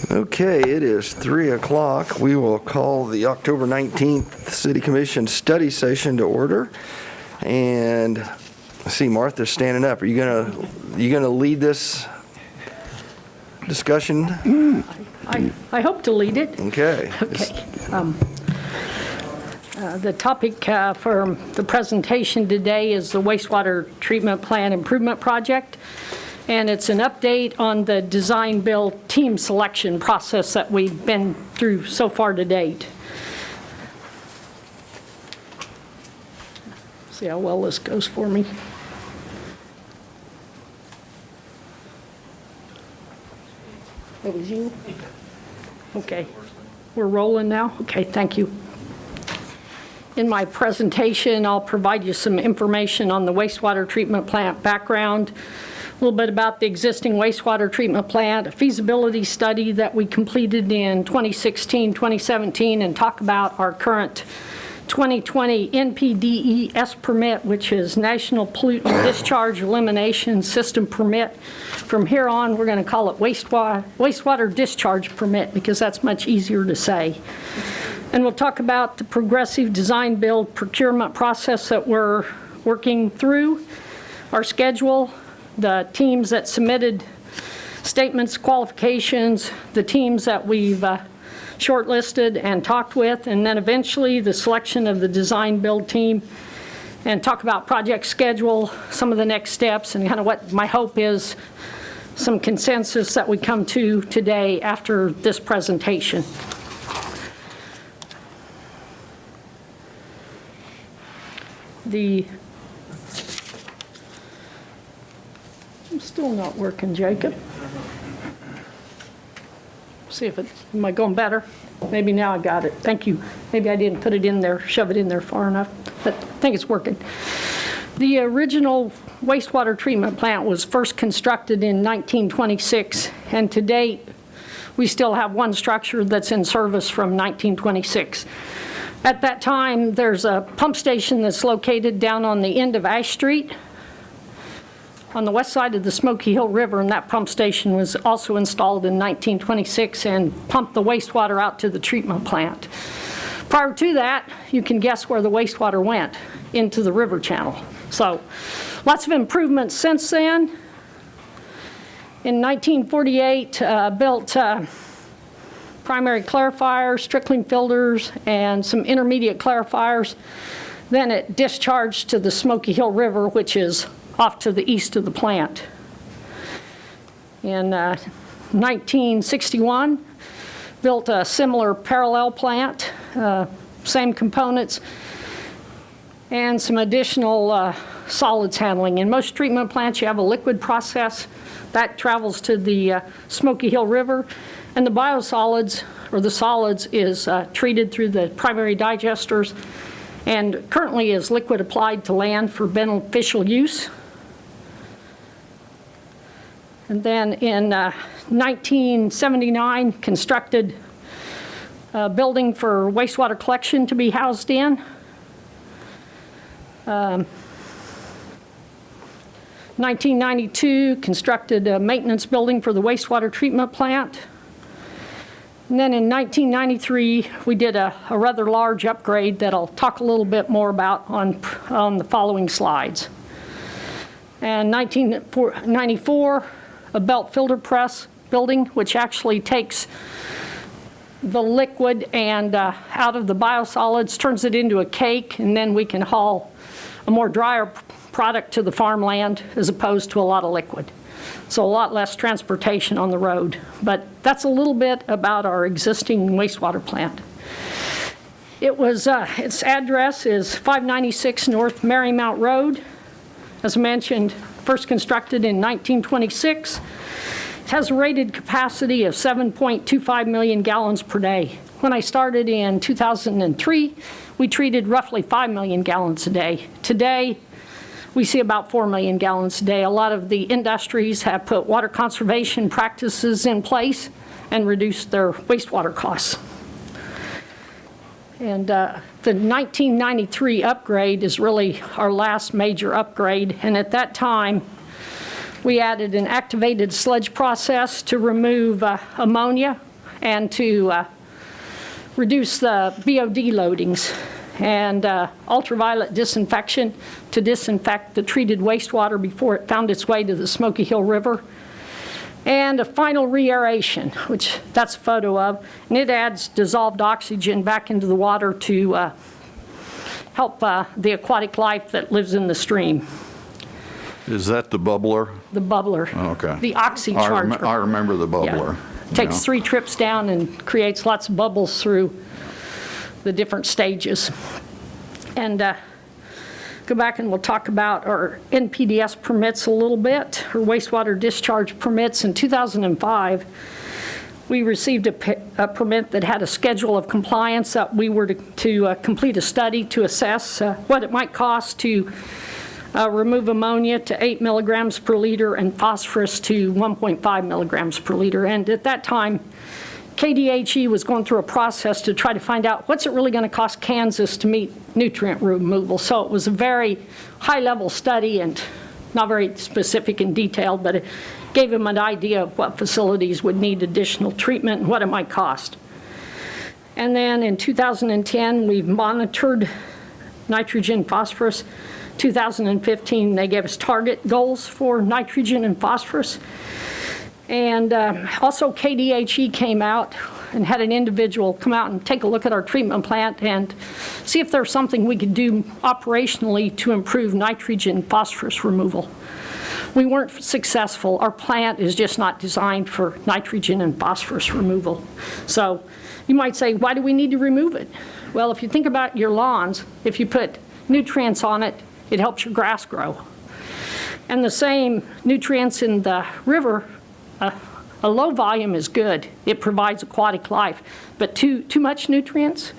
Okay, it is 3 o'clock. We will call the October 19th City Commission study session to order. And I see Martha standing up. Are you gonna lead this discussion? I hope to lead it. Okay. Okay. The topic for the presentation today is the wastewater treatment plant improvement project. And it's an update on the design-build team selection process that we've been through so far to date. See how well this goes for me. That was you? Okay. We're rolling now? Okay, thank you. In my presentation, I'll provide you some information on the wastewater treatment plant background, a little bit about the existing wastewater treatment plant, a feasibility study that we completed in 2016, 2017, and talk about our current 2020 NPDES permit, which is National Pollutant Discharge Elimination System Permit. From here on, we're going to call it wastewater discharge permit because that's much easier to say. And we'll talk about the progressive design build procurement process that we're working through, our schedule, the teams that submitted statements, qualifications, the teams that we've shortlisted and talked with, and then eventually the selection of the design build team, and talk about project schedule, some of the next steps, and kind of what my hope is, some consensus that we come to today after this presentation. I'm still not working, Jacob. See if am I going better? Maybe now I got it. Thank you. Maybe I didn't put it in there, shove it in there far enough, but I think it's working. The original wastewater treatment plant was first constructed in 1926, and to date, we still have one structure that's in service from 1926. At that time, there's a pump station that's located down on the end of Ash Street on the west side of the Smoky Hill River, and that pump station was also installed in 1926 and pumped the wastewater out to the treatment plant. Prior to that, you can guess where the wastewater went, into the river channel. So lots of improvements since then. In 1948, built primary clarifiers, trickling filters, and some intermediate clarifiers. Then it discharged to the Smoky Hill River, which is off to the east of the plant. In 1961, built a similar parallel plant, same components, and some additional solids handling. In most treatment plants, you have a liquid process that travels to the Smoky Hill River, and the biosolids, or the solids, is treated through the primary digesters and currently is liquid applied to land for beneficial use. And then in 1979, constructed a building for wastewater collection to be housed in. 1992, constructed a maintenance building for the wastewater treatment plant. And then in 1993, we did a rather large upgrade that I'll talk a little bit more about on the following slides. And 1994, a belt filter press building, which actually takes the liquid and out of the biosolids, turns it into a cake, and then we can haul a more drier product to the farmland as opposed to a lot of liquid. So a lot less transportation on the road. But that's a little bit about our existing wastewater plant. It was, its address is 596 North Marymount Road. As mentioned, first constructed in 1926. It has a rated capacity of 7.25 million gallons per day. When I started in 2003, we treated roughly 5 million gallons a day. Today, we see about 4 million gallons a day. A lot of the industries have put water conservation practices in place and reduced their wastewater costs. And the 1993 upgrade is really our last major upgrade. And at that time, We added an activated sludge process to remove ammonia and to reduce the BOD loadings, and ultraviolet disinfection to disinfect the treated wastewater before it found its way to the Smoky Hill River, and a final re-aeration, which that's a photo of, and it adds dissolved oxygen back into the water to help the aquatic life that lives in the stream. Is that the bubbler? The bubbler. Oh, okay. The oxy charger. I remember the Yeah. bubbler. Takes Yeah. 3 trips down and creates lots of bubbles through the different stages. And go back and we'll talk about our NPDES permits a little bit, or wastewater discharge permits. In 2005, we received a permit that had a schedule of compliance that we were to complete a study to assess what it might cost to remove ammonia to 8 milligrams per liter and phosphorus to 1.5 milligrams per liter. And at that time, KDHE was going through a process to try to find out what's it really going to cost Kansas to meet nutrient removal. So it was a very high-level study and not very specific and detailed, but it gave them an idea of what facilities would need additional treatment and what it might cost. And then in 2010, we've monitored nitrogen, phosphorus. 2015, they gave us target goals for nitrogen and phosphorus. And also KDHE came out and had an individual come out and take a look at our treatment plant and see if there's something we could do operationally to improve nitrogen and phosphorus removal. We weren't successful. Our plant is just not designed for nitrogen and phosphorus removal. So you might say, why do we need to remove it? Well, if you think about your lawns, if you put nutrients on it, it helps your grass grow. And the same nutrients in the river, a low volume is good. It provides aquatic life. But too much nutrients,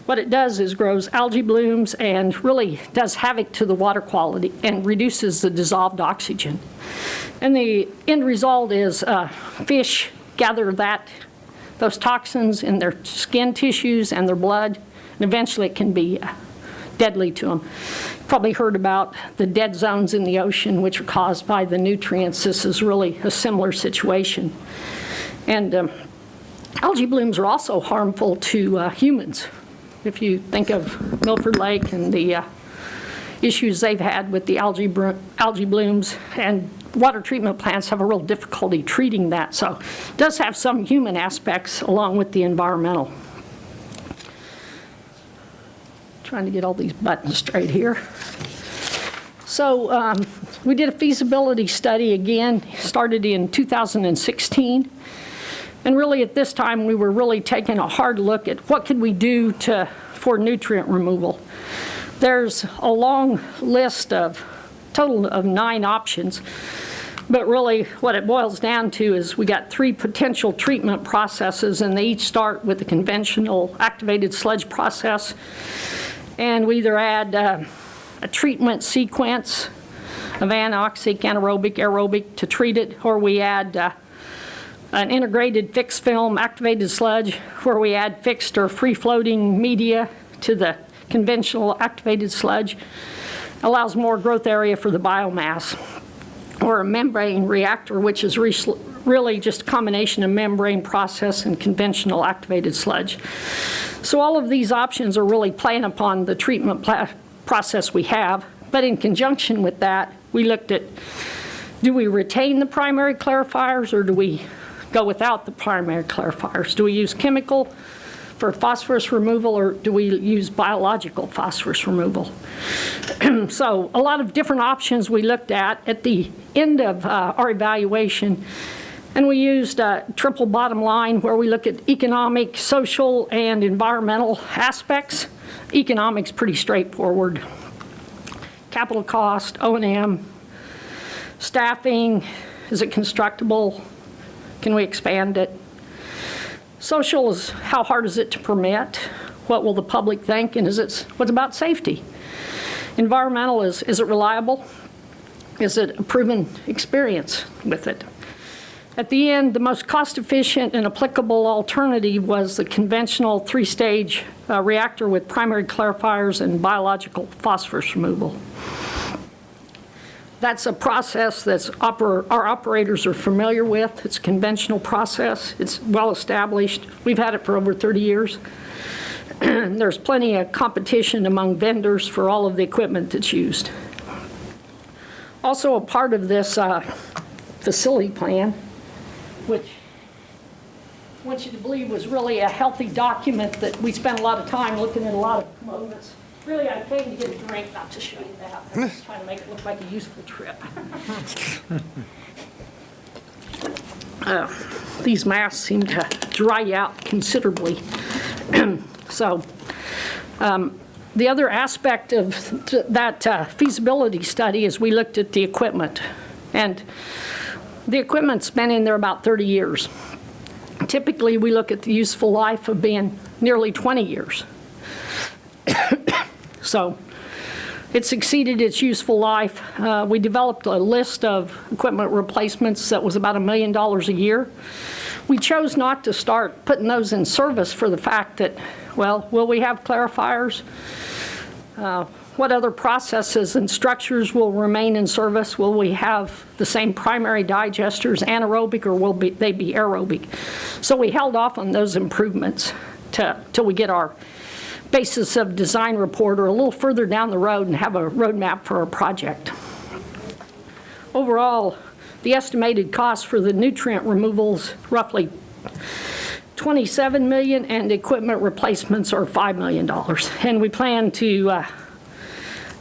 what it does is grows algae blooms and really does havoc to the water quality and reduces the dissolved oxygen. And the end result is fish gather those toxins in their skin tissues and their blood, and eventually it can be deadly to them. Probably heard about the dead zones in the ocean, which are caused by the nutrients. This is really a similar situation. And algae blooms are also harmful to humans. If you think of Milford Lake and the issues they've had with the algae blooms, and water treatment plants have a real difficulty treating that. So it does have some human aspects along with the environmental. Trying to get all these buttons straight here. So we did a feasibility study again, started in 2016. And really at this time, we were really taking a hard look at what could we do for nutrient removal. There's a long list total of 9 options. But really what it boils down to is we got 3 potential treatment processes, and they each start with the conventional activated sludge process. And we either add a treatment sequence of anoxic, anaerobic, aerobic to treat it, or we add an integrated fixed film activated sludge where we add fixed or free-floating media to the conventional activated sludge. Allows more growth area for the biomass. Or a membrane reactor, which is really just a combination of membrane process and conventional activated sludge. So all of these options are really playing upon the treatment process we have, but in conjunction with that, we looked at, do we retain the primary clarifiers or do we go without the primary clarifiers? Do we use chemical for phosphorus removal or do we use biological phosphorus removal? So a lot of different options we looked at the end of our evaluation. And we used a triple bottom line where we look at economic, social, and environmental aspects. Economic's pretty straightforward. Capital cost, O&M, staffing, is it constructible? Can we expand it? Social is how hard is it to permit? What will the public think? And what about safety? Environmental is it reliable? Is it a proven experience with it? At the end, the most cost-efficient and applicable alternative was the conventional 3-stage reactor with primary clarifiers and biological phosphorus removal. That's a process that's our operators are familiar with. It's a conventional process. It's well-established. We've had it for over 30 years. There's plenty of competition among vendors for all of the equipment that's used. Also a part of this facility plan, which I want you to believe was really a healthy document that we spent a lot of time looking at a lot of moments. Really, I came to get a drink, not to show you that. I'm just trying to make it look like a useful trip. These masks seem to dry you out considerably. So the other aspect of that feasibility study is we looked at the equipment. And the equipment's been in there about 30 years. Typically, we look at the useful life of being nearly 20 years. So it's exceeded its useful life. We developed a list of equipment replacements that was about $1 million a year. We chose not to start putting those in service for the fact that, well, will we have clarifiers? What other processes and structures will remain in service? Will we have the same primary digesters anaerobic, or will they be aerobic? So we held off on those improvements till we get our basis of design report or a little further down the road and have a roadmap for our project. Overall, the estimated cost for the nutrient removals roughly $27 million, and equipment replacements are $5 million. And we plan to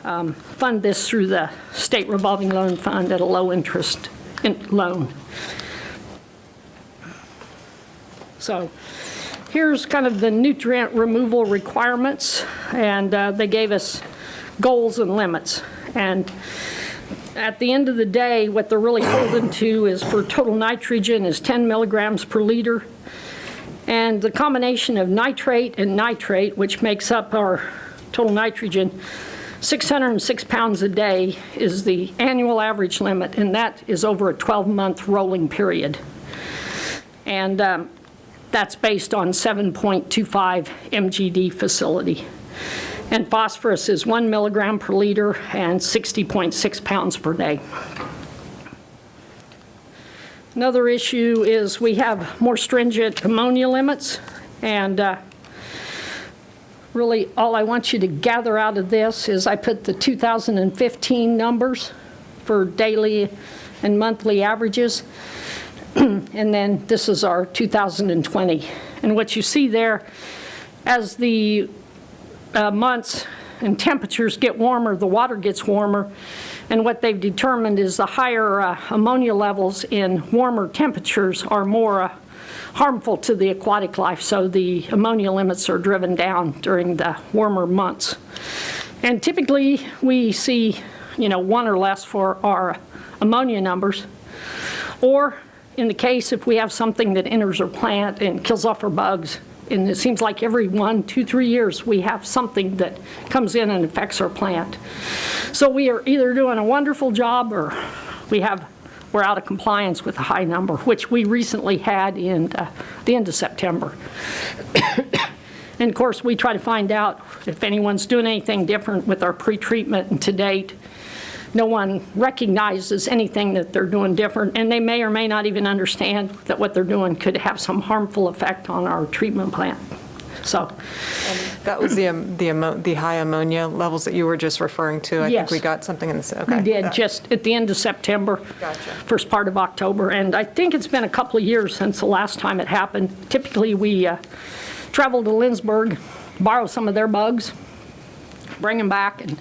fund this through the state revolving loan fund at a low interest loan. So here's kind of the nutrient removal requirements, and they gave us goals and limits. And at the end of the day, what they're really holding to is for total nitrogen is 10 milligrams per liter. And the combination of nitrate and nitrate, which makes up our total nitrogen, 606 pounds a day is the annual average limit, and that is over a 12-month rolling period. And that's based on 7.25 MGD facility. And phosphorus is 1 milligram per liter and 60.6 pounds per day. Another issue is we have more stringent ammonia limits, and really all I want you to gather out of this is I put the 2015 numbers for daily and monthly averages, and then this is our 2020. And what you see there, as the months and temperatures get warmer, the water gets warmer, and what they've determined is the higher ammonia levels in warmer temperatures are more harmful to the aquatic life, so the ammonia limits are driven down during the warmer months. And typically we see, 1 or less for our ammonia numbers, or in the case if we have something that enters our plant and kills off our bugs, and it seems like every 1, 2, 3 years we have something that comes in and affects our plant. So we are either doing a wonderful job or we're out of compliance with a high number, which we recently had in the end of September. And of course, we try to find out if anyone's doing anything different with our pretreatment, and to date, no one recognizes anything that they're doing different, and they may or may not even understand that what they're doing could have some harmful effect on our treatment plant. So, and that was the high ammonia levels that you were just referring to. I yes, think we got something in this. Okay. We did just at the end of September, gotcha, first part of October, and I think it's been a couple of years since the last time it happened. Typically, we travel to Lindsborg, borrow some of their bugs, bring them back, and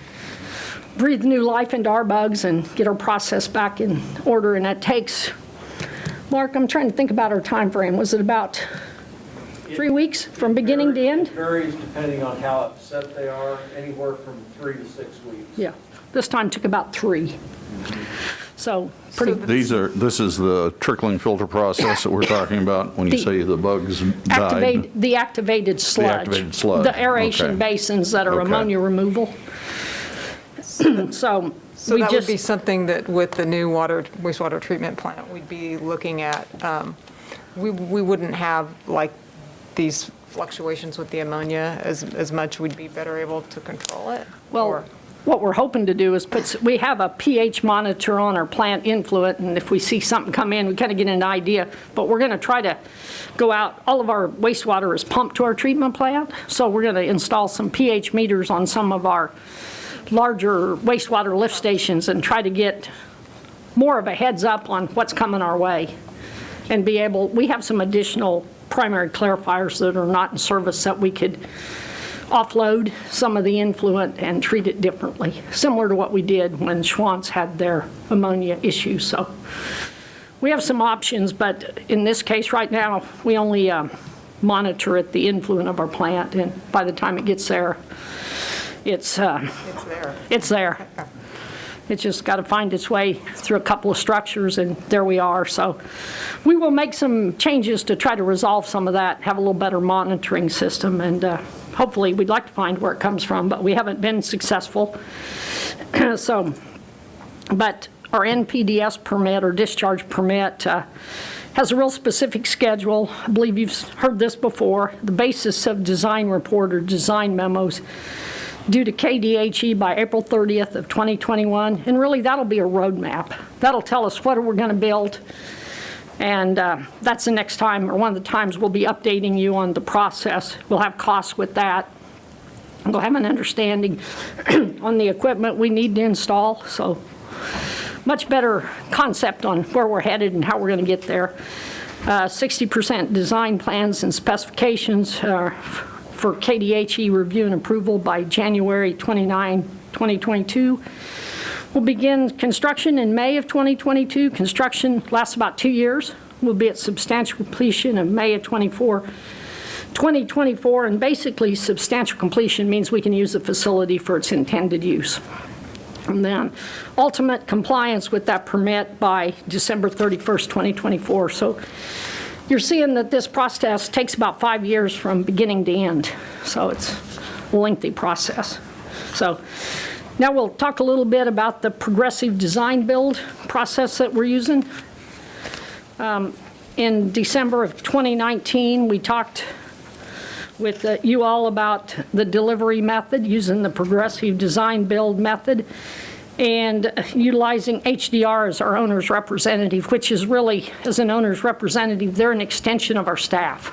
breathe new life into our bugs and get our process back in order. And that takes, Mark, I'm trying to think about our time frame. Was it about 3 weeks from beginning to end? It varies depending on how upset they are, anywhere from 3 to 6 weeks. Yeah, this time took about 3. So pretty. This is the trickling filter process that we're talking about when you say the bugs died? The activated sludge. The activated sludge. The aeration Okay. basins that are Okay. ammonia removal. So So we that just, would be something that with the new wastewater treatment plant, we'd be looking at. We wouldn't have like these fluctuations with the ammonia as much. We'd be better able to control it. well, Or- what we're hoping to do is we have a pH monitor on our plant influent, and if we see something come in, we kind of get an idea. But we're going to try to go out. All of our wastewater is pumped to our treatment plant, so we're going to install some pH meters on some of our larger wastewater lift stations and try to get more of a heads up on what's coming our way. And we have some additional primary clarifiers that are not in service that we could offload some of the influent and treat it differently, similar to what we did when Schwann's had their ammonia issue. So we have some options, but in this case right now, we only monitor at the influent of our plant, and by the time it gets there, it's there. It's just got to find its way through a couple of structures, and there we are. So we will make some changes to try to resolve some of that, have a little better monitoring system, and hopefully we'd like to find where it comes from, but we haven't been successful. But our NPDES permit, or discharge permit, has a real specific schedule. I believe you've heard this before. The basis of design report or design memos due to KDHE by April 30th of 2021, and really that'll be a roadmap. That'll tell us what we're going to build, and that's the next time, or one of the times we'll be updating you on the process. We'll have costs with that. We'll have an understanding on the equipment we need to install, so much better concept on where we're headed and how we're going to get there. 60% design plans and specifications for KDHE review and approval by January 29, 2022. We'll begin construction in May of 2022. Construction lasts about 2 years. We'll be at substantial completion in May of 2024, and basically substantial completion means we can use the facility for its intended use. And then ultimate compliance with that permit by December 31st, 2024. So you're seeing that this process takes about 5 years from beginning to end. So it's a lengthy process. So now we'll talk a little bit about the progressive design build process that we're using. In December of 2019, we talked with you all about the delivery method, using the progressive design build method, and utilizing HDR as our owner's representative, which is really, as an owner's representative, they're an extension of our staff.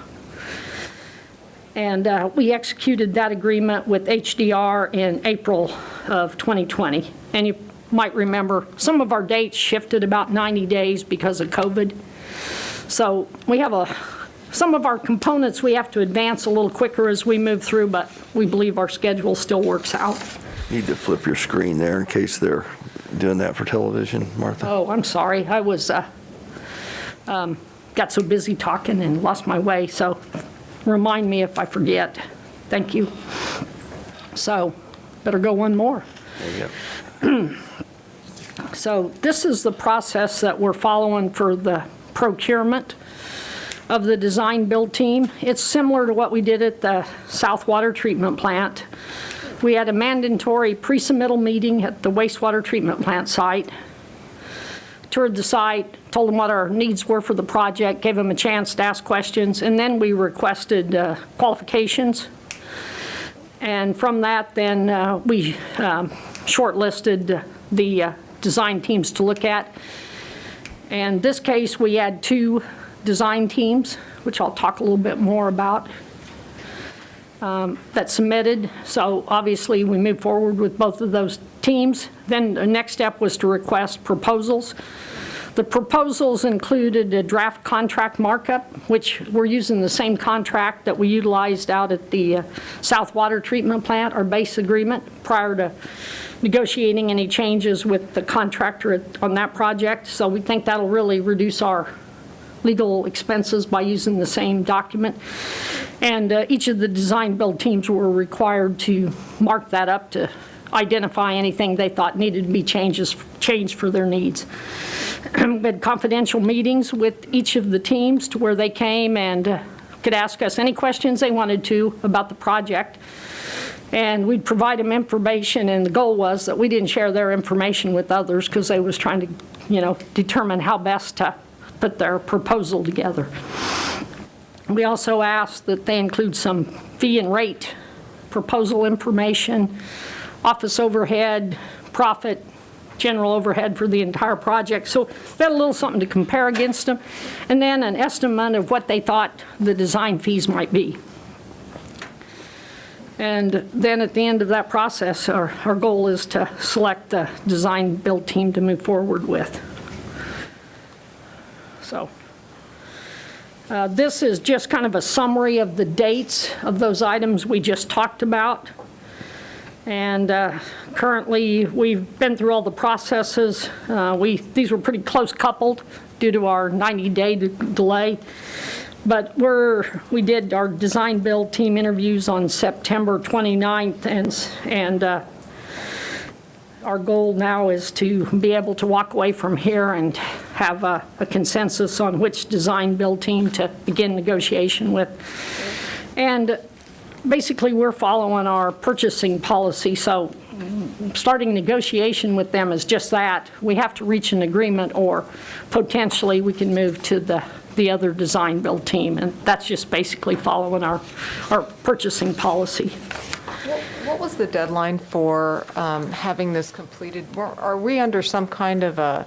And we executed that agreement with HDR in April of 2020. And you might remember some of our dates shifted about 90 days because of COVID. So we have some of our components we have to advance a little quicker as we move through, but we believe our schedule still works out. Need to flip your screen there in case they're doing that for television, Martha. Oh, I'm sorry. I was got so busy talking and lost my way, so remind me if I forget. Thank you. So better go one more. There you go. So this is the process that we're following for the procurement of the design build team. It's similar to what we did at the South Water Treatment Plant. We had a mandatory pre-submittal meeting at the wastewater treatment plant site. Toured the site, told them what our needs were for the project, gave them a chance to ask questions, and then we requested qualifications. And from that, then we shortlisted the design teams to look at. And this case, we had 2 design teams, which I'll talk a little bit more about, that submitted. So obviously we moved forward with both of those teams. Then the next step was to request proposals. The proposals included a draft contract markup, which we're using the same contract that we utilized out at the South Water Treatment Plant, our base agreement, prior to negotiating any changes with the contractor on that project. So we think that'll really reduce our legal expenses by using the same document. And each of the design build teams were required to mark that up to identify anything they thought needed to be changed for their needs. We had confidential meetings with each of the teams to where they came and could ask us any questions they wanted to about the project. And we'd provide them information, and the goal was that we didn't share their information with others because they was trying to, determine how best to put their proposal together. We also asked that they include some fee and rate proposal information, office overhead, profit, general overhead for the entire project. So we had a little something to compare against them, and then an estimate of what they thought the design fees might be. And then at the end of that process, our goal is to select the design build team to move forward with. So this is just kind of a summary of the dates of those items we just talked about. And currently, we've been through all the processes. These were pretty close coupled due to our 90-day delay. But we did our design build team interviews on September 29th, and our goal now is to be able to walk away from here and have a consensus on which design build team to begin negotiation with. And basically, we're following our purchasing policy, so starting negotiation with them is just that. We have to reach an agreement, or potentially we can move to the other design build team, and that's just basically following our purchasing policy. What was the deadline for having this completed? Are we under some kind of a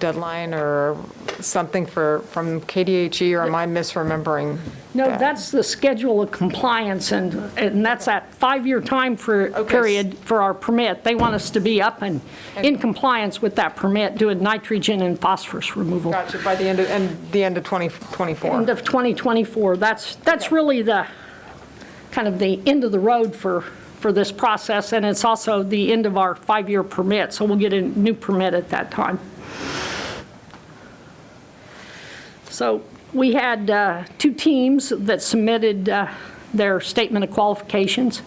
deadline or something from KDHE, or am I misremembering? No, that? that's the schedule of compliance, and that's that 5-year time period for our permit. They want us to be up and in compliance with that permit, doing nitrogen and phosphorus removal. Gotcha, by the end of 2024. End of 2024. That's really the kind of the end of the road for this process, and it's also the end of our 5-year permit, so we'll get a new permit at that time. So we had 2 teams that submitted their statement of qualifications.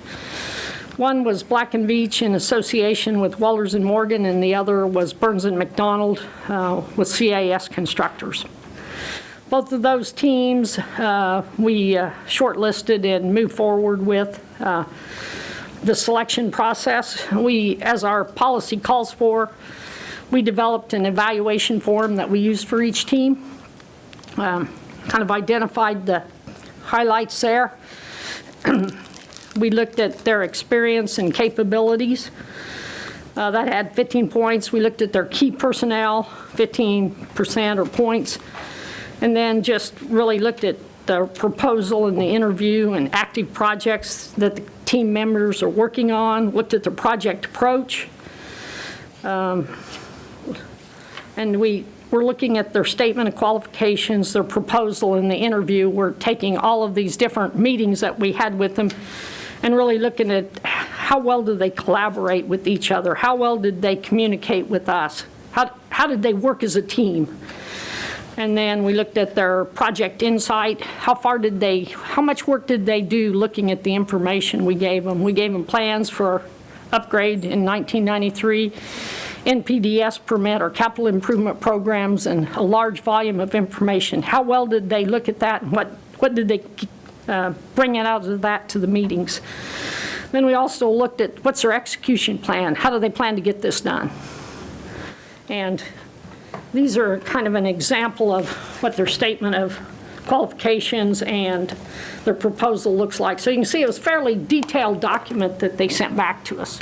One was Black & Veatch in association with Wellers & Morgan, and the other was Burns & McDonald with CAS Constructors. Both of those teams we shortlisted and moved forward with the selection process. As our policy calls for, we developed an evaluation form that we used for each team. Kind of identified the highlights there. We looked at their experience and capabilities. That had 15 points. We looked at their key personnel, 15% or points, and then just really looked at the proposal and the interview and active projects that the team members are working on, looked at the project approach, and we're looking at their statement of qualifications, their proposal, and the interview. We're taking all of these different meetings that we had with them and really looking at how well do they collaborate with each other? How well did they communicate with us? How did they work as a team? And then we looked at their project insight. How much work did they do looking at the information we gave them? We gave them plans for upgrade in 1993. NPDS permit or capital improvement programs, and a large volume of information. How well did they look at that, and what did they bring it out of that to the meetings? Then we also looked at what's their execution plan. How do they plan to get this done? And these are kind of an example of what their statement of qualifications and their proposal looks like. So you can see it was a fairly detailed document that they sent back to us.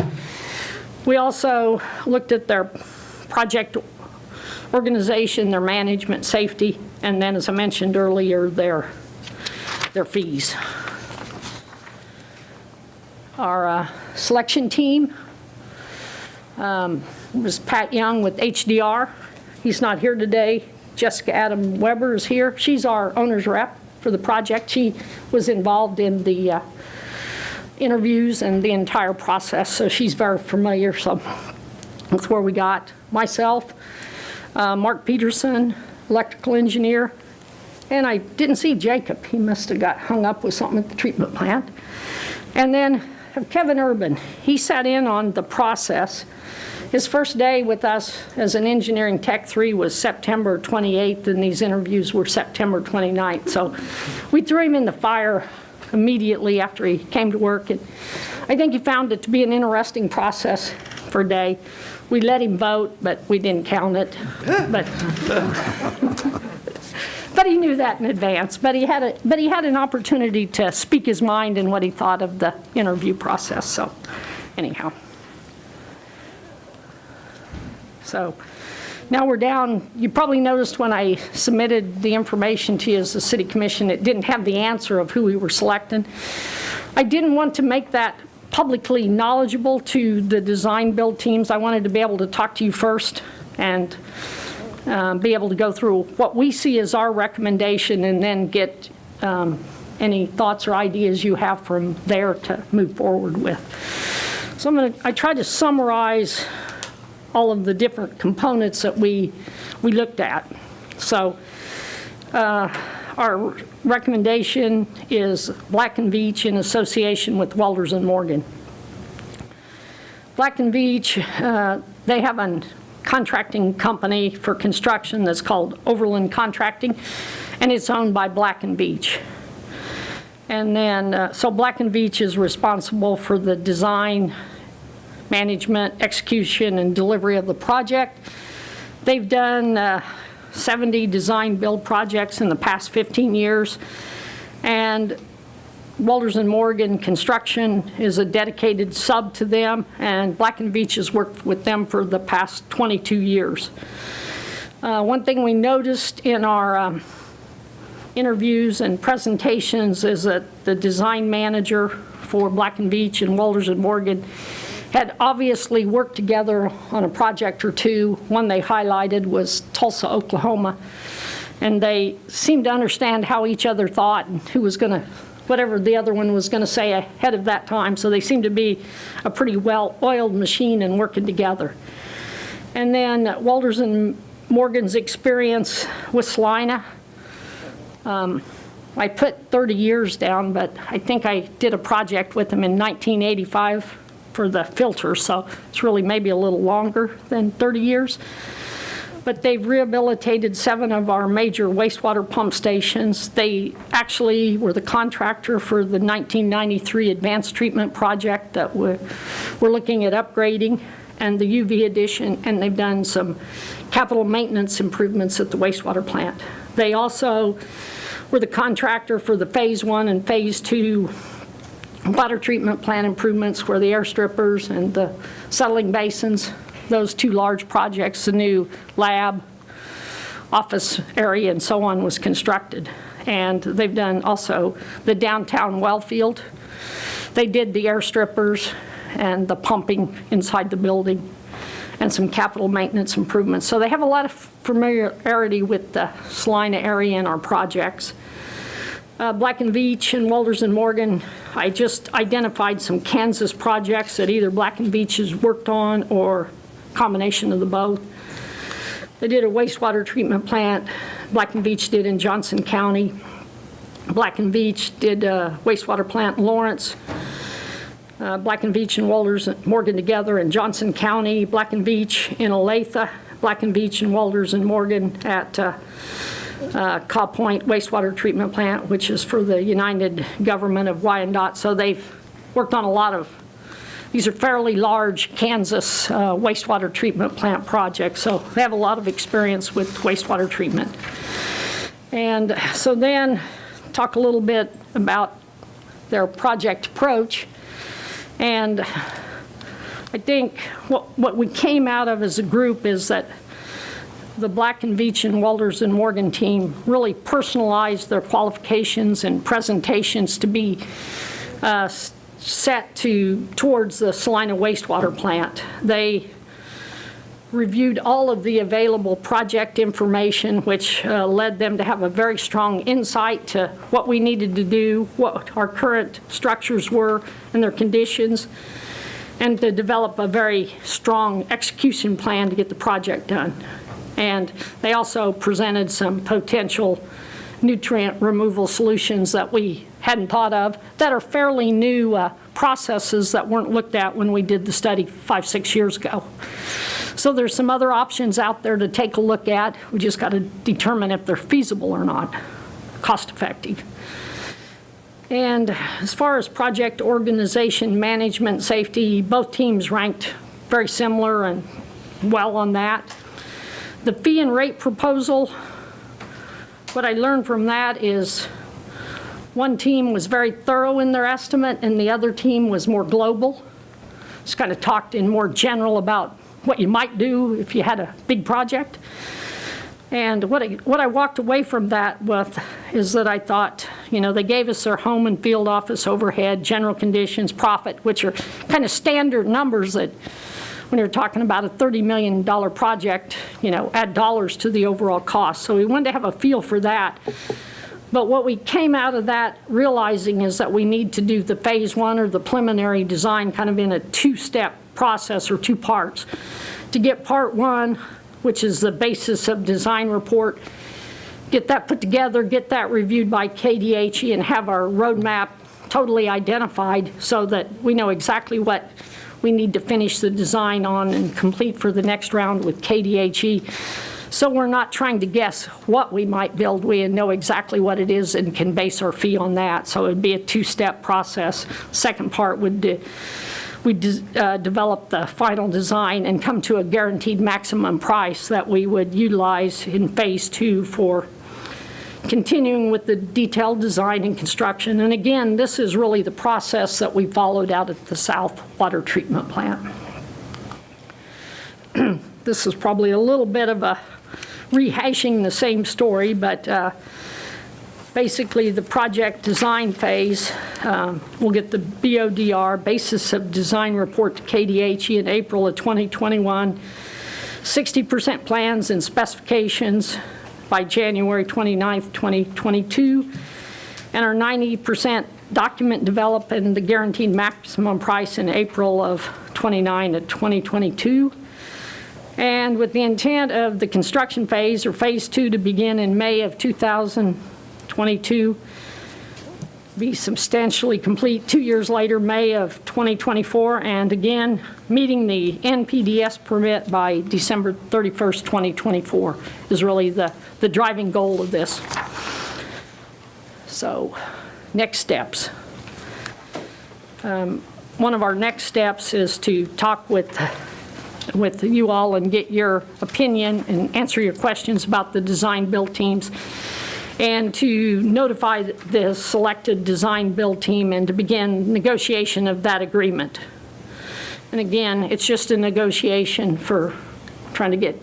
We also looked at their project organization, their management, safety, and then, as I mentioned earlier, their fees. Our selection team was Pat Young with HDR. He's not here today. Jessica Adam Weber is here. She's our owner's rep for the project. She was involved in the interviews and the entire process, so she's very familiar. So that's where we got myself, Mark Peterson, electrical engineer, and I didn't see Jacob. He must have got hung up with something at the treatment plant. And then have Kevin Urban. He sat in on the process. His first day with us as an engineering tech 3 was September 28th, and these interviews were September 29th. So we threw him in the fire immediately after he came to work, and I think he found it to be an interesting process for a day. We let him vote, but we didn't count it. But he knew that in advance. But he had an opportunity to speak his mind and what he thought of the interview process. So anyhow. So now we're down, you probably noticed when I submitted the information to you as the city commission, it didn't have the answer of who we were selecting. I didn't want to make that publicly knowledgeable to the design build teams. I wanted to be able to talk to you first and be able to go through what we see as our recommendation and then get any thoughts or ideas you have from there to move forward with. So I tried to summarize all of the different components that we looked at. So our recommendation is Black & Veatch in association with Walters & Morgan. Black & Veatch, they have a contracting company for construction that's called Overland Contracting, and it's owned by Black & Veatch. And then, so Black & Veatch is responsible for the design, management, execution, and delivery of the project. They've done 70 design build projects in the past 15 years. And Walters & Morgan Construction is a dedicated sub to them, and Black & Veatch has worked with them for the past 22 years. One thing we noticed in our interviews and presentations is that the design manager for Black & Veatch and Walters & Morgan had obviously worked together on a project or two. One they highlighted was Tulsa, Oklahoma, and they seemed to understand how each other thought and who was going to, whatever the other one was going to say ahead of that time. So they seemed to be a pretty well-oiled machine and working together. And then Walters & Morgan's experience with Salina. I put 30 years down, but I think I did a project with them in 1985 for the filter, so it's really maybe a little longer than 30 years. But they've rehabilitated 7 of our major wastewater pump stations. They actually were the contractor for the 1993 advanced treatment project that we're looking at upgrading, and the UV addition, and they've done some capital maintenance improvements at the wastewater plant. They also were the contractor for the Phase 1 and Phase 2 water treatment plant improvements, where the air strippers and the settling basins, those 2 large projects, the new lab, office area, and so on, was constructed. And they've done also the downtown well field. They did the air strippers and the pumping inside the building and some capital maintenance improvements. So they have a lot of familiarity with the Salina area and our projects. Black & Veatch and Walters & Morgan, I just identified some Kansas projects that either Black & Veatch has worked on or combination of the both. They did a wastewater treatment plant. Black & Veatch did in Johnson County. Black & Veatch did a wastewater plant in Lawrence. Black & Veatch and Walters & Morgan together in Johnson County. Black & Veatch in Olathe. Black & Veatch and Walters & Morgan at Caw Point wastewater treatment plant, which is for the United Government of Wyandotte. So they've worked on a lot of, these are fairly large Kansas wastewater treatment plant projects. So they have a lot of experience with wastewater treatment. And so then talk a little bit about their project approach. And I think what we came out of as a group is that the Black & Veatch and Walters & Morgan team really personalized their qualifications and presentations to be set towards the Salina wastewater plant. They reviewed all of the available project information, which led them to have a very strong insight to what we needed to do, what our current structures were and their conditions, and to develop a very strong execution plan to get the project done. And they also presented some potential nutrient removal solutions that we hadn't thought of that are fairly new processes that weren't looked at when we did the study 5-6 years ago. So there's some other options out there to take a look at. We just got to determine if they're feasible or not, cost effective. And as far as project organization, management, safety, both teams ranked very similar and well on that. The fee and rate proposal, what I learned from that is one team was very thorough in their estimate and the other team was more global. Just kind of talked in more general about what you might do if you had a big project. And what I walked away from that with is that I thought, they gave us their home and field office overhead, general conditions, profit, which are kind of standard numbers that when you're talking about a $30 million project, add dollars to the overall cost. So we wanted to have a feel for that. But what we came out of that realizing is that we need to do the phase one or the preliminary design kind of in a two-step process or two parts. To get part one, which is the basis of design report, get that put together, get that reviewed by KDHE, and have our roadmap totally identified so that we know exactly what we need to finish the design on and complete for the next round with KDHE. So we're not trying to guess what we might build. We know exactly what it is and can base our fee on that. So it would be a two-step process. Second part would we develop the final design and come to a guaranteed maximum price that we would utilize in phase two for continuing with the detailed design and construction. And again, this is really the process that we followed out at the South Water Treatment Plant. This is probably a little bit of a rehashing the same story, but basically the project design phase, we'll get the BODR, Basis of Design Report, to KDHE in April of 2021, 60% plans and specifications by January 29th, 2022, and our 90% document developed and the guaranteed maximum price in April of 2022. And with the intent of the construction phase, or phase two, to begin in May of 2022, be substantially complete 2 years later, May of 2024, and again, meeting the NPDES permit by December 31st, 2024 is really the driving goal of this. So, next steps. One of our next steps is to talk with you all and get your opinion and answer your questions about the design build teams, and to notify the selected design build team and to begin negotiation of that agreement. And again, it's just a negotiation for trying to get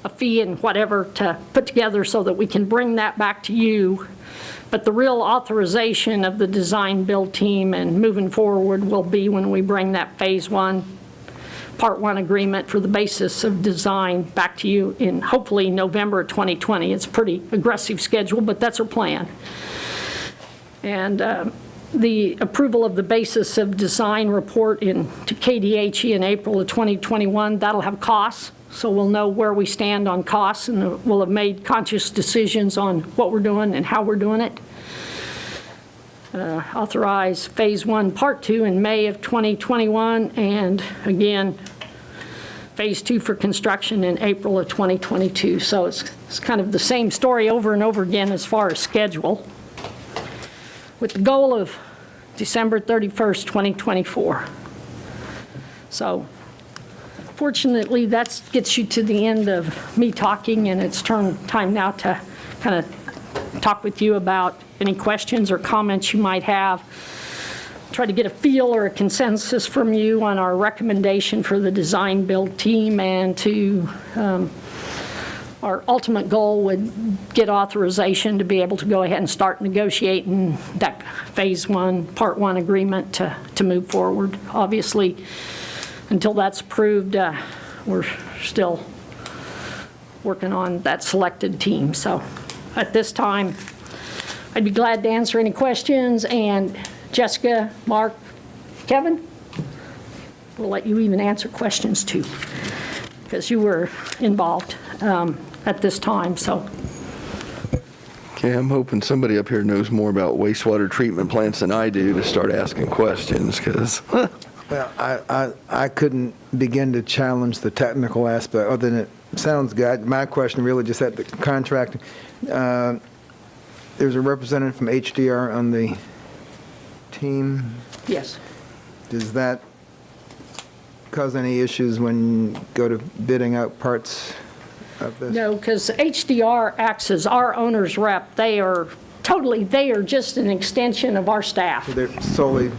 a fee and whatever to put together so that we can bring that back to you. But the real authorization of the design build team and moving forward will be when we bring that phase one, part one agreement for the basis of design back to you in hopefully November 2020. It's a pretty aggressive schedule, but that's our plan. And the approval of the basis of design report to KDHE in April of 2021, that'll have costs. So we'll know where we stand on costs, and we'll have made conscious decisions on what we're doing and how we're doing it. Authorize phase one, part two in May of 2021, and again, phase two for construction in April of 2022. So it's kind of the same story over and over again as far as schedule, with the goal of December 31st, 2024. So fortunately, that gets you to the end of me talking, and it's time now to kind of talk with you about any questions or comments you might have. Try to get a feel or a consensus from you on our recommendation for the design build team, and to our ultimate goal would get authorization to be able to go ahead and start negotiating that phase one, part one agreement to move forward. Obviously, until that's approved, we're still working on that selected team. So at this time, I'd be glad to answer any questions, and Jessica, Mark, Kevin, we'll let you even answer questions too, because you were involved at this time. So. Okay, I'm hoping somebody up here knows more about wastewater treatment plants than I do to start asking questions, because. Well, I couldn't begin to challenge the technical aspect, other than it sounds good. My question really just at the contracting. There's a representative from HDR on the team. Yes. Does that cause any issues when you go to bidding out parts of this? No, because HDR acts as our owner's rep. They are just an extension of our staff. So they're solely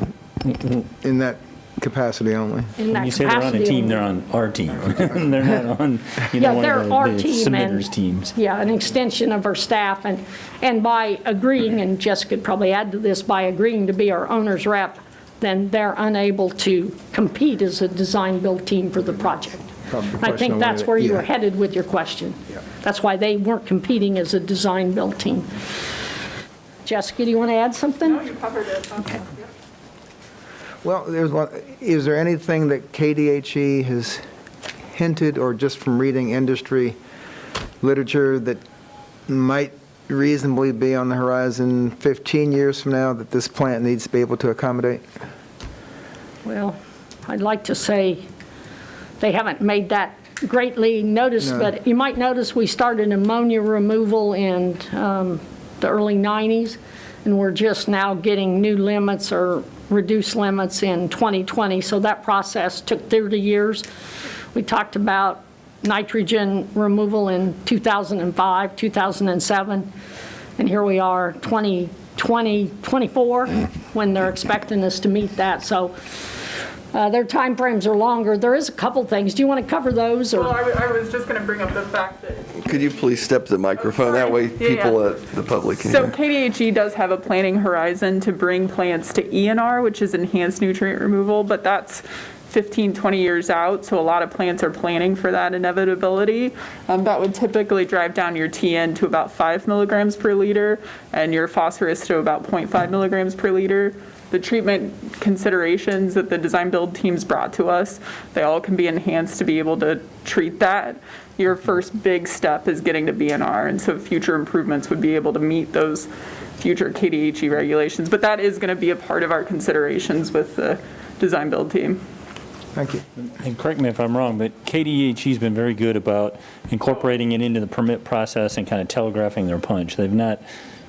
in that capacity only. in that When you say they're on a capacity team, only. they're on our team. They're not on, Yeah, one they're of our the team and- submitters' teams. Yeah, an extension of our staff, and by agreeing, and Jessica could probably add to this, by agreeing to be our owner's rep, then they're unable to compete as a design-build team for the project. Probably the I question think I that's wanted- where you yeah. were headed with your question. That's why they weren't competing as a design-build team. Jessica, do you want to add something? No, you covered it. Okay. Well, is there anything that KDHE has hinted, or just from reading industry literature, that might reasonably be on the horizon 15 years from now that this plant needs to be able to accommodate? Well, I'd like to say they haven't made that greatly noticed, No. but you might notice we started ammonia removal in the early 90s, and we're just now getting new limits or reduced limits in 2020, so that process took 30 years. We talked about nitrogen removal in 2005, 2007, and here we are, 2020, 24, when they're expecting us to meet that. So their timeframes are longer. There is a couple things. Do you want to cover those? Well, Or I was just going to bring up the fact that Could you please step to the microphone? That way Yeah, people yeah. at the public can So hear. KDHE does have a planning horizon to bring plants to ENR, which is enhanced nutrient removal, but that's 15, 20 years out, so a lot of plants are planning for that inevitability. That would typically drive down your TN to about 5 milligrams per liter and your phosphorus to about 0.5 milligrams per liter. The treatment considerations that the design build teams brought to us, they all can be enhanced to be able to treat that. Your first big step is getting to BNR, and so future improvements would be able to meet those future KDHE regulations. But that is going to be a part of our considerations with the design build team. Thank you. And correct me if I'm wrong, but KDHE's been very good about incorporating it into the permit process and kind of telegraphing their punch. They've not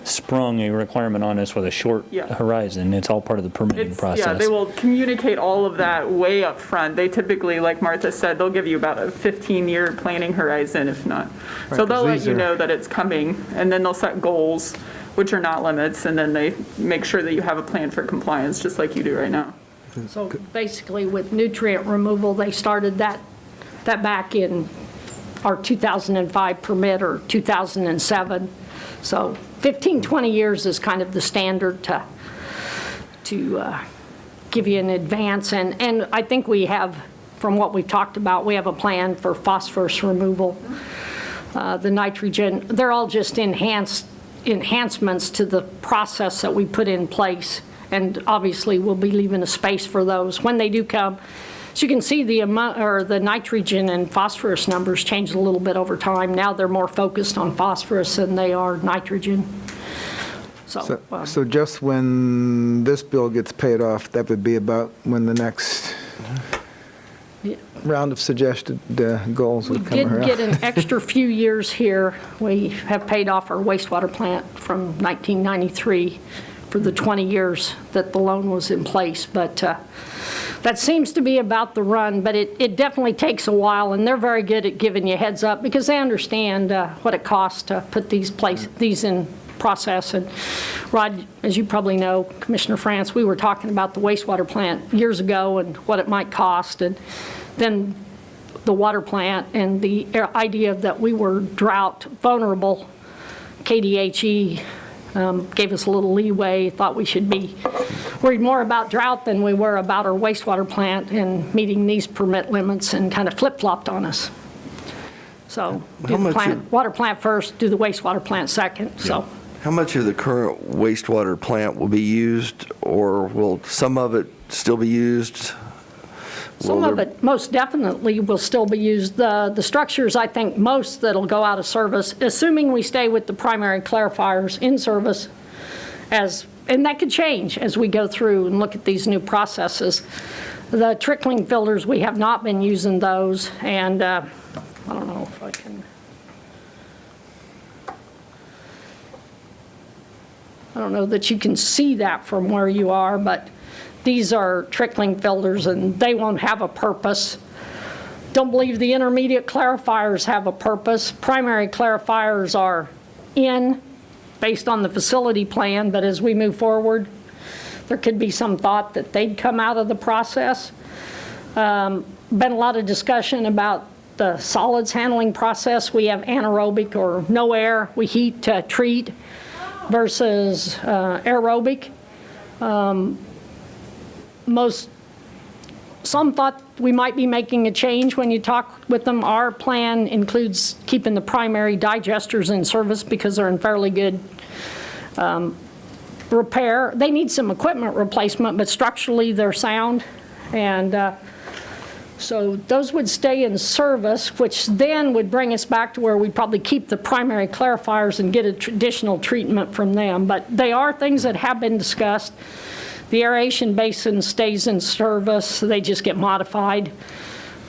sprung a requirement on us with a short Yeah. horizon. It's all part of the permitting process. Yeah, they will communicate all of that way up front. They typically, like Martha said, they'll give you about a 15-year planning horizon, if not. So Right, they'll 'cause let these you are- know that it's coming, and then they'll set goals, which are not limits, and then they make sure that you have a plan for compliance, just like you do right now. so basically with nutrient removal, they started that back in our 2005 permit or 2007. So 15, 20 years is kind of the standard to give you an advance. And I think we have, from what we've talked about, we have a plan for phosphorus removal, the nitrogen. They're all just enhancements to the process that we put in place. And obviously, we'll be leaving a space for those when they do come. So you can see the nitrogen and phosphorus numbers changed a little bit over time. Now they're more focused on phosphorus than they are nitrogen. So just when this bill gets paid off, that would be about when the next round of suggested goals We would come did around? get an extra few years here. We have paid off our wastewater plant from 1993 for the 20 years that the loan was in place. But that seems to be about the run, but it definitely takes a while, and they're very good at giving you a heads up because they understand what it costs to put these in process. And Rod, as you probably know, Commissioner France, we were talking about the wastewater plant years ago and what it might cost, and then the water plant and the idea that we were drought vulnerable. KDHE gave us a little leeway, thought we should be worried more about drought than we were about our wastewater plant and meeting these permit limits, and kind of flip-flopped on us. So do the water plant first, do the wastewater plant second, so. How much of the current wastewater plant will be used, or will some of it still be used? Some of it most definitely will still be used. The structures, I think, most that'll go out of service, assuming we stay with the primary clarifiers in service, and that could change as we go through and look at these new processes. The trickling filters, we have not been using those, and I don't know if I can. I don't know that you can see that from where you are, but these are trickling filters, and they won't have a purpose. Don't believe the intermediate clarifiers have a purpose. Primary clarifiers are in, based on the facility plan, but as we move forward, there could be some thought that they'd come out of the process. Been a lot of discussion about the solids handling process. We have anaerobic or no air, we heat to treat, versus aerobic. Some thought we might be making a change when you talk with them. Our plan includes keeping the primary digesters in service because they're in fairly good repair. They need some equipment replacement, but structurally they're sound. And so those would stay in service, which then would bring us back to where we'd probably keep the primary clarifiers and get additional treatment from them. But they are things that have been discussed. The aeration basin stays in service, they just get modified.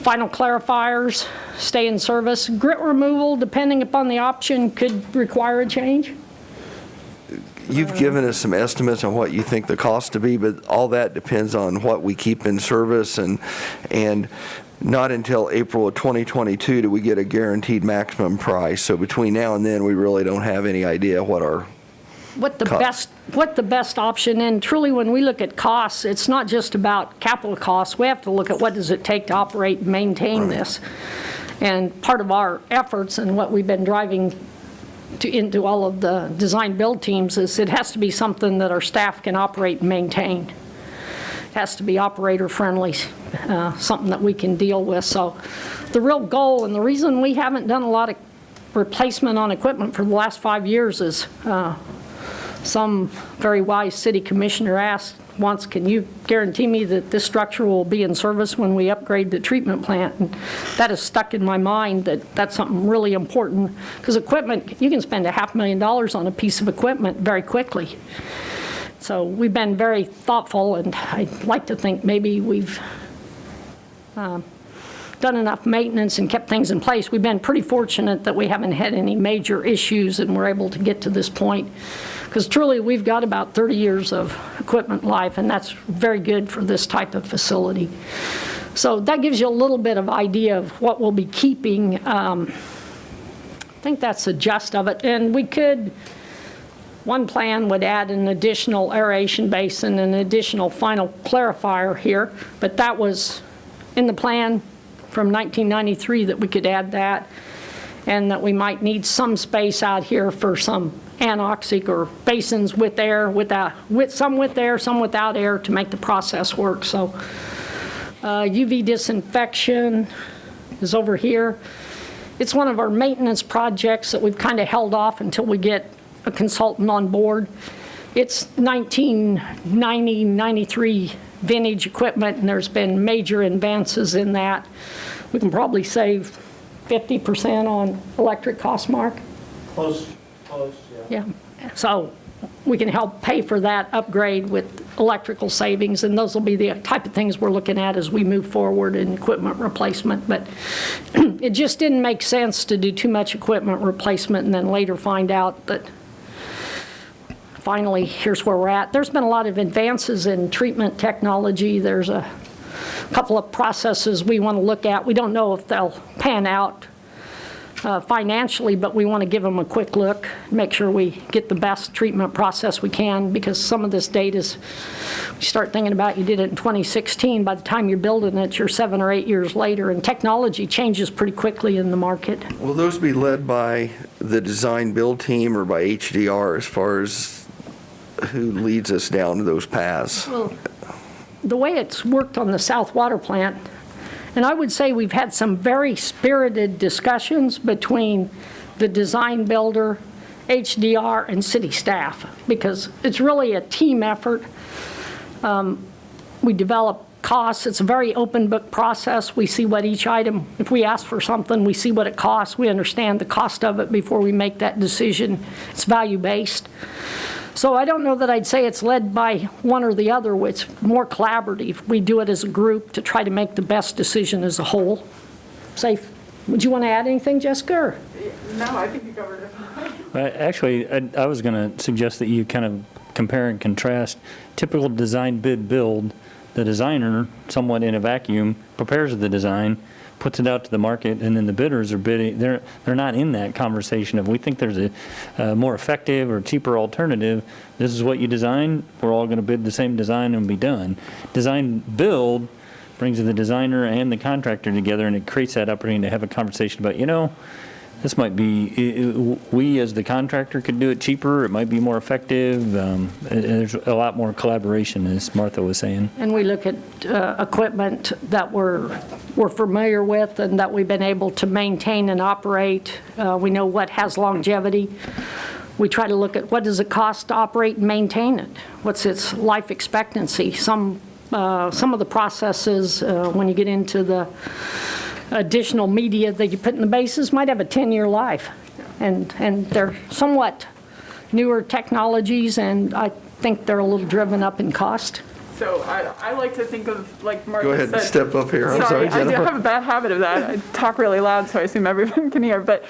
Final clarifiers stay in service. Grit removal, depending upon the option, could require a change. You've given us some estimates on what you think the cost to be, but all that depends on what we keep in service, and not until April of 2022 do we get a guaranteed maximum price. So between now and then, we really don't have any idea what the best option. And truly, when we look at costs, it's not just about capital costs. We have to look at what does it take to operate and maintain this. And part of our efforts and what we've been driving into all of the design build teams is it has to be something that our staff can operate and maintain. It has to be operator friendly, something that we can deal with. So the real goal, and the reason we haven't done a lot of replacement on equipment for the last 5 years is some very wise city commissioner asked once, can you guarantee me that this structure will be in service when we upgrade the treatment plant? And that has stuck in my mind that that's something really important, because equipment, you can spend $500,000 on a piece of equipment very quickly. So we've been very thoughtful, and I'd like to think maybe we've done enough maintenance and kept things in place. We've been pretty fortunate that we haven't had any major issues and we're able to get to this point. Because truly, we've got about 30 years of equipment life, and that's very good for this type of facility. So that gives you a little bit of idea of what we'll be keeping. I think that's the gist of it. And we could, one plan would add an additional aeration basin and an additional final clarifier here, but that was in the plan from 1993 that we could add that, and that we might need some space out here for some anoxic or basins with air, some with air, some without air to make the process work. So UV disinfection is over here. It's one of our maintenance projects that we've kind of held off until we get a consultant on board. It's 1990, 93 vintage equipment, and there's been major advances in that. We can probably save 50% on electric cost, Mark. Close, yeah. Yeah, so we can help pay for that upgrade with electrical savings, and those will be the type of things we're looking at as we move forward in equipment replacement. But it just didn't make sense to do too much equipment replacement and then later find out that finally here's where we're at. There's been a lot of advances in treatment technology. There's a couple of processes we want to look at. We don't know if they'll pan out financially, but we want to give them a quick look, make sure we get the best treatment process we can, because some of this data is, you start thinking about you did it in 2016, by the time you're building it, you're 7 or 8 years later, and technology changes pretty quickly in the market. Will those be led by the design build team or by HDR as far as who leads us down to those paths? Well, the way it's worked on the South Water Plant, and I would say we've had some very spirited discussions between the design builder, HDR, and city staff, because it's really a team effort. We develop costs. It's a very open book process. We see what each item, if we ask for something, we see what it costs. We understand the cost of it before we make that decision. It's value-based. So I don't know that I'd say it's led by one or the other. It's more collaborative. We do it as a group to try to make the best decision as a whole. Safe. Would you want to add anything, Jessica? Or? No, I think you covered it. Actually, I was going to suggest that you kind of compare and contrast typical design bid build. The designer, somewhat in a vacuum, prepares the design, puts it out to the market, and then the bidders are bidding. They're not in that conversation of, we think there's a more effective or cheaper alternative. This is what you design. We're all going to bid the same design and be done. Design build, brings the designer and the contractor together, and it creates that opportunity to have a conversation about, this might be, we as the contractor could do it cheaper, it might be more effective. There's a lot more collaboration, as Martha was saying. And we look at equipment that we're familiar with and that we've been able to maintain and operate. We know what has longevity. We try to look at what does it cost to operate and maintain it? What's its life expectancy? Some of the processes, when you get into the additional media that you put in the bases, might have a 10-year life. And they're somewhat newer technologies, and I think they're a little driven up in cost. So I like to think of, like Martha Go ahead and said. step up here. I'm sorry, I do Jennifer. have a bad habit of that. I talk really loud, so I assume everyone can hear. But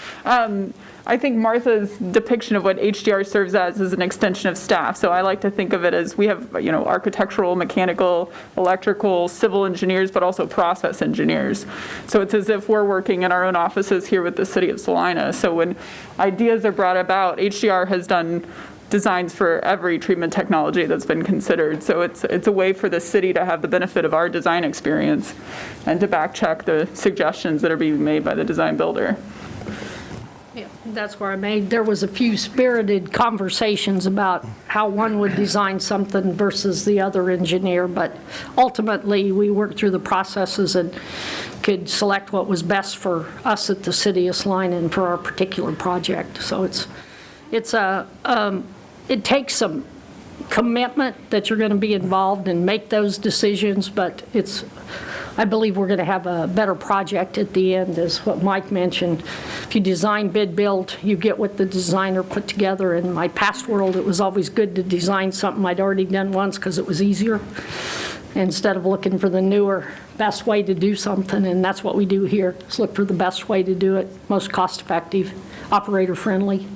I think Martha's depiction of what HDR serves as is an extension of staff. So I like to think of it as we have, architectural, mechanical, electrical, civil engineers, but also process engineers. So it's as if we're working in our own offices here with the city of Salina. So when ideas are brought about, HDR has done designs for every treatment technology that's been considered. So it's a way for the city to have the benefit of our design experience and to back check the suggestions that are being made by the design builder. Yeah, that's where there was a few spirited conversations about how one would design something versus the other engineer, but ultimately we worked through the processes and could select what was best for us at the city of Salina and for our particular project. So it takes some commitment that you're going to be involved and make those decisions, but I believe we're going to have a better project at the end, is what Mike mentioned. If you design, bid, build, you get what the designer put together. In my past world, it was always good to design something I'd already done once because it was easier, instead of looking for the newer, best way to do something. And that's what we do here, is look for the best way to do it, most cost-effective, operator-friendly.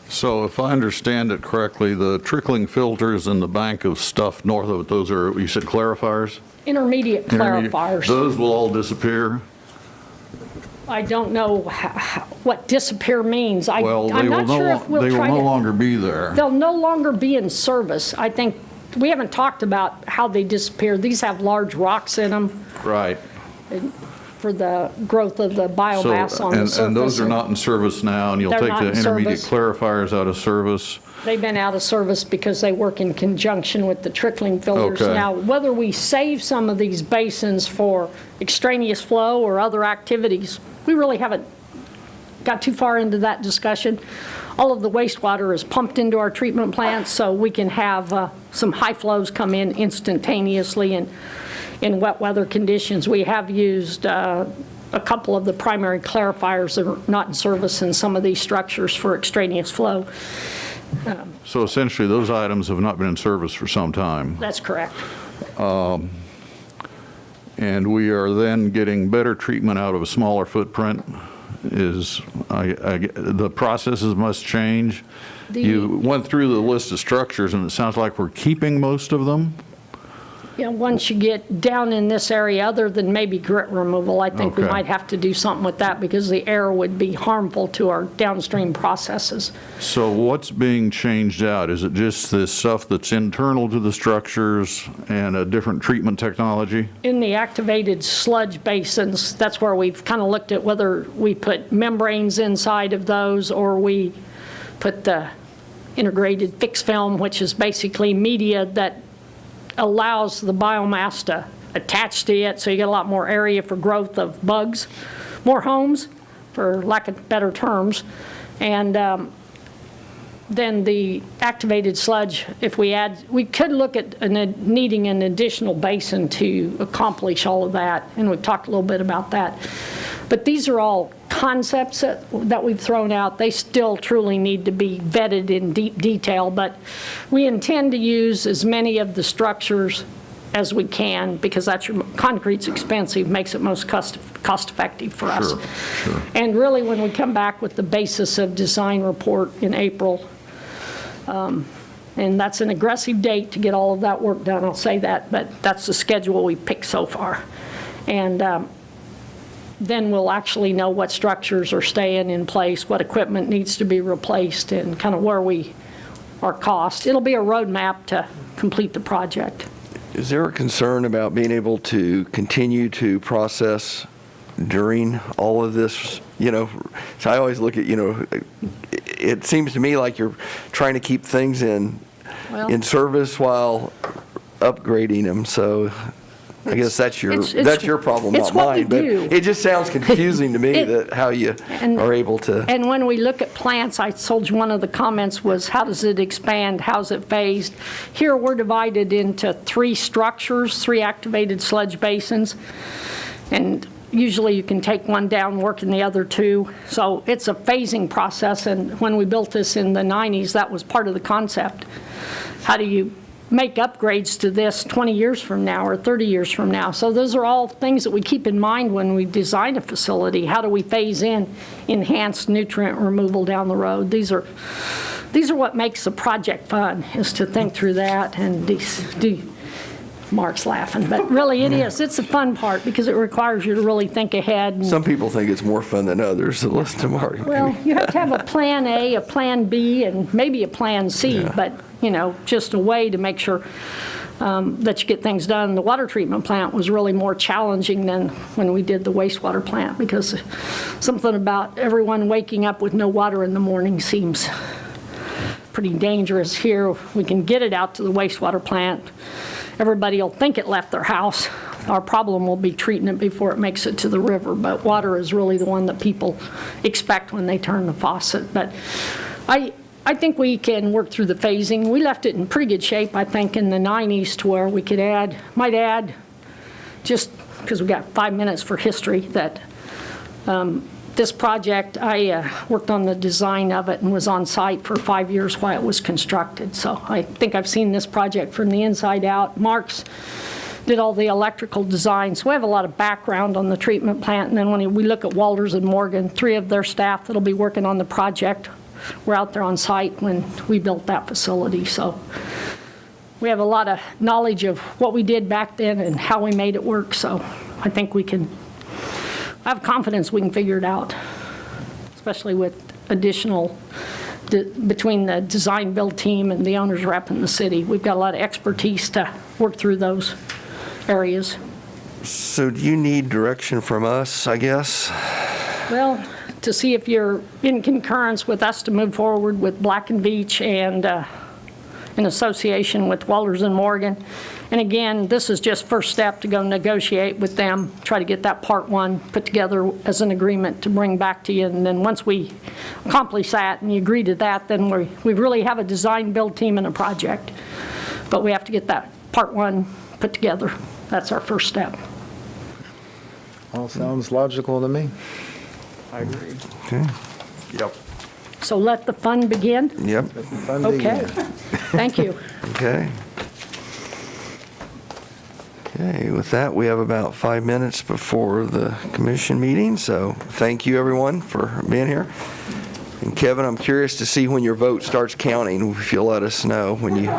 So if I understand it correctly, the trickling filters and the bank of stuff north of it, those are, you said clarifiers? Intermediate clarifiers. Those will all disappear? I don't know what disappear means. Well, I'm not sure if we'll they will try no to. longer be there. They'll no longer be in service. I think, we haven't talked about how they disappear. These have large rocks in them Right. for the growth of the biomass on the surface. And those are not in service now, and you'll They're take not the in intermediate service. clarifiers out of service? They've been out of service because they work in conjunction with the trickling filters. Okay. Now, whether we save some of these basins for extraneous flow or other activities, we really haven't got too far into that discussion. All of the wastewater is pumped into our treatment plants, so we can have some high flows come in instantaneously and in wet weather conditions. We have used a couple of the primary clarifiers that are not in service in some of these structures for extraneous flow. So essentially, those items have not been in service for some time. That's correct. And we are then getting better treatment out of a smaller footprint. The processes must change. You went through the list of structures, and it sounds like we're keeping most of them? Yeah, once you get down in this area, other than maybe grit removal, I think we Okay. might have to do something with that because the air would be harmful to our downstream processes. So what's being changed out? Is it just this stuff that's internal to the structures and a different treatment technology? In the activated sludge basins, that's where we've kind of looked at whether we put membranes inside of those or we put the integrated fixed film, which is basically media that allows the biomass to attach to it, so you get a lot more area for growth of bugs, more homes, for lack of better terms. And then the activated sludge, if we could look at needing an additional basin to accomplish all of that, and we've talked a little bit about that. But these are all concepts that we've thrown out. They still truly need to be vetted in deep detail, but we intend to use as many of the structures as we can, because concrete's expensive, makes it most cost effective for us. Sure. And really, when we come back with the basis of design report in April, and that's an aggressive date to get all of that work done, I'll say that, but that's the schedule we picked so far. And then we'll actually know what structures are staying in place, what equipment needs to be replaced, and kind of our cost. It'll be a roadmap to complete the project. Is there a concern about being able to continue to process during all of this? So I always look at, it seems to me like you're trying to keep things in Well- service while upgrading them. So I guess that's your problem, it's not what we mine. But do. it just sounds confusing to me that how you And- are able to. And when we look at plants, I told you one of the comments was, how does it expand? How's it phased? Here, we're divided into 3 structures, 3 activated sludge basins. And usually you can take one down, work in the other 2. So it's a phasing process. And when we built this in the 90s, that was part of the concept. How do you make upgrades to this 20 years from now or 30 years from now? So those are all things that we keep in mind when we design a facility. How do we phase in enhanced nutrient removal down the road? These are what makes the project fun, is to think through that and Mark's laughing, but really it is. It's the fun part because it requires you to really think ahead. And, Some people think it's more fun than others, so listen to Mark. well, you have to have a plan A, a plan B, and maybe a plan C, but, just a way to make sure that you get things done. The water treatment plant was really more challenging than when we did the wastewater plant, because something about everyone waking up with no water in the morning seems pretty dangerous. Here, we can get it out to the wastewater plant. Everybody will think it left their house. Our problem will be treating it before it makes it to the river, but water is really the one that people expect when they turn the faucet. But I think we can work through the phasing. We left it in pretty good shape, I think, in the 90s to where we could might add, just because we got 5 minutes for history, that this project, I worked on the design of it and was on site for 5 years while it was constructed. So I think I've seen this project from the inside out. Mark's did all the electrical design, so we have a lot of background on the treatment plant. And then when we look at Walters and Morgan, 3 of their staff that'll be working on the project were out there on site when we built that facility. So we have a lot of knowledge of what we did back then and how we made it work. So I think I have confidence we can figure it out, especially with additional, between the design build team and the owners rep in the city. We've got a lot of expertise to work through those areas. So do you need direction from us, I guess? Well, to see if you're in concurrence with us to move forward with Black and Veatch and in association with Walters and Morgan. And again, this is just first step to go negotiate with them, try to get that part 1 put together as an agreement to bring back to you. And then once we accomplish that and you agree to that, then we really have a design build team and a project. But we have to get that part 1 put together. That's our first step. All sounds logical to me. I agree. Okay. Yep. So let the fun begin? Yep. Fun Okay. begin. Thank you. Okay. Okay, with that, we have about 5 minutes before the commission meeting, so thank you, everyone, for being here. And Kevin, I'm curious to see when your vote starts counting, if you'll let us know when you...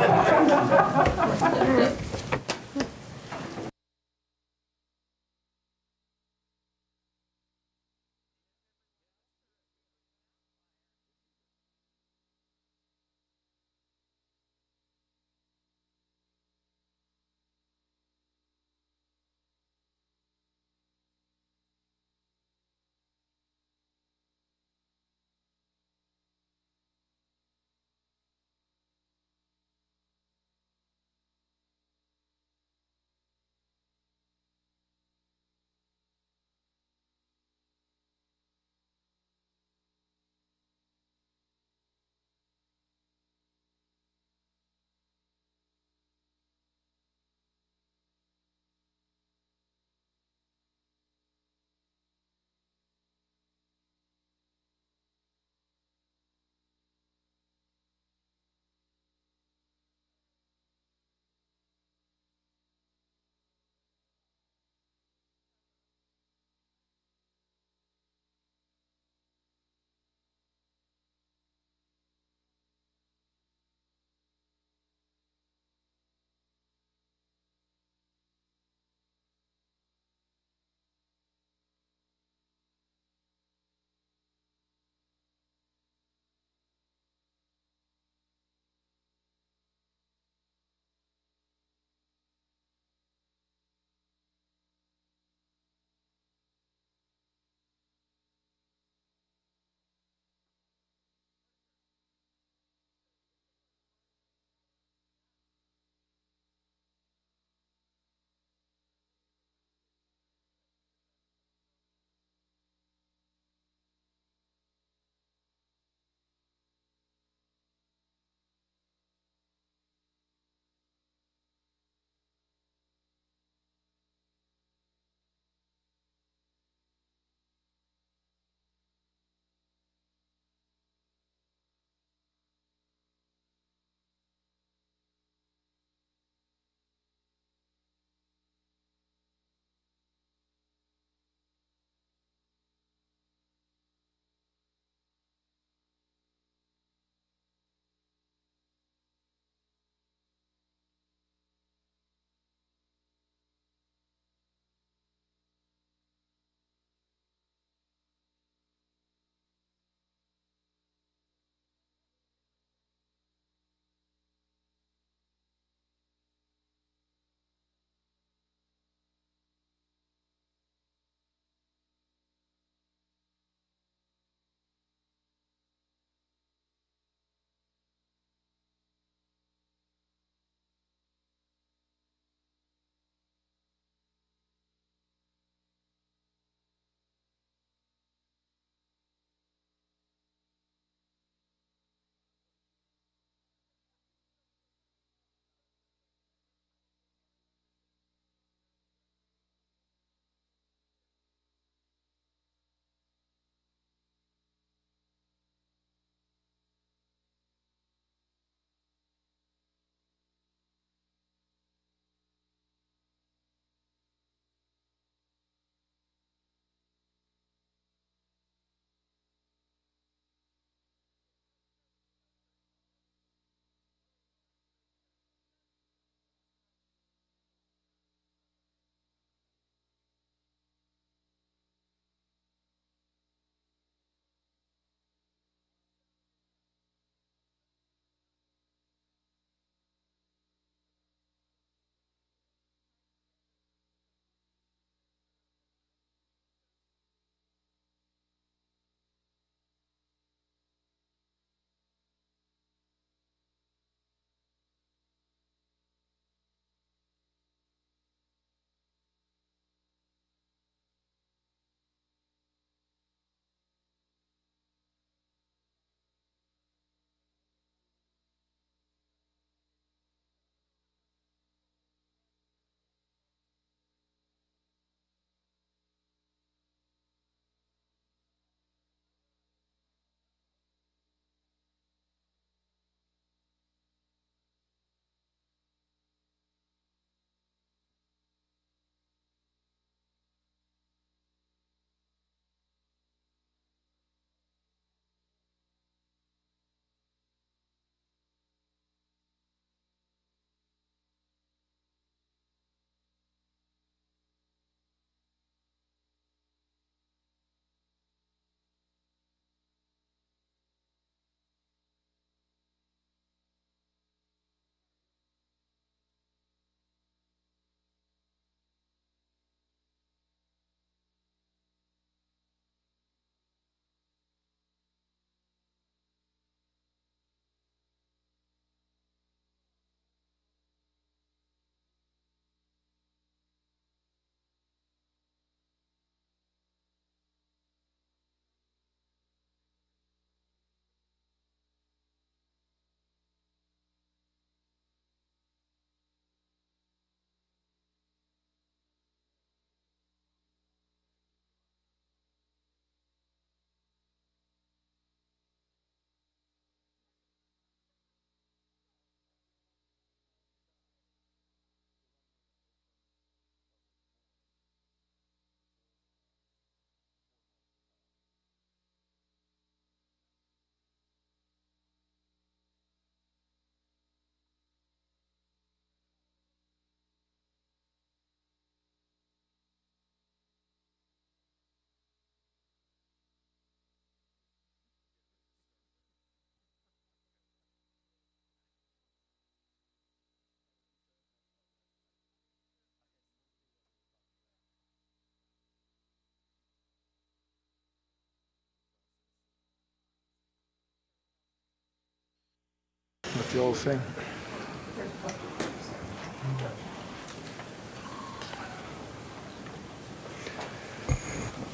The old thing.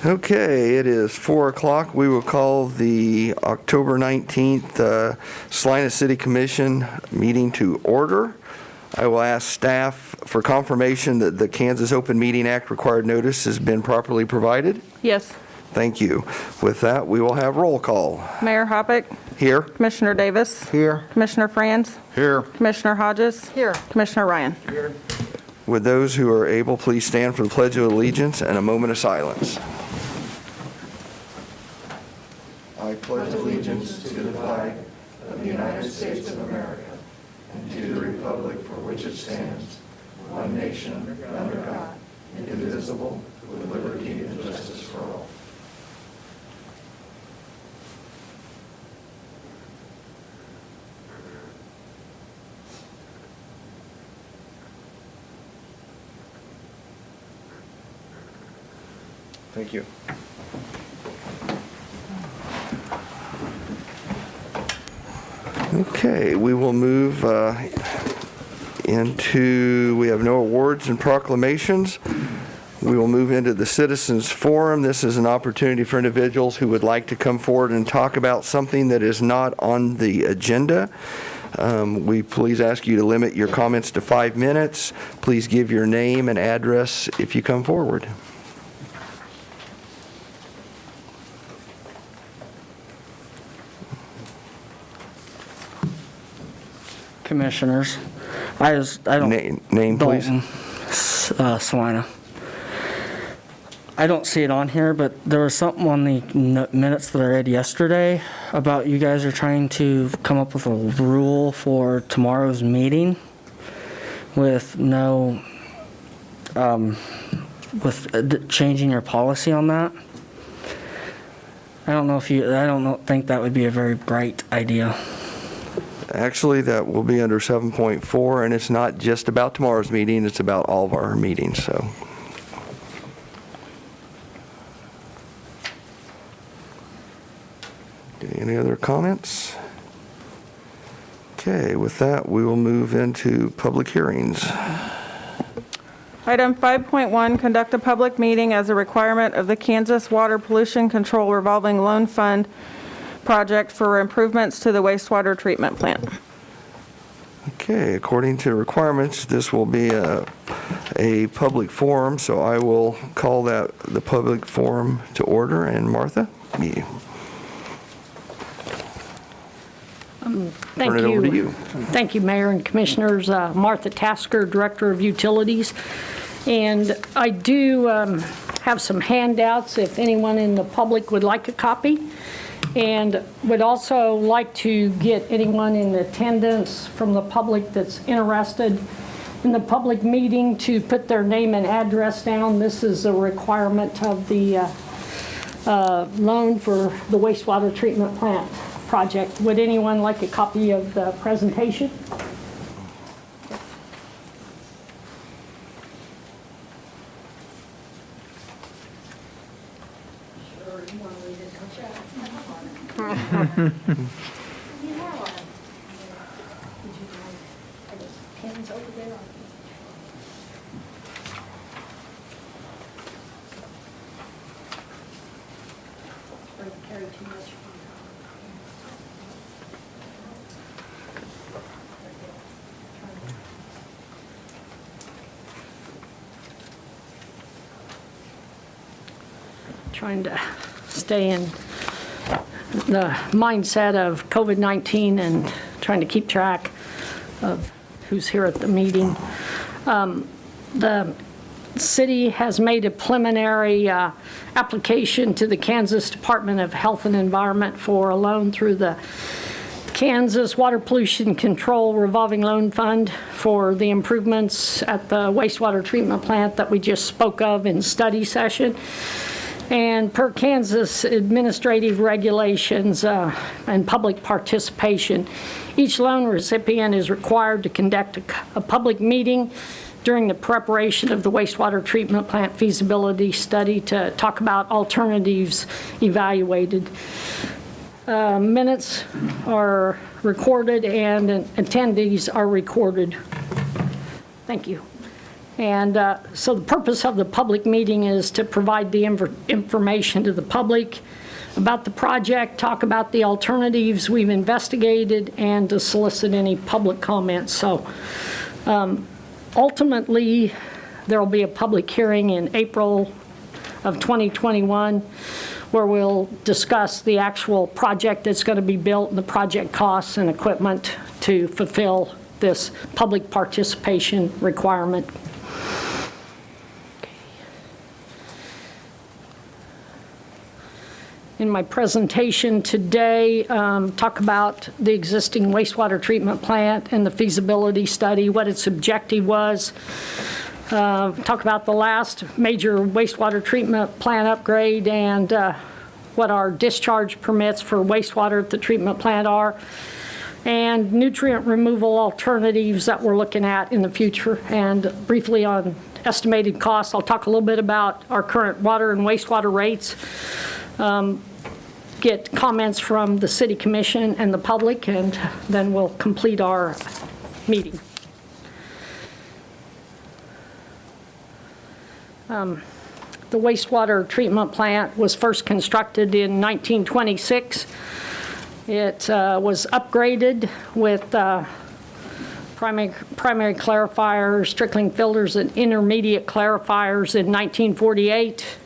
Okay, it is 4 o'clock. We will call the October 19th Salina City Commission meeting to order. I will ask staff for confirmation that the Kansas Open Meeting Act required notice has been properly provided. Yes. Thank you. With that, we will have roll call. Mayor Hoppick, Here. Commissioner Davis, Here. Commissioner Franz, Here. Commissioner Hodges. Here. Commissioner Ryan. Would those who are able please stand for the Pledge of Allegiance and a moment of silence. I pledge allegiance to the flag of the United States of America and to the republic for which it stands, one nation, under God, indivisible, with liberty and justice for all. Thank you. Okay, we will move we have no awards and proclamations. We will move into the Citizens Forum. This is an opportunity for individuals who would like to come forward and talk about something that is not on the agenda. We please ask you to limit your comments to 5 minutes. Please give your name and address if you come forward. Commissioners, I don't. Name, please. Dalton, Salina. I don't see it on here, but there was something on the minutes that I read yesterday about you guys are trying to come up with a rule for tomorrow's meeting with no, changing your policy on that. I don't think that would be a very bright idea. Actually, that will be under 7.4, and it's not just about tomorrow's meeting, it's about all of our meetings, so. Okay, any other comments? Okay, with that, we will move into public hearings. Item 5.1, conduct a public meeting as a requirement of the Kansas Water Pollution Control Revolving Loan Fund project for improvements to the wastewater treatment plant. Okay, according to requirements, this will be a public forum, so I will call that the public forum to order. And Martha, you. Thank Turn it over to you. Thank you, Mayor and Commissioners. Martha Tasker, Director of Utilities. And I do have some handouts if anyone in the public would like a copy. And would also like to get anyone in attendance from the public that's interested in the public meeting to put their name and address down. This is a requirement of the loan for the wastewater treatment plant project. Would anyone like a copy of the presentation? Trying to stay in the mindset of COVID-19 and trying to keep track of who's here at the meeting. The city has made a preliminary application to the Kansas Department of Health and Environment for a loan through the Kansas Water Pollution Control Revolving Loan Fund for the improvements at the wastewater treatment plant that we just spoke of in study session. And per Kansas administrative regulations and public participation, each loan recipient is required to conduct a public meeting during the preparation of the wastewater treatment plant feasibility study to talk about alternatives evaluated. Minutes are recorded and attendees are recorded. Thank you. And so the purpose of the public meeting is to provide the information to the public about the project, talk about the alternatives we've investigated, and to solicit any public comments. So ultimately, there will be a public hearing in April of 2021 where we'll discuss the actual project that's going to be built and the project costs and equipment to fulfill this public participation requirement. In my presentation today, talk about the existing wastewater treatment plant and the feasibility study, what its objective was. Talk about the last major wastewater treatment plant upgrade and what our discharge permits for wastewater at the treatment plant are, and nutrient removal alternatives that we're looking at in the future. And briefly on estimated costs, I'll talk a little bit about our current water and wastewater rates, get comments from the City Commission and the public, and then we'll complete our meeting. The wastewater treatment plant was first constructed in 1926. It was upgraded with primary clarifiers, trickling filters, and intermediate clarifiers in 1948.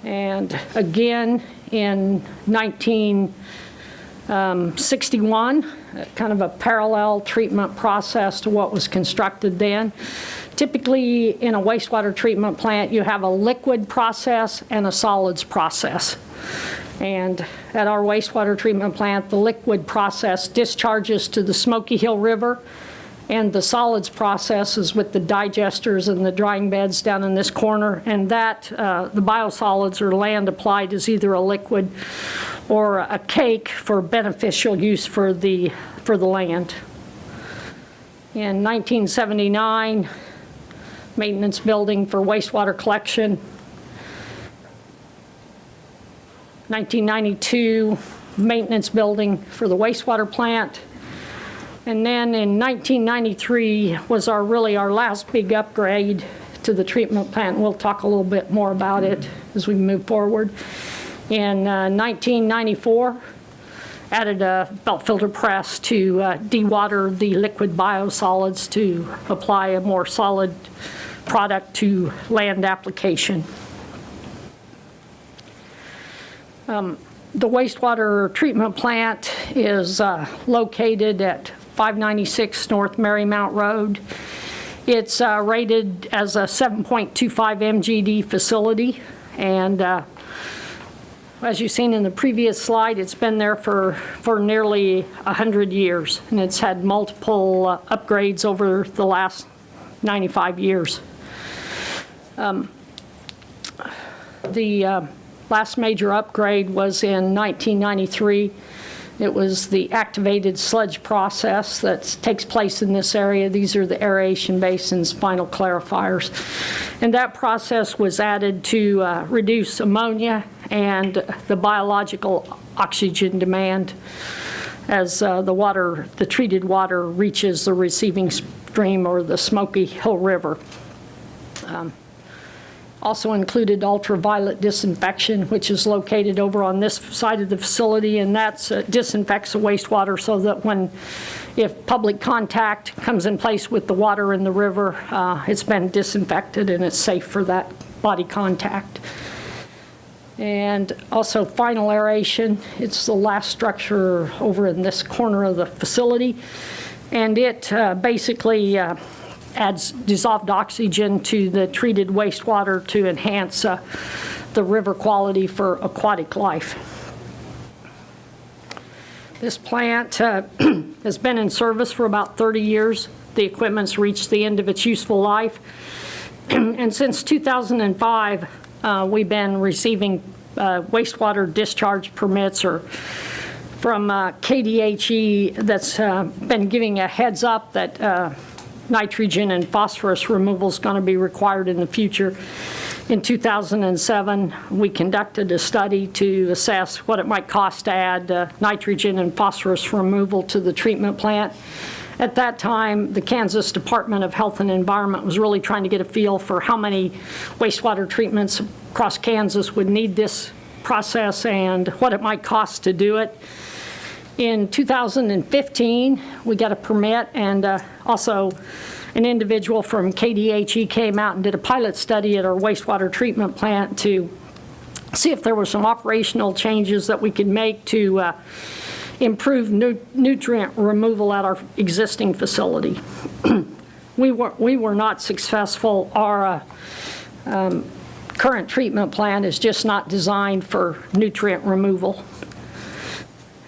And again in 1961, kind of a parallel treatment process to what was constructed then. Typically, in a wastewater treatment plant, you have a liquid process and a solids process. And at our wastewater treatment plant, the liquid process discharges to the Smoky Hill River, and the solids process is with the digesters and the drying beds down in this corner. And that, the biosolids or land applied is either a liquid or a cake for beneficial use for the land. In 1979, maintenance building for wastewater collection. 1992, maintenance building for the wastewater plant. And then in 1993 was our last big upgrade to the treatment plant. We'll talk a little bit more about it as we move forward. In 1994, added a belt filter press to dewater the liquid biosolids to apply a more solid product to land application. The wastewater treatment plant is located at 596 North Marymount Road. It's rated as a 7.25 MGD facility, and as you've seen in the previous slide, it's been there for nearly 100 years, and it's had multiple upgrades over the last 95 years. The last major upgrade was in 1993. It was the activated sludge process that takes place in this area. These are the aeration basins, final clarifiers. And that process was added to reduce ammonia and the biological oxygen demand as the treated water reaches the receiving stream or the Smoky Hill River. Also included ultraviolet disinfection, which is located over on this side of the facility, and that disinfects the wastewater so that if public contact comes in place with the water in the river, it's been disinfected and it's safe for that body contact. And also final aeration. It's the last structure over in this corner of the facility, and it basically adds dissolved oxygen to the treated wastewater to enhance the river quality for aquatic life. This plant has been in service for about 30 years. The equipment's reached the end of its useful life. And since 2005, we've been receiving wastewater discharge permits from KDHE that's been giving a heads up that nitrogen and phosphorus removal is going to be required in the future. In 2007, we conducted a study to assess what it might cost to add nitrogen and phosphorus removal to the treatment plant. At that time, the Kansas Department of Health and Environment was really trying to get a feel for how many wastewater treatments across Kansas would need this process and what it might cost to do it. In 2015, we got a permit, and also an individual from KDHE came out and did a pilot study at our wastewater treatment plant to see if there were some operational changes that we could make to improve nutrient removal at our existing facility. We were not successful. Our current treatment plant is just not designed for nutrient removal.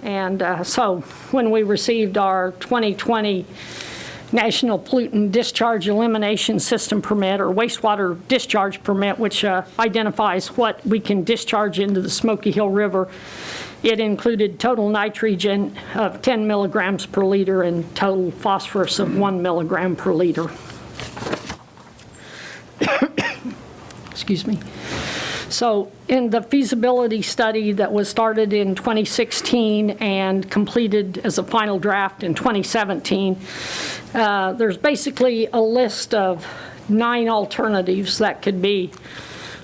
And so when we received our 2020 National Pollutant Discharge Elimination System permit, or wastewater discharge permit, which identifies what we can discharge into the Smoky Hill River, it included total nitrogen of 10 milligrams per liter and total phosphorus of 1 milligram per liter. Excuse me. So in the feasibility study that was started in 2016 and completed as a final draft in 2017, there's basically a list of 9 alternatives that could be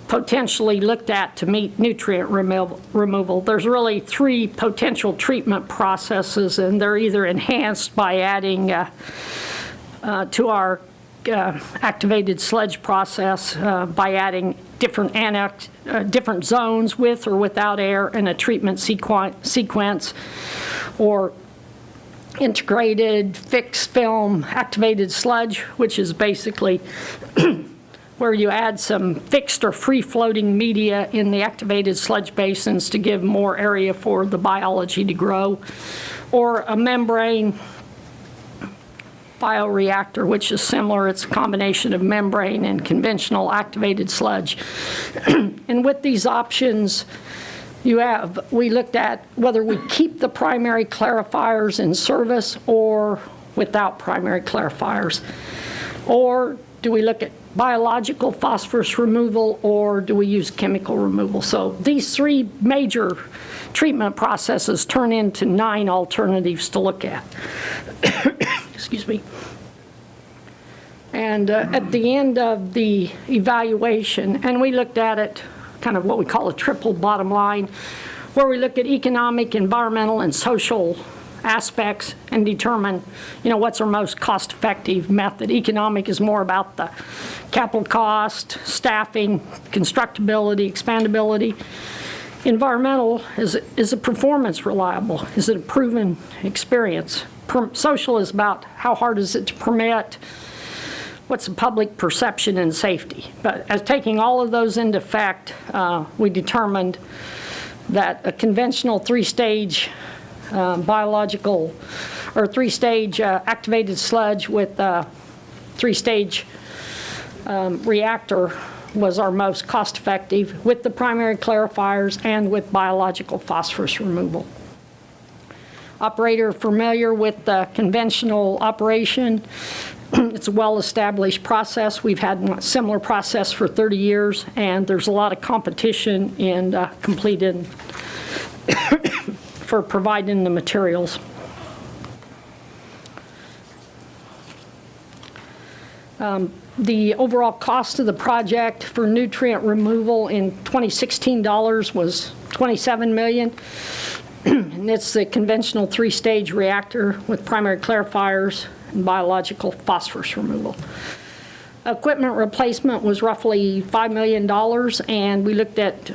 potentially looked at to meet nutrient removal. There's really 3 potential treatment processes, and they're either enhanced by adding to our activated sludge process by adding different zones with or without air in a treatment sequence, or integrated fixed film activated sludge, which is basically where you add some fixed or free-floating media in the activated sludge basins to give more area for the biology to grow, or a membrane bioreactor, which is similar. It's a combination of membrane and conventional activated sludge. And with these options, we looked at whether we keep the primary clarifiers in service or without primary clarifiers. Or do we look at biological phosphorus removal, or do we use chemical removal? So these 3 major treatment processes turn into 9 alternatives to look at. Excuse me. And at the end of the evaluation, and we looked at it kind of what we call a triple bottom line, where we look at economic, environmental, and social aspects and determine, what's our most cost-effective method. Economic is more about the capital cost, staffing, constructability, expandability. Environmental is a performance reliable? Is it a proven experience? Social is about how hard is it to permit? What's the public perception and safety? But as taking all of those into effect, we determined that a conventional 3-stage biological or 3-stage activated sludge with a 3-stage reactor was our most cost-effective with the primary clarifiers and with biological phosphorus removal. Operator familiar with the conventional operation. It's a well-established process. We've had a similar process for 30 years, and there's a lot of competition in completed for providing the materials. The overall cost of the project for nutrient removal in 2016 dollars was $27 million. And it's the conventional 3-stage reactor with primary clarifiers and biological phosphorus removal. Equipment replacement was roughly $5 million, and we looked at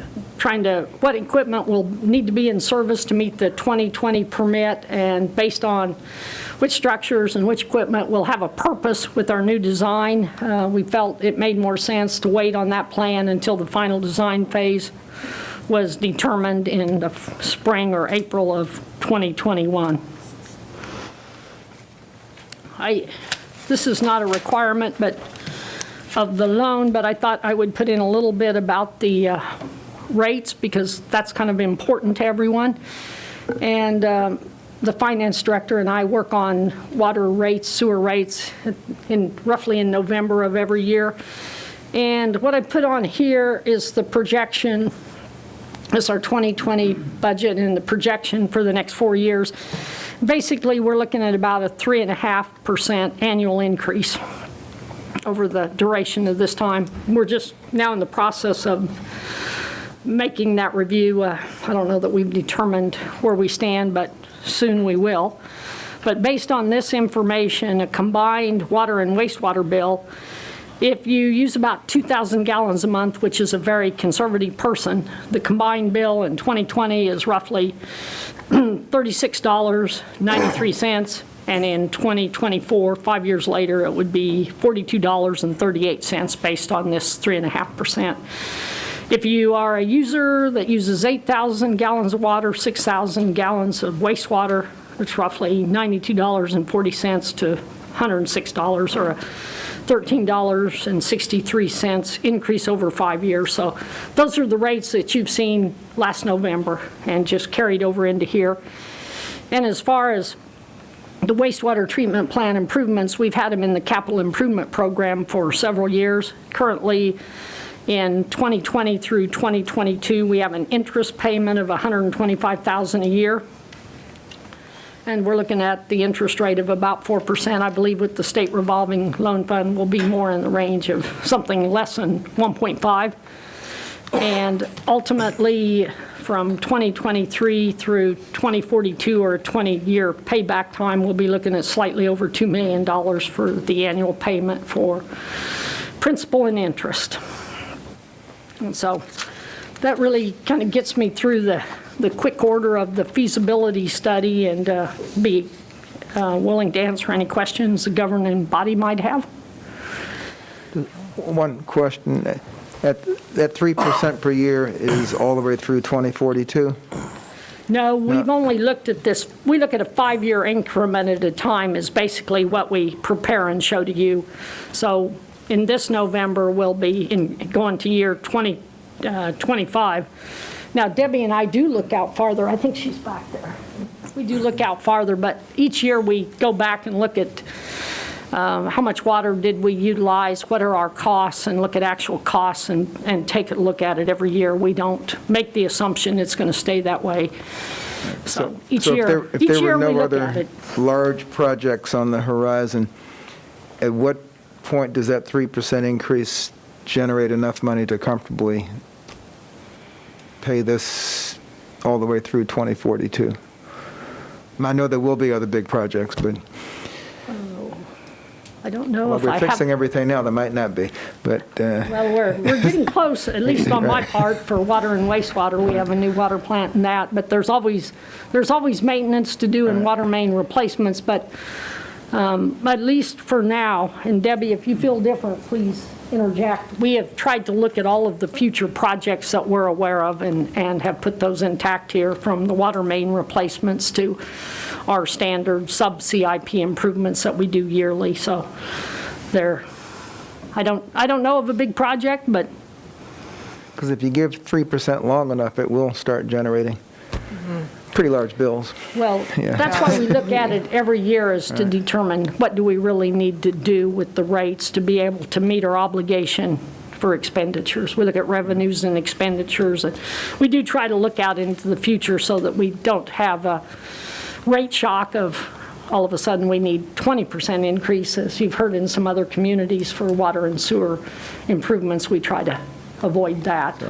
what equipment will need to be in service to meet the 2020 permit, and based on which structures and which equipment will have a purpose with our new design, we felt it made more sense to wait on that plan until the final design phase was determined in the spring or April of 2021. This is not a requirement of the loan, but I thought I would put in a little bit about the rates, because that's kind of important to everyone. And the finance director and I work on water rates, sewer rates roughly in November of every year. And what I put on here is the projection. It's our 2020 budget and the projection for the next 4 years. Basically, we're looking at about a 3.5% annual increase over the duration of this time. We're just now in the process of making that review. I don't know that we've determined where we stand, but soon we will. But based on this information, a combined water and wastewater bill, if you use about 2,000 gallons a month, which is a very conservative person, the combined bill in 2020 is roughly $36.93, and in 2024, 5 years later, it would be $42.38 based on this 3.5%. If you are a user that uses 8,000 gallons of water, 6,000 gallons of wastewater, it's roughly $92.40 to $106, or a $13.63 increase over 5 years. So those are the rates that you've seen last November and just carried over into here. And as far as the wastewater treatment plant improvements, we've had them in the capital improvement program for several years. Currently, in 2020 through 2022, we have an interest payment of $125,000 a year. And we're looking at the interest rate of about 4%. I believe with the state revolving loan fund will be more in the range of something less than 1.5. And ultimately, from 2023 through 2042, or a 20-year payback time, we'll be looking at slightly over $2 million for the annual payment for principal and interest. And so that really kind of gets me through the quick order of the feasibility study, and be willing to answer any questions the governing body might have. One question, that 3% per year is all the way through 2042? No, we've only looked at this, we look at a 5-year increment at a time is basically what we prepare and show to you. So in this November, we'll be going to year 2025. Now, Debbie and I do look out farther. I think she's back there. We do look out farther, but each year we go back and look at how much water did we utilize, what are our costs, and look at actual costs and take a look at it every year. We don't make the assumption it's going to stay that way. So each year if there were we no look at other it. large projects on the horizon, at what point does that 3% increase generate enough money to comfortably pay this all the way through 2042? I know there will be other big projects, but I don't know well, if we're I fixing have. everything now. There might not be, but Well, we're getting close, at least on my part, for water and wastewater. We have a new water plant and that, but there's always maintenance to do and water main replacements. But at least for now, and Debbie, if you feel different, please interject. We have tried to look at all of the future projects that we're aware of and have put those intact here, from the water main replacements to our standard sub-CIP improvements that we do yearly. So I don't know of a big project, but because if you give 3% long enough, it will start generating pretty large bills. well, that's why we look at it every year, is to determine what do we really need to do with the rates to be able to meet our obligation for expenditures. We look at revenues and expenditures, and we do try to look out into the future so that we don't have a rate shock of all of a sudden we need 20% increases. You've heard in some other communities for water and sewer improvements, we try to avoid that.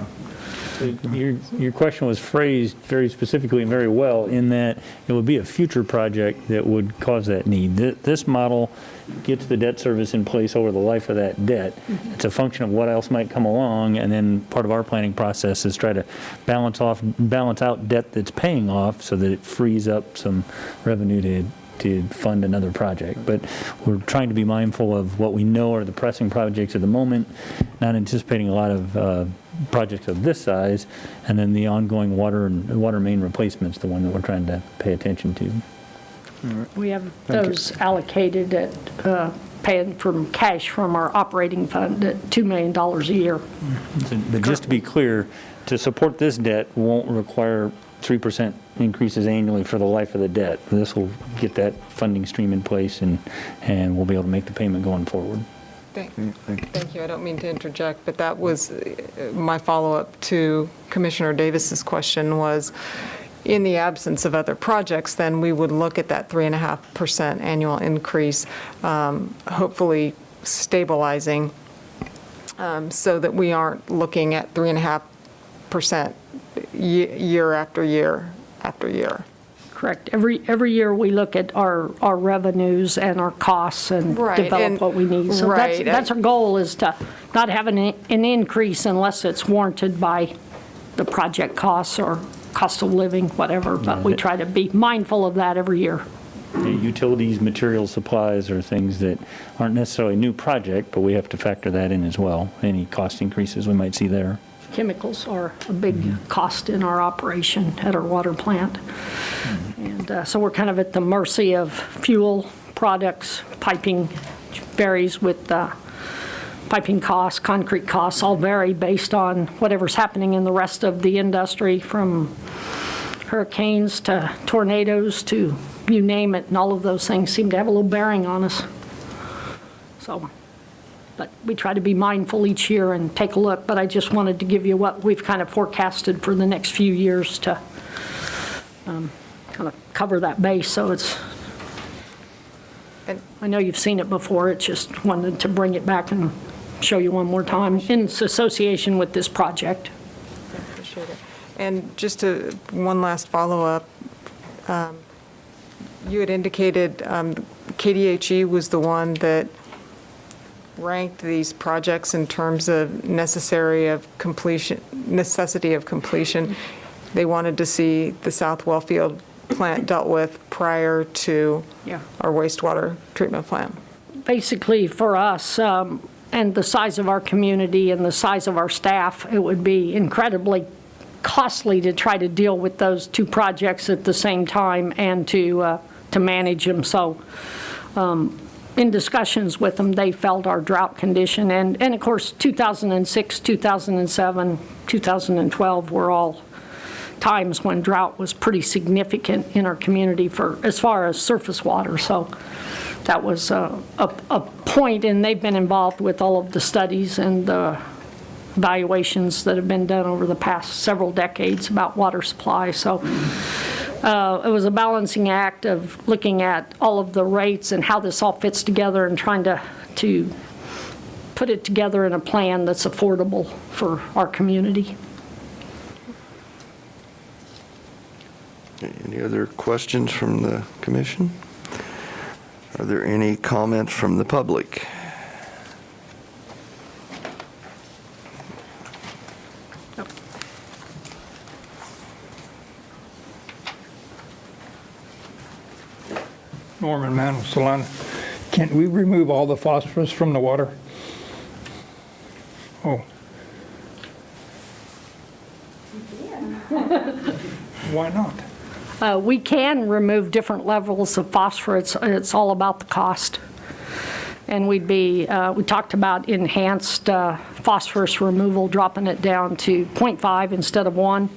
Your question was phrased very specifically and very well, in that it would be a future project that would cause that need. This model gets the debt service in place over the life of that debt. It's a function of what else might come along, and then part of our planning process is try to balance out debt that's paying off so that it frees up some revenue to fund another project. But we're trying to be mindful of what we know are the pressing projects at the moment, not anticipating a lot of projects of this size, and then the ongoing water main replacement's the one that we're trying to pay attention to. We have those allocated at paying from cash from our operating fund at $2 million a year. But just to be clear, to support this debt won't require 3% increases annually for the life of the debt. This will get that funding stream in place, and we'll be able to make the payment going forward. Thank you. I don't mean to interject, but that was my follow-up to Commissioner Davis's question was, in the absence of other projects, then we would look at that 3.5% annual increase, hopefully stabilizing, so that we aren't looking at 3.5% year after year after year. Correct. Every year we look at our revenues and our costs and Right, develop and- what we need. So right. that's our goal, is to not have an increase unless it's warranted by the project costs or cost of living, whatever. But we try to be mindful of that every year. Utilities, materials, supplies are things that aren't necessarily a new project, but we have to factor that in as well. Any cost increases we might see there. Chemicals are a big cost in our operation at our water plant. And so we're kind of at the mercy of fuel, products, piping varies with piping costs, concrete costs, all vary based on whatever's happening in the rest of the industry, from hurricanes to tornadoes to you name it, and all of those things seem to have a little bearing on us. So, but we try to be mindful each year and take a look, but I just wanted to give you what we've kind of forecasted for the next few years to kind of cover that base, so it's, I know you've seen it before, it's just wanted to bring it back and show you one more time in association with this project. Appreciate it. And just one last follow-up. You had indicated KDHE was the one that ranked these projects in terms of necessity of completion. They wanted to see the South Wellfield plant dealt with prior to our wastewater treatment plant. Basically, for us, and the size of our community and the size of our staff, it would be incredibly costly to try to deal with those two projects at the same time and to manage them. So in discussions with them, they felt our drought condition, and of course 2006, 2007, 2012 were all times when drought was pretty significant in our community for as far as surface water. So that was a point, and they've been involved with all of the studies and the evaluations that have been done over the past several decades about water supply. So it was a balancing act of looking at all of the rates and how this all fits together and trying to put it together in a plan that's affordable for our community. Any other questions from the commission? Are there any comments from the public? Norman Mann, Salina. Can't we remove all the phosphorus from the water? Oh. Why not? We can remove different levels of phosphorus. It's all about the cost. And we talked about enhanced phosphorus removal, dropping it down to 0.5 instead of 1.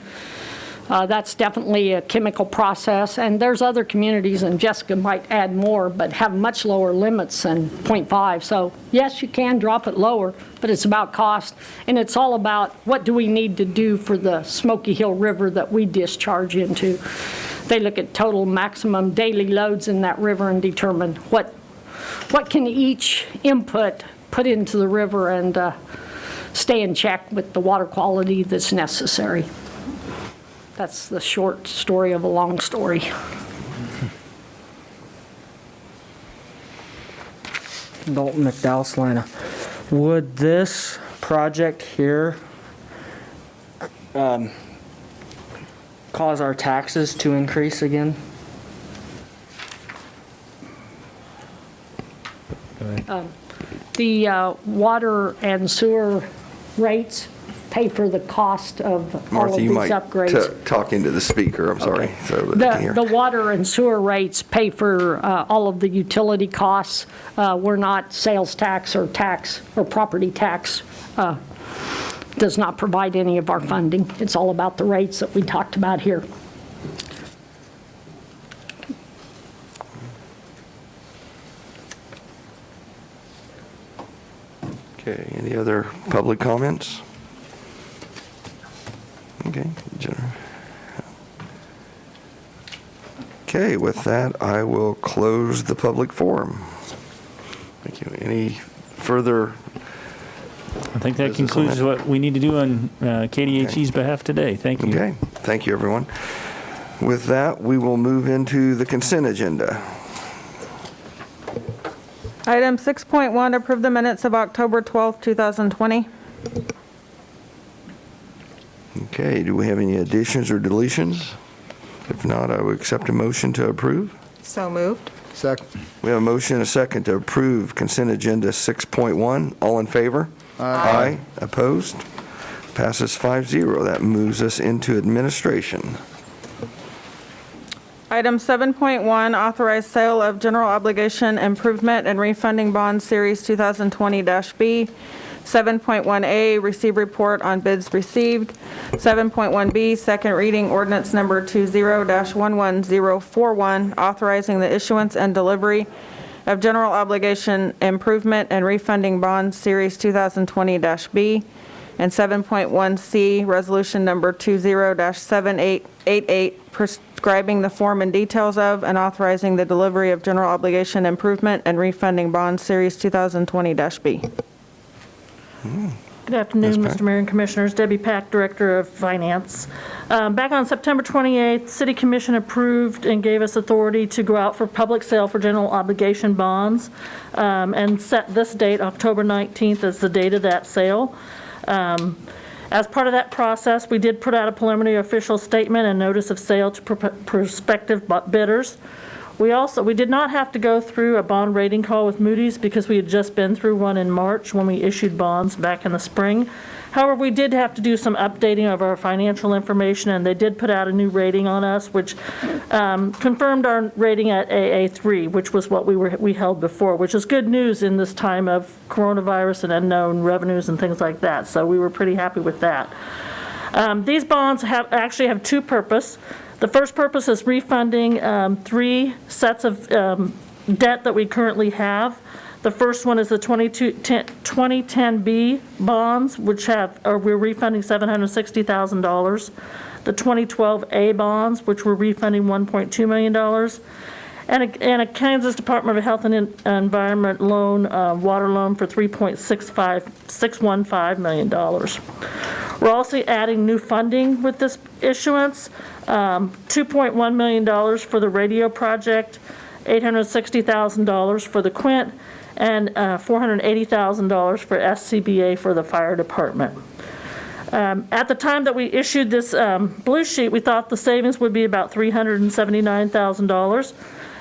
That's definitely a chemical process. And there's other communities, and Jessica might add more, but have much lower limits than 0.5. So yes, you can drop it lower, but it's about cost. And it's all about what do we need to do for the Smoky Hill River that we discharge into. They look at total maximum daily loads in that river and determine what can each input put into the river and stay in check with the water quality that's necessary. That's the short story of a long story. Dalton McDowell, Salina. Would this project here cause our taxes to increase again? The water and sewer rates pay for the cost of all of Martha, these you might upgrades. talk into the speaker, I'm sorry. So that they can hear. The water and sewer rates pay for all of the utility costs. We're not sales tax or property tax. Does not provide any of our funding. It's all about the rates that we talked about here. Okay, any other public comments? Okay. Okay, with that, I will close the public forum. Thank you. Any further? I think that Business on concludes that? what we need to do on KDHE's behalf today. Thank you. Okay, thank you, everyone. With that, we will move into the consent agenda. Item 6.1, approve the minutes of October 12th, 2020. Okay, do we have any additions or deletions? If not, I would accept a motion to approve. So moved. Second. We have a motion and a second to approve consent agenda 6.1. All in favor? Aye. Opposed? Passes 5-0. That moves us into administration. Item 7.1, authorize sale of general obligation improvement and refunding bond series 2020-B. 7.1A, receive report on bids received. 7.1B, second reading ordinance number 20-11041, authorizing the issuance and delivery of general obligation improvement and refunding bond series 2020-B. And 7.1C, resolution number 20-7888, prescribing the form and details of and authorizing the delivery of general obligation improvement and refunding bond series 2020-B. Good afternoon, Ms. Pack. Mr. Mayor and Commissioners. Debbie Pack, Director of Finance. Back on September 28th, City Commission approved and gave us authority to go out for public sale for general obligation bonds and set this date, October 19th, as the date of that sale. As part of that process, we did put out a preliminary official statement and notice of sale to prospective bidders. We did not have to go through a bond rating call with Moody's because we had just been through one in March when we issued bonds back in the spring. However, we did have to do some updating of our financial information, and they did put out a new rating on us, which confirmed our rating at AA3, which was what we held before, which is good news in this time of coronavirus and unknown revenues and things like that. So we were pretty happy with that. These bonds actually have two purposes. The first purpose is refunding 3 sets of debt that we currently have. The first one is the 2010B bonds, which we're refunding $760,000. The 2012A bonds, which we're refunding $1.2 million. And a Kansas Department of Health and Environment loan, water loan for $3.615 million. We're also adding new funding with this issuance, $2.1 million for the radio project, $860,000 for the Quint, and $480,000 for SCBA for the fire department. At the time that we issued this blue sheet, we thought the savings would be about $379,000.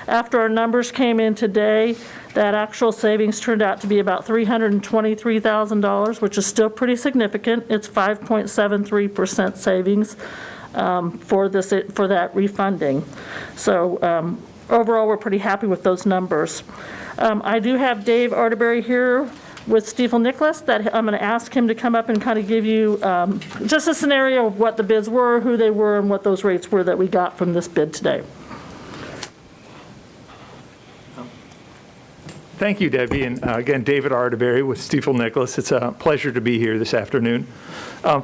After our numbers came in today, that actual savings turned out to be about $323,000, which is still pretty significant. It's 5.73% savings for that refunding. So overall, we're pretty happy with those numbers. I do have Dave Arterberry here with Stiefel Nicholas that I'm going to ask him to come up and kind of give you just a scenario of what the bids were, who they were, and what those rates were that we got from this bid today. Thank you, Debbie. And again, David Arterberry with Stiefel Nicholas. It's a pleasure to be here this afternoon.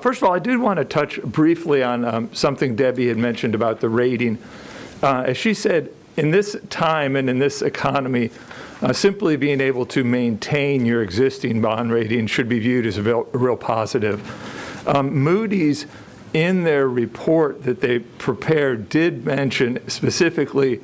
First of all, I did want to touch briefly on something Debbie had mentioned about the rating. As she said, in this time and in this economy, simply being able to maintain your existing bond rating should be viewed as a real positive. Moody's, in their report that they prepared, did mention specifically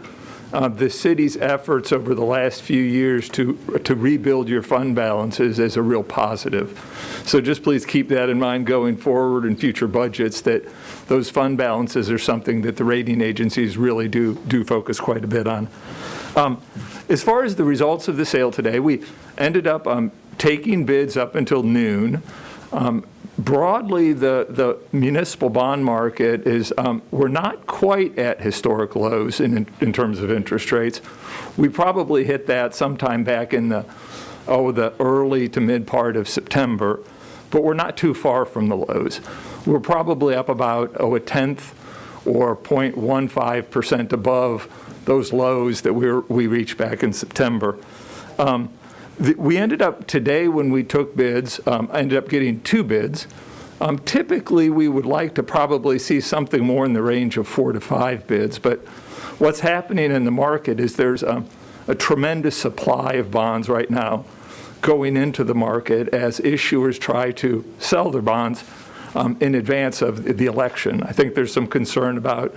the city's efforts over the last few years to rebuild your fund balances as a real positive. So just please keep that in mind going forward in future budgets, that those fund balances are something that the rating agencies really do focus quite a bit on. As far as the results of the sale today, we ended up taking bids up until noon. Broadly, the municipal bond market is, we're not quite at historic lows in terms of interest rates. We probably hit that sometime back in the early to mid part of September, but we're not too far from the lows. We're probably up about a tenth or 0.15% above those lows that we reached back in September. We ended up today, when we took bids, I ended up getting 2 bids. Typically, we would like to probably see something more in the range of 4 to 5 bids, but what's happening in the market is there's a tremendous supply of bonds right now going into the market as issuers try to sell their bonds in advance of the election. I think there's some concern about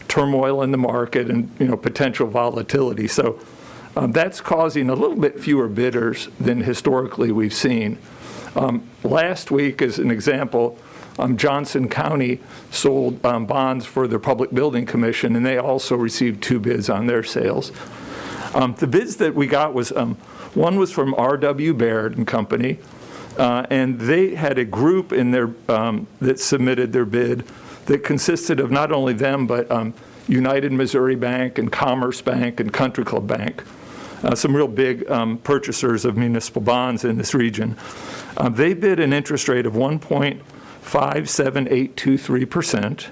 turmoil in the market and potential volatility. So that's causing a little bit fewer bidders than historically we've seen. Last week, as an example, Johnson County sold bonds for their Public Building Commission, and they also received 2 bids on their sales. The bids that we got was, one was from R.W. Baird and Company, and they had a group in their that submitted their bid that consisted of not only them, but United Missouri Bank and Commerce Bank and Country Club Bank, some real big purchasers of municipal bonds in this region. They bid an interest rate of 1.57823%.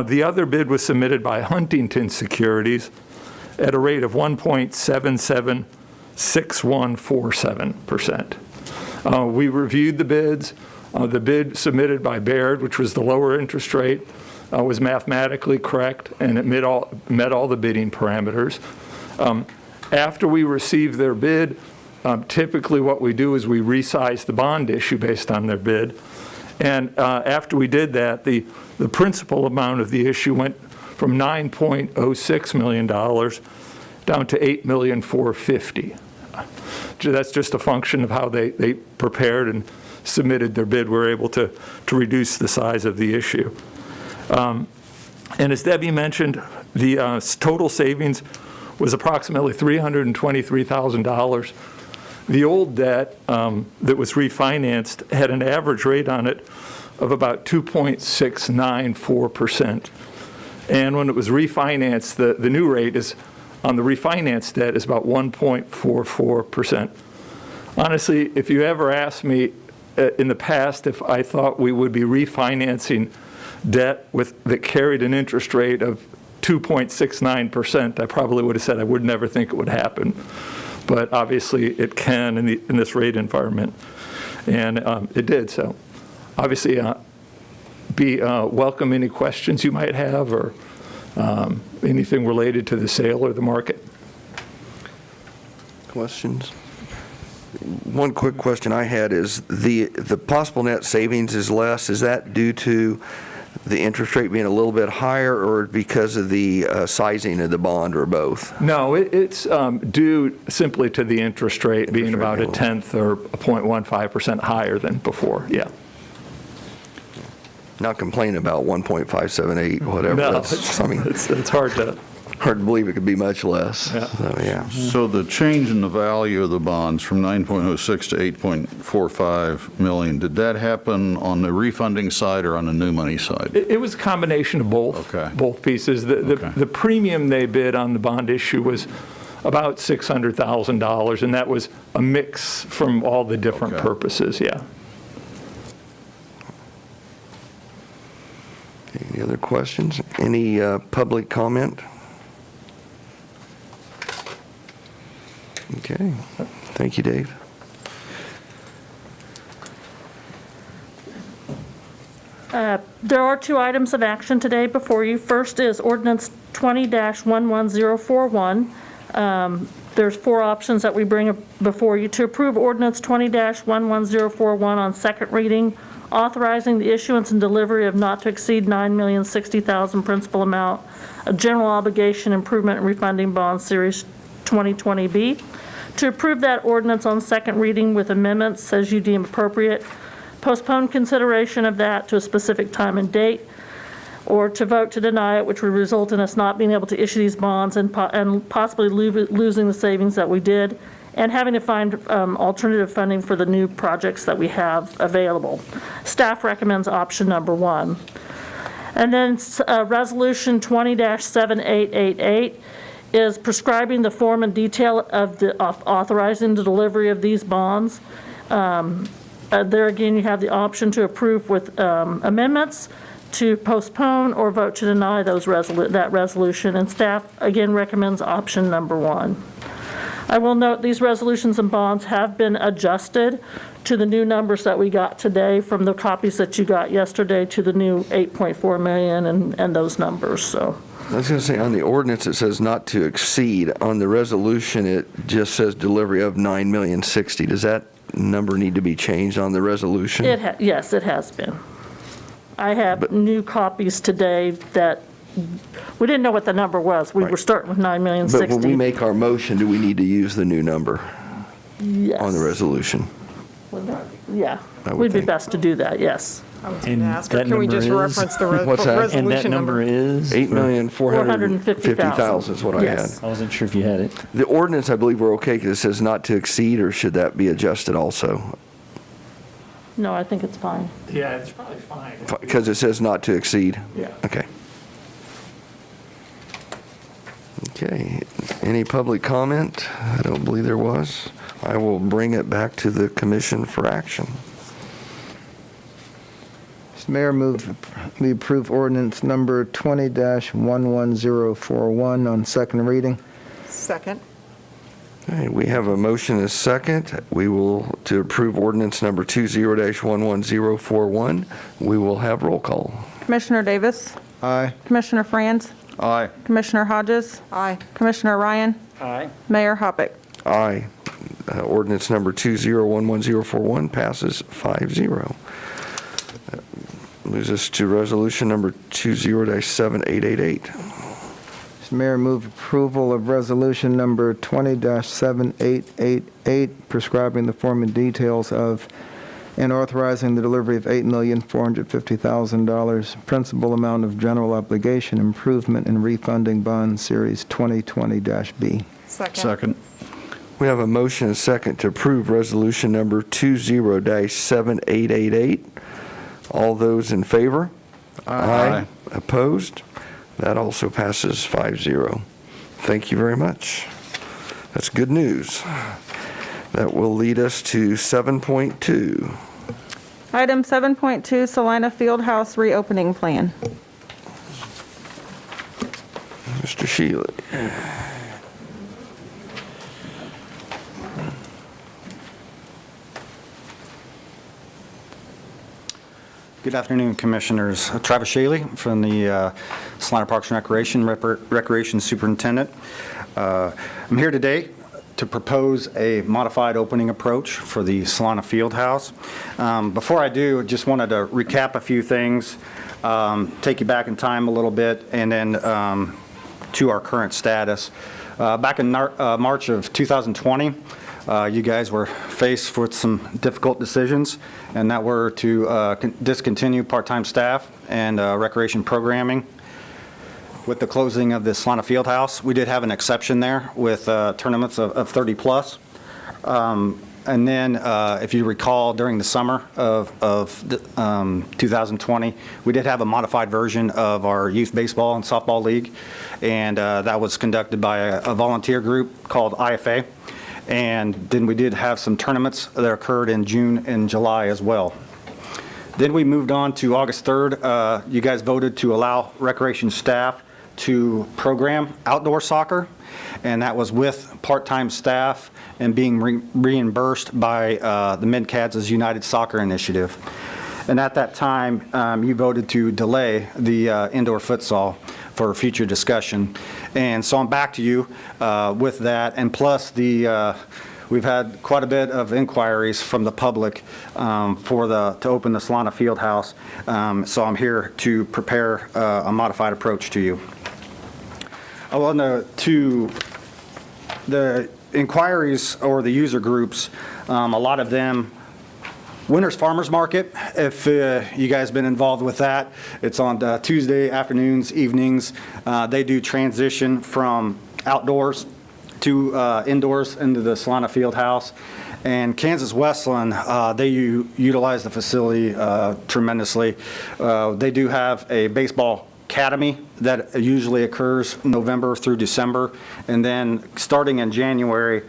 The other bid was submitted by Huntington Securities at a rate of 1.776147%. We reviewed the bids. The bid submitted by Baird, which was the lower interest rate, was mathematically correct, and it met all the bidding parameters. After we receive their bid, typically what we do is we resize the bond issue based on their bid. And after we did that, the principal amount of the issue went from $9.06 million down to $8,450,000. That's just a function of how they prepared and submitted their bid. We're able to reduce the size of the issue. And as Debbie mentioned, the total savings was approximately $323,000. The old debt that was refinanced had an average rate on it of about 2.694%. And when it was refinanced, the new rate is on the refinanced debt is about 1.44%. Honestly, if you ever asked me in the past if I thought we would be refinancing debt that carried an interest rate of 2.69%, I probably would have said I would never think it would happen. But obviously it can in this rate environment, and it did. So obviously welcome any questions you might have or anything related to the sale or the market. Questions? One quick question I had is the possible net savings is less. Is that due to the interest rate being a little bit higher, or because of the sizing of the bond, or both? No, it's due simply to the interest rate being about a tenth or 0.15% higher than before. Yeah. Not complaining about 1.578, whatever. No, That's, I mean, it's hard to believe it could be much less. Yeah. So, yeah. So the change in the value of the bonds from 9.06 to 8.45 million, did that happen on the refunding side or on the new money side? It was a combination of both. Okay. Both pieces. The premium they bid on the bond issue was about $600,000, and that was a mix from all the different purposes. Yeah. Any other questions? Any public comment? Okay. Thank you, Dave. There are 2 items of action today before you. First is ordinance 20-11041. There's 4 options that we bring before you to approve ordinance 20-11041 on second reading, authorizing the issuance and delivery of not to exceed $9,060,000 principal amount of general obligation improvement and refunding bond series 2020B. To approve that ordinance on second reading with amendments as you deem appropriate, postpone consideration of that to a specific time and date, or to vote to deny it, which would result in us not being able to issue these bonds and possibly losing the savings that we did, and having to find alternative funding for the new projects that we have available. Staff recommends option number 1. And then resolution 20-7888 is prescribing the form and detail of authorizing the delivery of these bonds. There again, you have the option to approve with amendments, to postpone, or vote to deny that resolution. And staff again recommends option number 1. I will note, these resolutions and bonds have been adjusted to the new numbers that we got today from the copies that you got yesterday to the new 8.4 million and those numbers, so. I was going to say, on the ordinance, it says not to exceed. On the resolution, it just says delivery of 9,060,000. Does that number need to be changed on the resolution? Yes, it has been. I have new copies today that, we didn't know what the number was. We were starting with 9,060,000. But when we make our motion, do we need to use the new number Yes. on the resolution? Yeah, I would would be think. best to do that, yes. I was going And to ask, or that can we just number is- reference the What's that? resolution And that number is? 8,450,000 is what I had. Yes. I wasn't sure if you had it. The ordinance, I believe we're okay because it says not to exceed, or should that be adjusted also? No, I think it's fine. Yeah, it's probably fine. Because it says not to exceed? Yeah. Okay. Okay, any public comment? I don't believe there was. I will bring it back to the commission for action. Mr. Mayor, move we approve ordinance number 20-11041 on second reading. Second. Okay, we have a motion and a second. We will, to approve ordinance number 20-11041. We will have roll call. Commissioner Davis? Aye. Commissioner Franz? Aye. Commissioner Hodges? Aye. Commissioner Ryan? Aye. Mayor Hoppick? Aye. Ordinance number 20-11041 passes 5-0. Moves us to resolution number 20-7888. Mr. Mayor, move approval of resolution number 20-7888, prescribing the form and details of and authorizing the delivery of $8,450,000 principal amount of general obligation improvement and refunding bond series 2020-B. Second. We have a motion and a second to approve resolution number 20-7888. All those in favor? Aye. Opposed? That also passes 5-0. Thank you very much. That's good news. That will lead us to 7.2. Item 7.2, Salina Fieldhouse reopening plan. Mr. Shealy. Good afternoon, Commissioners. Travis Shaley from the Salina Parks and Recreation Superintendent. I'm here today to propose a modified opening approach for the Salina Fieldhouse. Before I do, just wanted to recap a few things, take you back in time a little bit, and then to our current status. Back in March of 2020, you guys were faced with some difficult decisions, and that were to discontinue part-time staff and recreation programming. With the closing of the Salina Fieldhouse, we did have an exception there with tournaments of 30 plus. And then, if you recall, during the summer of 2020, we did have a modified version of our youth baseball and softball league, and that was conducted by a volunteer group called IFA. And then we did have some tournaments that occurred in June and July as well. Then we moved on to August 3rd. You guys voted to allow recreation staff to program outdoor soccer, and that was with part-time staff and being reimbursed by the MidCats' United Soccer Initiative. And at that time, you voted to delay the indoor futsal for future discussion. And so I'm back to you with that, and plus we've had quite a bit of inquiries from the public to open the Salina Fieldhouse. So I'm here to prepare a modified approach to you. To the inquiries or the user groups, a lot of them, Winter's Farmers Market, if you guys been involved with that, it's on Tuesday afternoons, evenings. They do transition from outdoors to indoors into the Salina Fieldhouse. And Kansas Westland, they utilize the facility tremendously. They do have a baseball academy that usually occurs November through December, and then starting in January,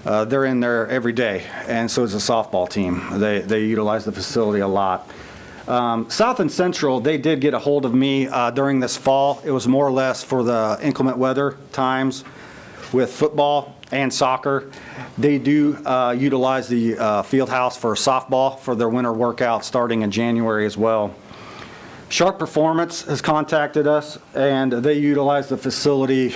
they're in there every day, and so is the softball team. They utilize the facility a lot. South and Central, they did get a hold of me during this fall. It was more or less for the inclement weather times with football. and soccer. They do utilize the field house for softball for their winter workout starting in January as well. Sharp Performance has contacted us, and they utilize the facility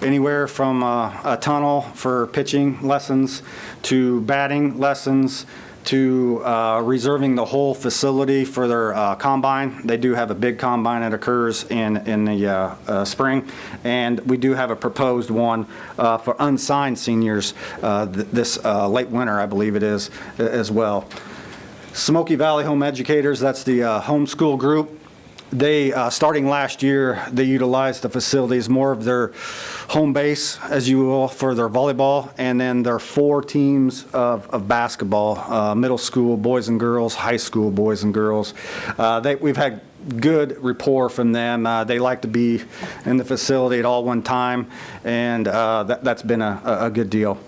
anywhere from a tunnel for pitching lessons to batting lessons to reserving the whole facility for their combine. They do have a big combine that occurs in the spring, and we do have a proposed one for unsigned seniors this late winter, I believe it is, as well. Smoky Valley Home Educators, that's the homeschool group. They, starting last year, they utilized the facilities more of their home base, as you will, for their volleyball, and then their 4 teams of basketball, middle school boys and girls, high school boys and girls. We've had good rapport from them. They like to be in the facility at all one time, and that's been a good deal.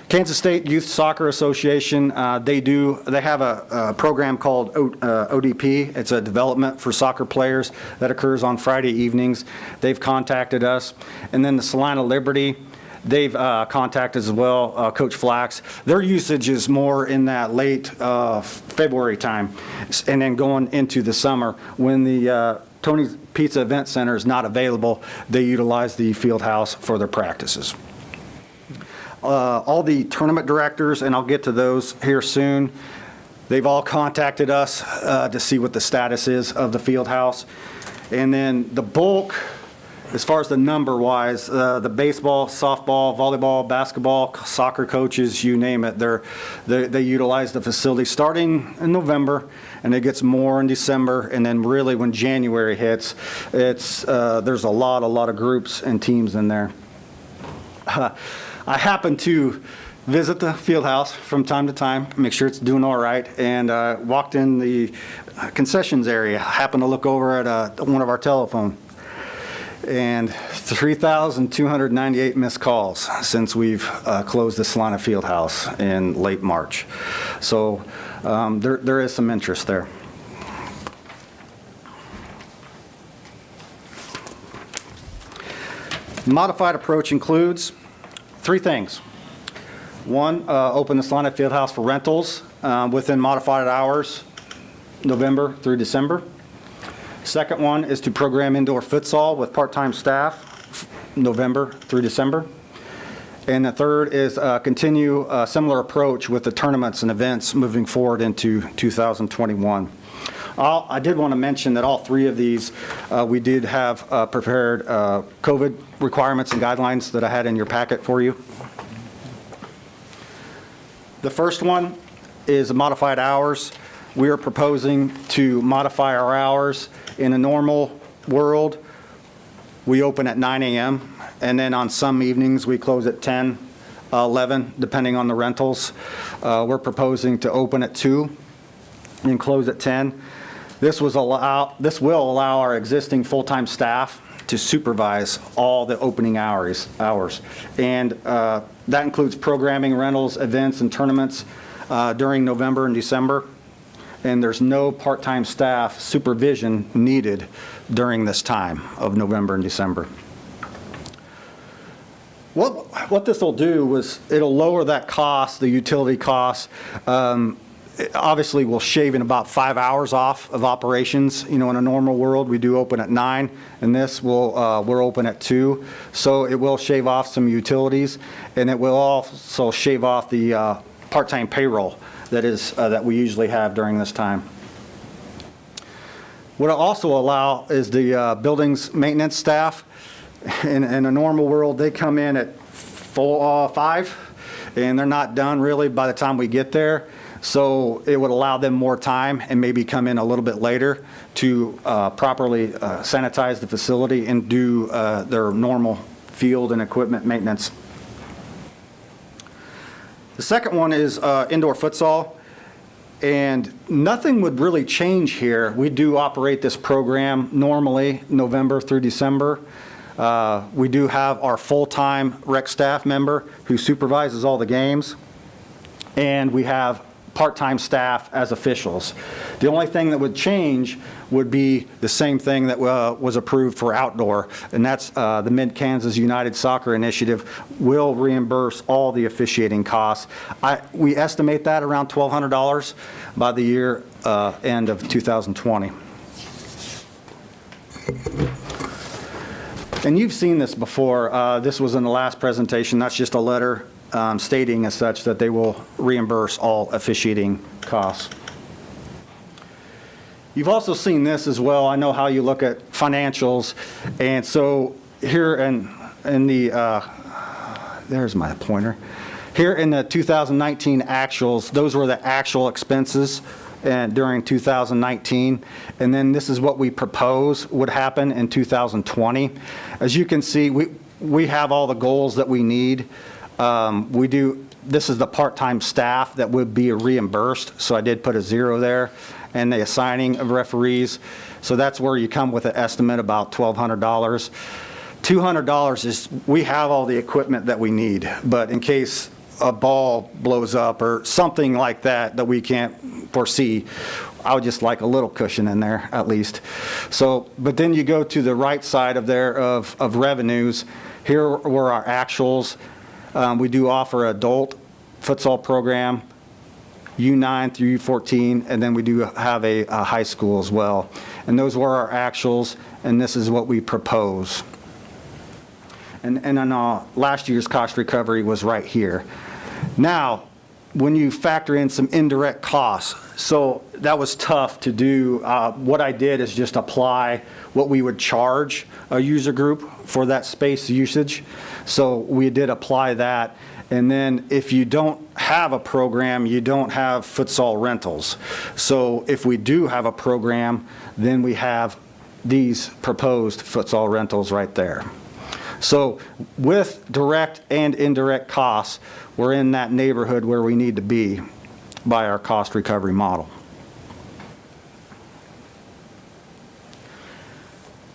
Kansas State Youth Soccer Association, they have a program called ODP. It's a development for soccer players that occurs on Friday evenings. They've contacted us. And then the Salina Liberty, they've contacted as well, Coach Flax. Their usage is more in that late February time, and then going into the summer. When the Tony's Pizza Event Center is not available, they utilize the field house for their practices. All the tournament directors, and I'll get to those here soon, they've all contacted us to see what the status is of the field house. And then the bulk, as far as the number-wise, the baseball, softball, volleyball, basketball, soccer coaches, you name it, they utilize the facility starting in November, and it gets more in December, and then really when January hits, there's a lot of groups and teams in there. I happen to visit the field house from time to time, make sure it's doing all right, and walked in the concessions area. Happened to look over at one of our telephone, and 3,298 missed calls since we've closed the Salina field house in late March. So there is some interest there. Modified approach includes 3 things. 1, open the Salina Fieldhouse for rentals within modified hours, November through December. Second one is to program indoor futsal with part-time staff, November through December. And the third is continue a similar approach with the tournaments and events moving forward into 2021. I did want to mention that all 3 of these, we did have prepared COVID requirements and guidelines that I had in your packet for you. The first one is modified hours. We are proposing to modify our hours. In a normal world, we open at 9 a.m. and then on some evenings we close at 10, 11, depending on the rentals. We're proposing to open at 2 and close at 10. This will allow our existing full-time staff to supervise all the opening hours. And that includes programming, rentals, events, and tournaments during November and December. And there's no part-time staff supervision needed during this time of November and December. What this will do is it'll lower that cost, the utility costs. Obviously, we'll shave in about 5 hours off of operations. You know, in a normal world, we do open at 9, and this we're open at 2. So it will shave off some utilities, and it will also shave off the part-time payroll that we usually have during this time. What it'll also allow is the buildings maintenance staff. In a normal world, they come in at 5, and they're not done really by the time we get there. So it would allow them more time and maybe come in a little bit later to properly sanitize the facility and do their normal field and equipment maintenance. The second one is indoor futsal, and nothing would really change here. We do operate this program normally November through December. We do have our full-time rec staff member who supervises all the games, and we have part-time staff as officials. The only thing that would change would be the same thing that was approved for outdoor, and that's the Mid-Kansas United Soccer Initiative will reimburse all the officiating costs. We estimate that around $1,200 by the year end of 2020. And you've seen this before. This was in the last presentation. That's just a letter stating as such that they will reimburse all officiating costs. You've also seen this as well. I know how you look at financials. And so here in the, there's my pointer. Here in the 2019 actuals, those were the actual expenses during 2019. And then this is what we propose would happen in 2020. As you can see, we have all the goals that we need. This is the part-time staff that would be reimbursed. So I did put a 0 there. And the assigning of referees. So that's where you come with an estimate about $1,200. $200 is, we have all the equipment that we need, but in case a ball blows up or something like that we can't foresee, I would just like a little cushion in there at least. So, but then you go to the right side of there of revenues. Here were our actuals. We do offer adult futsal program, U9 through U14, and then we do have a high school as well. And those were our actuals, and this is what we propose. And then last year's cost recovery was right here. Now, when you factor in some indirect costs, so that was tough to do. What I did is just apply what we would charge a user group for that space usage. So we did apply that. And then if you don't have a program, you don't have futsal rentals. So if we do have a program, then we have these proposed futsal rentals right there. So with direct and indirect costs, we're in that neighborhood where we need to be by our cost recovery model.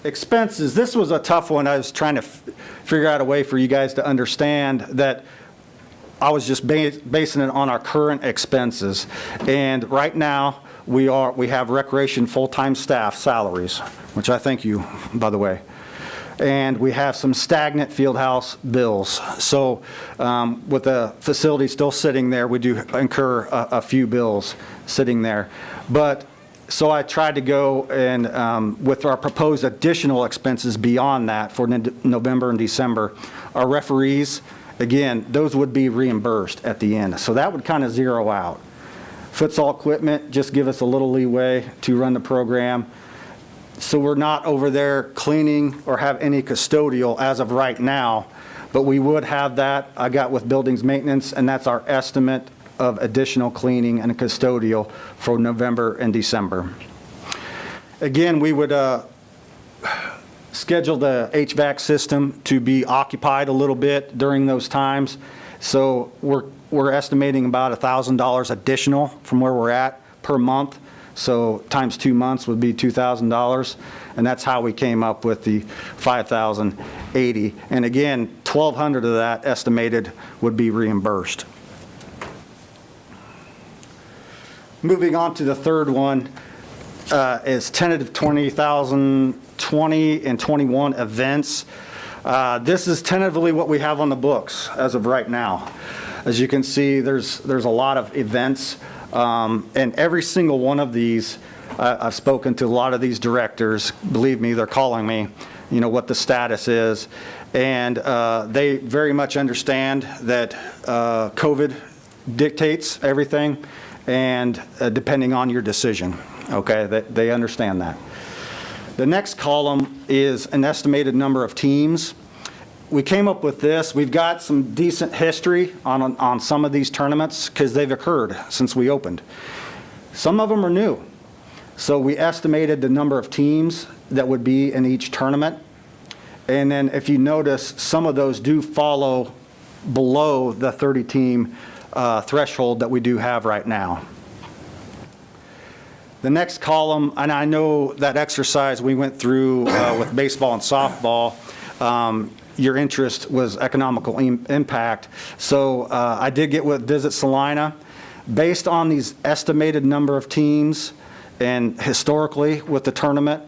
Expenses, this was a tough one. I was trying to figure out a way for you guys to understand that I was just basing it on our current expenses. And right now, we have recreation full-time staff salaries, which I thank you, by the way. And we have some stagnant fieldhouse bills. So with the facility still sitting there, we do incur a few bills sitting there. But so I tried to go and with our proposed additional expenses beyond that for November and December, our referees, again, those would be reimbursed at the end. So that would kind of zero out. Futsal equipment, just give us a little leeway to run the program. So we're not over there cleaning or have any custodial as of right now, but we would have that. I got with buildings maintenance, and that's our estimate of additional cleaning and custodial for November and December. Again, we would schedule the HVAC system to be occupied a little bit during those times. So we're estimating about $1,000 additional from where we're at per month. So times 2 months would be $2,000. And that's how we came up with the $5,080. And again, $1,200 of that estimated would be reimbursed. Moving on to the third one is tentative 2020 and 21 events. This is tentatively what we have on the books as of right now. As you can see, there's a lot of events, and every single one of these, I've spoken to a lot of these directors. Believe me, they're calling me, you know, what the status is, and they very much understand that COVID dictates everything, and depending on your decision, okay, they understand that. The next column is an estimated number of teams. We came up with this. We've got some decent history on some of these tournaments because they've occurred since we opened. Some of them are new. So we estimated the number of teams that would be in each tournament. And then if you notice, some of those do follow below the 30-team threshold that we do have right now. The next column, and I know that exercise we went through with baseball and softball, your interest was economical impact. So I did get with Visit Salina. Based on these estimated number of teams And historically, with the tournament,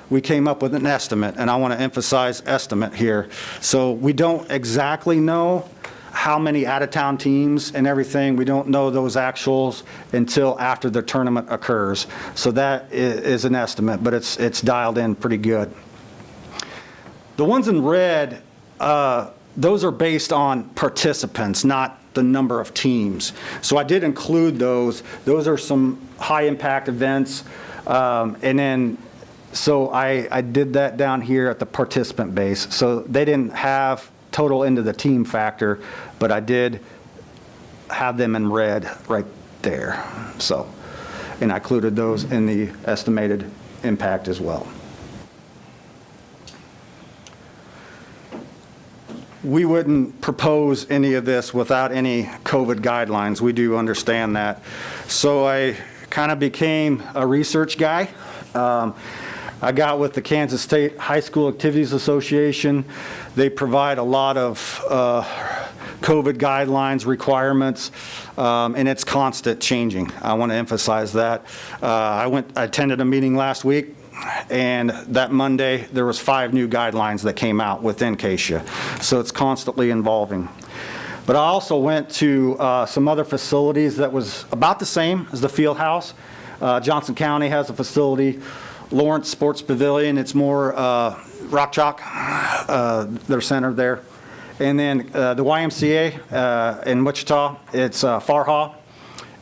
we came up with an estimate, and I want to emphasize estimate here. So we don't exactly know how many out-of-town teams and everything. We don't know those actuals until after the tournament occurs. So that is an estimate, but it's dialed in pretty good. The ones in red, those are based on participants, not the number of teams. So I did include those. Those are some high-impact events. And then, so I did that down here at the participant base. So they didn't have total into the team factor, but I did have them in red right there. So, and I included those in the estimated impact as well. We wouldn't propose any of this without any COVID guidelines. We do understand that. So I kind of became a research guy. I got with the Kansas State High School Activities Association. They provide a lot of COVID guidelines, requirements, and it's constant changing. I want to emphasize that. I attended a meeting last week, and that Monday there was 5 new guidelines that came out within CASIA. So it's constantly evolving. But I also went to some other facilities that was about the same as the field house. Johnson County has a facility. Lawrence Sports Pavilion, it's more rock chalk, their center there. And then the YMCA in Wichita, it's Farha.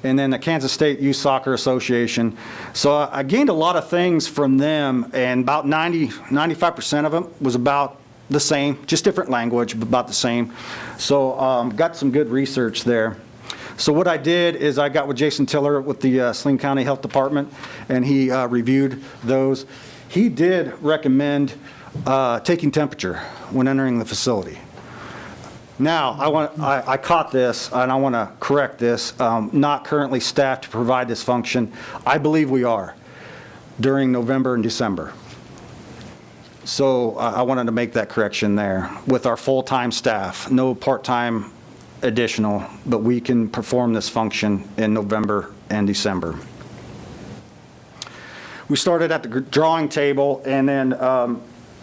And then the Kansas State Youth Soccer Association. So I gained a lot of things from them, and about 95% of them was about the same, just different language, but about the same. So got some good research there. So what I did is I got with Jason Tiller with the Salina County Health Department, and he reviewed those. He did recommend taking temperature when entering the facility. Now, I caught this, and I want to correct this. Not currently staffed to provide this function. I believe we are during November and December. So I wanted to make that correction there with our full-time staff, no part-time additional, but we can perform this function in November and December. We started at the drawing table, and then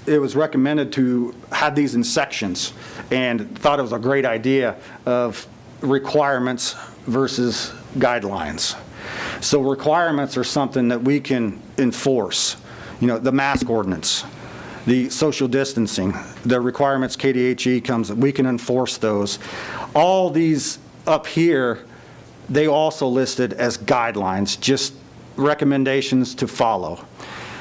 it was recommended to have these in sections, and thought it was a great idea of requirements versus guidelines. So requirements are something that we can enforce. You know, the mask ordinance, the social distancing, the requirements KDHE comes, we can enforce those. All these up here, they also listed as guidelines, just recommendations to follow.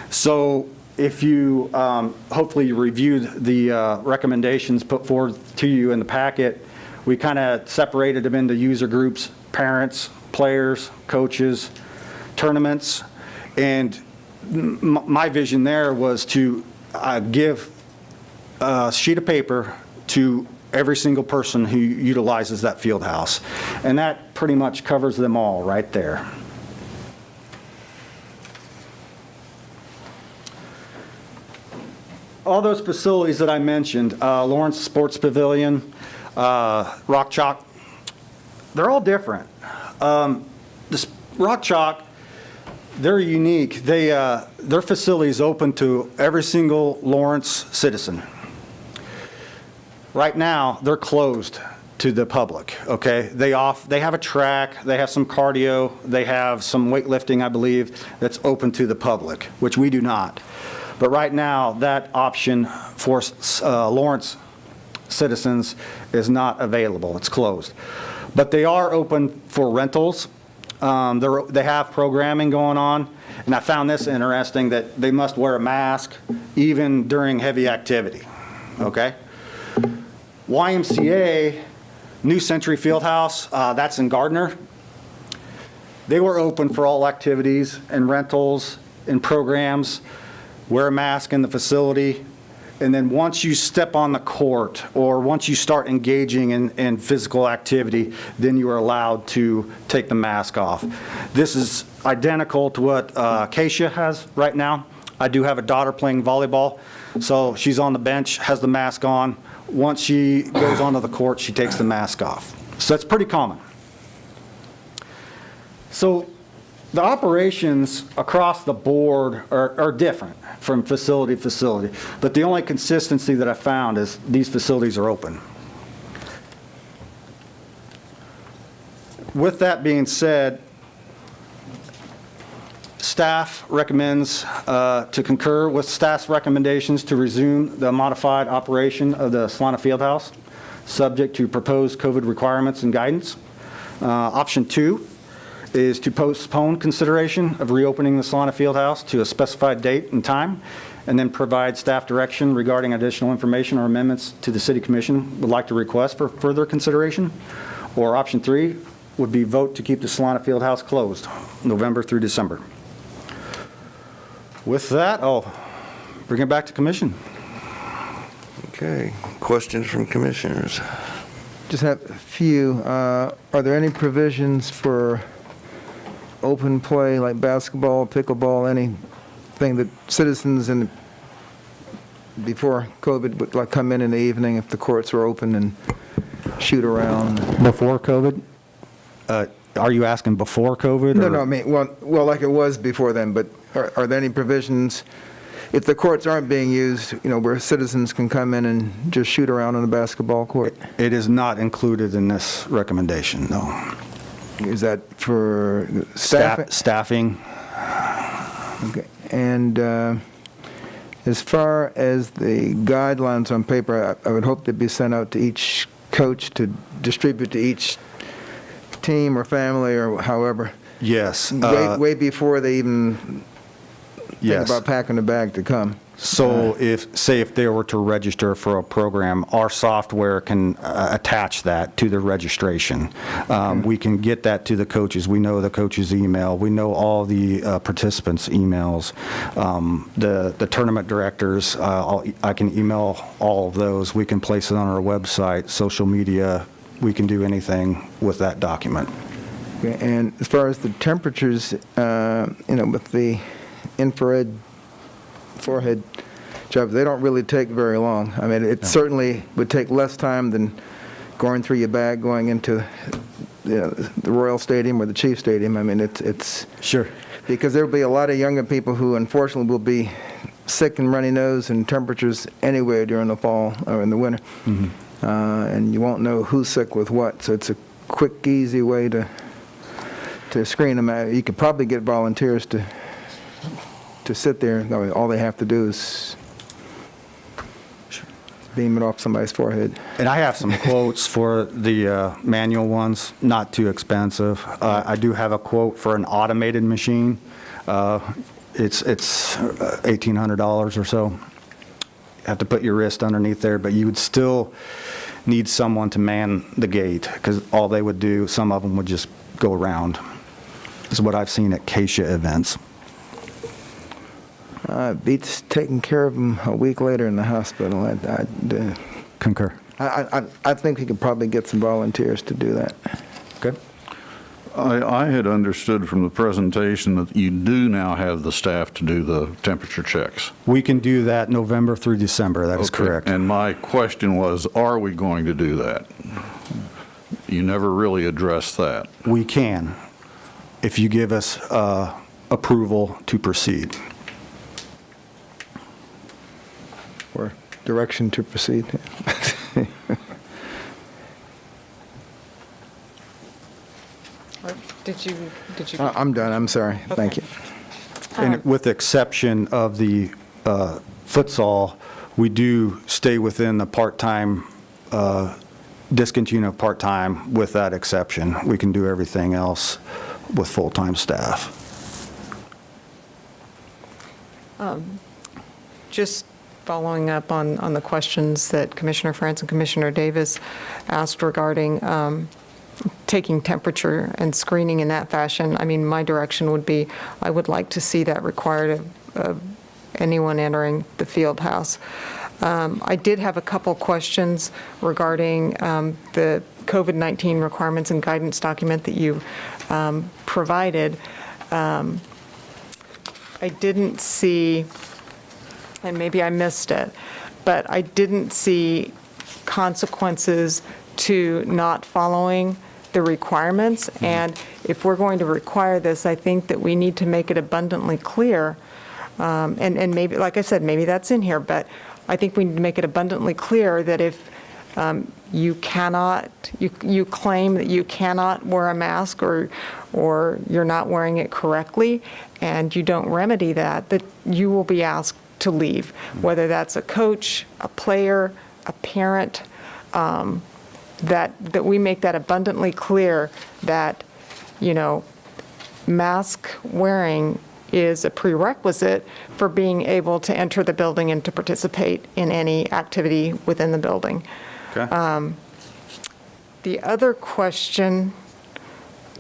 So if you, hopefully you reviewed the recommendations put forward to you in the packet, we kind of separated them into user groups, parents, players, coaches, tournaments, and my vision there was to give a sheet of paper to every single person who utilizes that field house. And that pretty much covers them all right there. All those facilities that I mentioned, Lawrence Sports Pavilion, Rock Chalk, they're all different. This Rock Chalk, they're unique. Their facility is open to every single Lawrence citizen. Right now, they're closed to the public, okay? They have a track, they have some cardio, they have some weightlifting, I believe, that's open to the public, which we do not. But right now, that option for Lawrence citizens is not available. It's closed. But they are open for rentals. They have programming going on. And I found this interesting, that they must wear a mask even during heavy activity, okay? YMCA, New Century Fieldhouse, that's in Gardner. They were open for all activities and rentals and programs. Wear a mask in the facility, and then once you step on the court or once you start engaging in physical activity, then you are allowed to take the mask off. This is identical to what CASIA has right now. I do have a daughter playing volleyball, so she's on the bench, has the mask on. Once she goes onto the court, she takes the mask off. So that's pretty common. So The operations across the board are different from facility to facility, but the only consistency that I found is these facilities are open. With that being said, staff recommends to concur with staff's recommendations to resume the modified operation of the Salina Fieldhouse, subject to proposed COVID requirements and guidance. Option 2 is to postpone consideration of reopening the Salina Fieldhouse to a specified date and time, and then provide staff direction regarding additional information or amendments to the City Commission would like to request for further consideration. Or option 3 would be vote to keep the Salina Fieldhouse closed November through December. With that, I'll bring it back to Commission. Okay, questions from commissioners? Just have a few. Are there any provisions for open play like basketball, pickleball, anything that citizens before COVID would like come in the evening if the courts were open and shoot around? Before COVID? Are you asking before COVID? No, I mean, well, like it was before then, but are there any provisions, if the courts aren't being used, where citizens can come in and just shoot around on a basketball court? It is not included in this recommendation, no. Is that for staff? Staffing. Okay. And as far as the guidelines on paper, I would hope they'd be sent out to each coach to distribute to each team or family or however. Yes. Way before they even think about packing a bag to come. So if they were to register for a program, our software can attach that to the registration. We can get that to the coaches. We know the coaches' email. We know all the participants' emails. The tournament directors, I can email all of those. We can place it on our website, social media. We can do anything with that document. Okay. And as far as the temperatures, with the infrared forehead job, they don't really take very long. I mean, it certainly would take less time than going through your bag going into the Royal Stadium or the Chief Stadium. I mean, it's sure, because there'll be a lot of younger people who unfortunately will be sick and runny nose and temperatures anyway during the fall or in the winter. Mm-hmm. And you won't know who's sick with what. So it's a quick, easy way to screen them. You could probably get volunteers to sit there. All they have to do is beam it off somebody's forehead. And I have some quotes for the manual ones, not too expensive. I do have a quote for an automated machine. It's $1,800 or so. You have to put your wrist underneath there, but you would still need someone to man the gate, because all they would do, some of them would just go around. This is what I've seen at Acacia events. Beats taking care of them a week later in the hospital. I'd concur. I think we could probably get some volunteers to do that. Okay. I had understood from the presentation that you do now have the staff to do the temperature checks. We can do that November through December. That is correct. And my question was, are we going to do that? You never really addressed that. We can, if you give us approval to proceed. Or direction to proceed. Did you? I'm done. I'm sorry. Okay. Thank you. And with the exception of the futsal, we do stay within the part-time, discontinue of part-time with that exception. We can do everything else with full-time staff. Just following up on the questions that Commissioner France and Commissioner Davis asked regarding taking temperature and screening in that fashion. I mean, my direction would be, I would like to see that required of anyone entering the field house. I did have a couple questions regarding the COVID-19 requirements and guidance document that you provided. I didn't see, and maybe I missed it, but I didn't see consequences to not following the requirements. And if we're going to require this, I think that we need to make it abundantly clear. And maybe, like I said, maybe that's in here, but I think we need to make it abundantly clear that if you cannot, you claim that you cannot wear a mask or you're not wearing it correctly, and you don't remedy that, that you will be asked to leave, whether that's a coach, a player, a parent, that we make that abundantly clear that, mask wearing is a prerequisite for being able to enter the building and to participate in any activity within the building. Okay. The other question,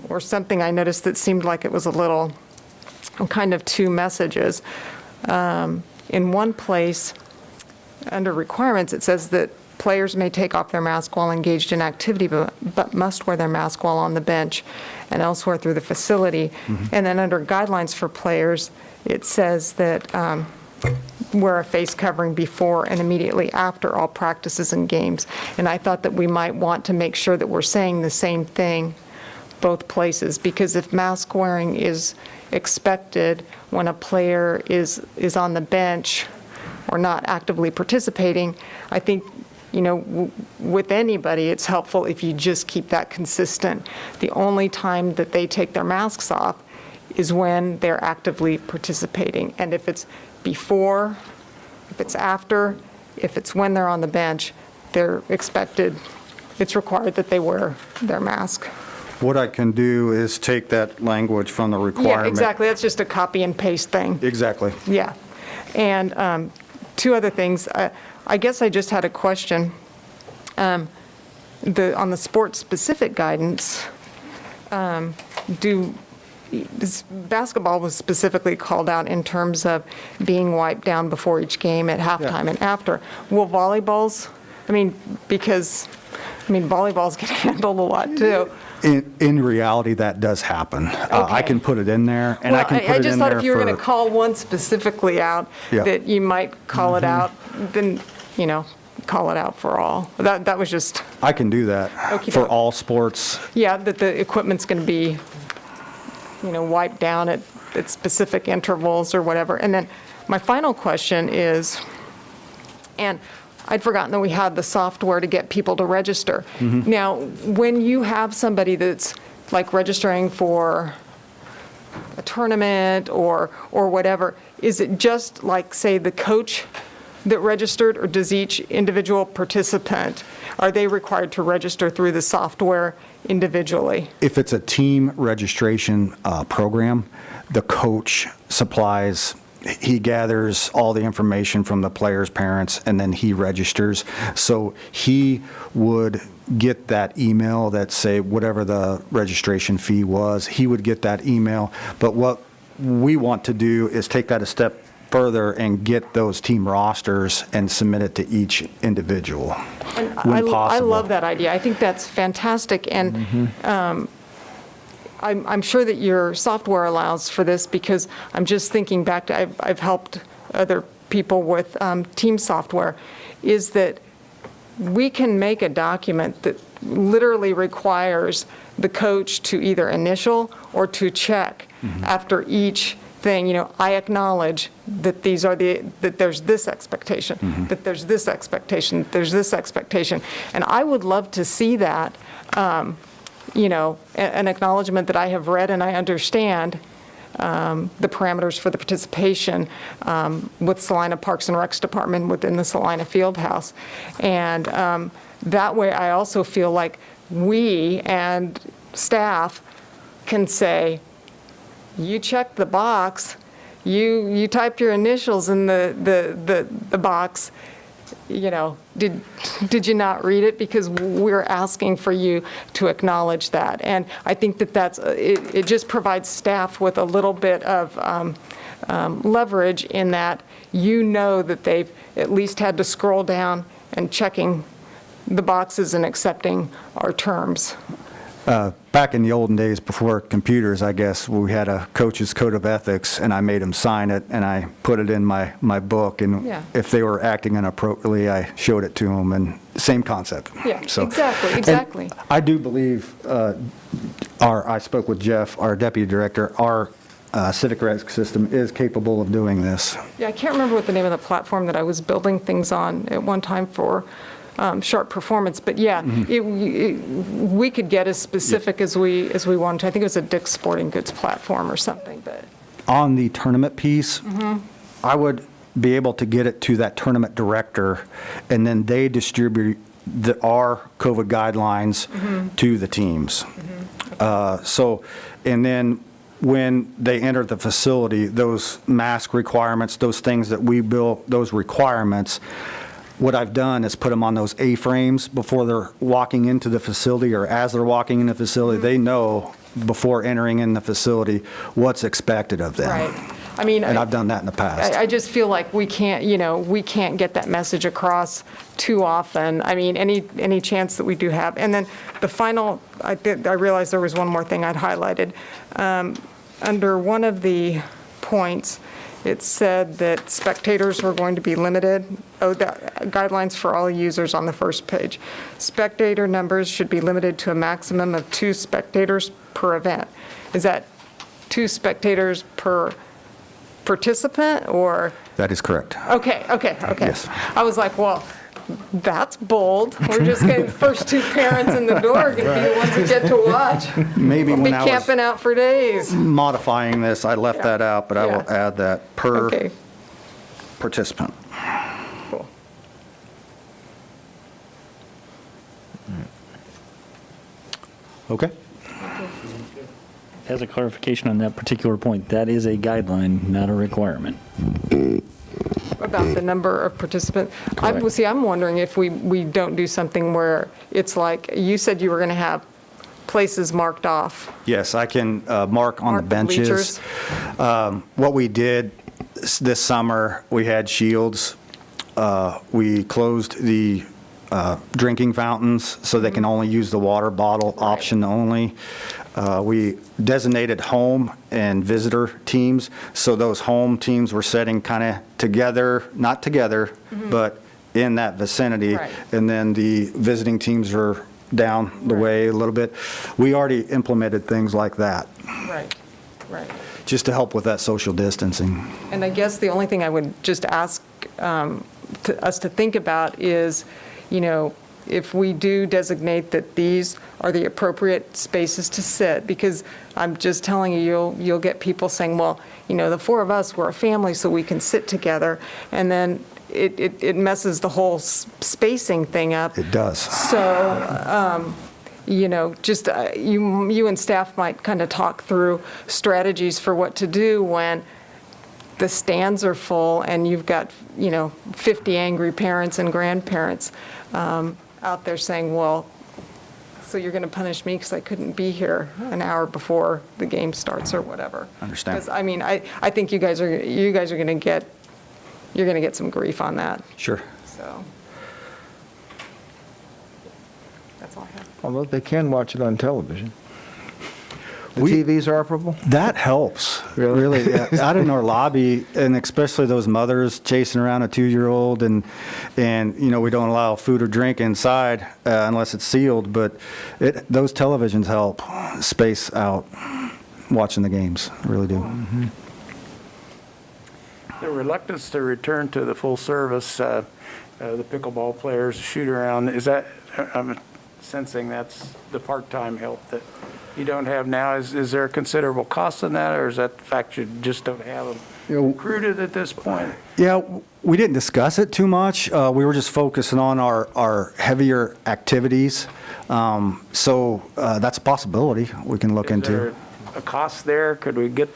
or something I noticed that seemed like it was a little, kind of two messages. In one place, under requirements, it says that players may take off their mask while engaged in activity, but must wear their mask while on the bench and elsewhere through the facility. And then under guidelines for players, it says that wear a face covering before and immediately after all practices and games. And I thought that we might want to make sure that we're saying the same thing both places, because if mask wearing is expected when a player is on the bench or not actively participating, I think, with anybody, it's helpful if you just keep that consistent. The only time that they take their masks off is when they're actively participating. And if it's before, if it's after, if it's when they're on the bench, they're expected, it's required that they wear their mask. What I can do is take that language from the requirement. Yeah, exactly. That's just a copy and paste thing. Exactly. Yeah. And two other things. I guess I just had a question. On the sports-specific guidance, basketball was specifically called out in terms of being wiped down before each game at halftime and after. Will volleyballs, because volleyball's getting handled a lot too. In reality, that does happen. I can put it in there, and I can put it in there for... I just thought if you were going to call one specifically out, that you might call it out, then, call it out for all. That was just... I can do that for all sports. Yeah, that the equipment's going to be, wiped down at specific intervals or whatever. And then my final question is, and I'd forgotten that we had the software to get people to register. Now, when you have somebody that's like registering for a tournament or whatever, is it just like, say, the coach that registered, or does each individual participant, are they required to register through the software individually? If it's a team registration program, the coach supplies, he gathers all the information from the players' parents, and then he registers. So he would get that email that say whatever the registration fee was, he would get that email. But what we want to do is take that a step further and get those team rosters and submit it to each individual when possible. I love that idea. I think that's fantastic. And I'm sure that your software allows for this, because I'm just thinking back to, I've helped other people with team software, is that we can make a document that literally requires the coach to either initial or to check after each thing. I acknowledge that that there's this expectation, that there's this expectation, that there's this expectation. And I would love to see that, an acknowledgement that I have read and I understand the parameters for the participation with Salina Parks and Recs Department within the Salina Fieldhouse. And that way I also feel like we and staff can say, you checked the box, you typed your initials in the box, did you not read it? Because we're asking for you to acknowledge that. And I think that it just provides staff with a little bit of leverage in that that they've at least had to scroll down and checking the boxes and accepting our terms. Back in the olden days, before computers, I guess, we had a coach's code of ethics, and I made them sign it, and I put it in my book, and Yeah. if they were acting inappropriately, I showed it to them, and same concept. Yeah, So- exactly. and I do believe, I spoke with Jeff, our deputy director, our civic risk system is capable of doing this. Yeah, I can't remember what the name of the platform that I was building things on at one time for sharp performance, but yeah, we could get as specific as we wanted to. I think it was a Dick's Sporting Goods platform or something, but. On the tournament piece, I would be able to get it to that tournament director, and then they distribute our COVID guidelines to the teams. And then when they enter the facility, those mask requirements, those things that we built, those requirements, what I've done is put them on those A-frames before they're walking into the facility, or as they're walking in the facility, they know before entering in the facility what's expected of them. Right. I mean, And I've done that in the past. I just feel like we can't get that message across too often. I mean, any chance that we do have. And then the final, I realized there was one more thing I'd highlighted. Under one of the points, it said that spectators were going to be limited. Guidelines for all users on the first page. Spectator numbers should be limited to a maximum of 2 spectators per event. Is that 2 spectators per participant, or? That is correct. Okay. Yes. I was like, well, that's bold. We're just getting the first 2 parents in the door are going to be the ones who get to watch. Maybe We'll be when I was camping out for days. modifying this, I left that out, but I will Yeah. add that per Okay, participant. cool. Okay? As a clarification on that particular point, that is a guideline, not a requirement. About the number of participants. I'm wondering if we don't do something where it's like, you said you were going to have places marked off. Yes, I can mark on the Mark the benches. What we did this summer, we had shields. We closed the drinking fountains so they can only use the water bottle option only. We designated home and visitor teams, so those home teams were sitting kind of together, not together, but in that vicinity. Right. And then the visiting teams are down the way a little bit. We already implemented things like that, Right. just to help with that social distancing. And I guess the only thing I would just ask us to think about is, if we do designate that these are the appropriate spaces to sit, because I'm just telling you, you'll get people saying, well, the 4 of us, we're a family, so we can sit together, and then it messes the whole spacing thing up. It does. So, just you and staff might kind of talk through strategies for what to do when the stands are full and you've got, 50 angry parents and grandparents out there saying, well, so you're going to punish me because I couldn't be here an hour before the game starts or whatever. Understand. Because, I think you guys are going to get some grief on that. Sure. So that's all I have. Although they can watch it on television. The We- TVs are operable? That helps, really. Yeah. Out in our lobby, and especially those mothers chasing around a 2-year-old, and we don't allow food or drink inside unless it's sealed, but those televisions help space out watching the games, really do. The reluctance to return to the full service, the pickleball players, shoot around, is that, I'm sensing that's the part-time help that you don't have now. Is there a considerable cost in that, or is that the fact you just don't have them recruited at this point? Yeah, we didn't discuss it too much. We were just focusing on our heavier activities. So that's a possibility we can look Is into. there a cost there? Could we get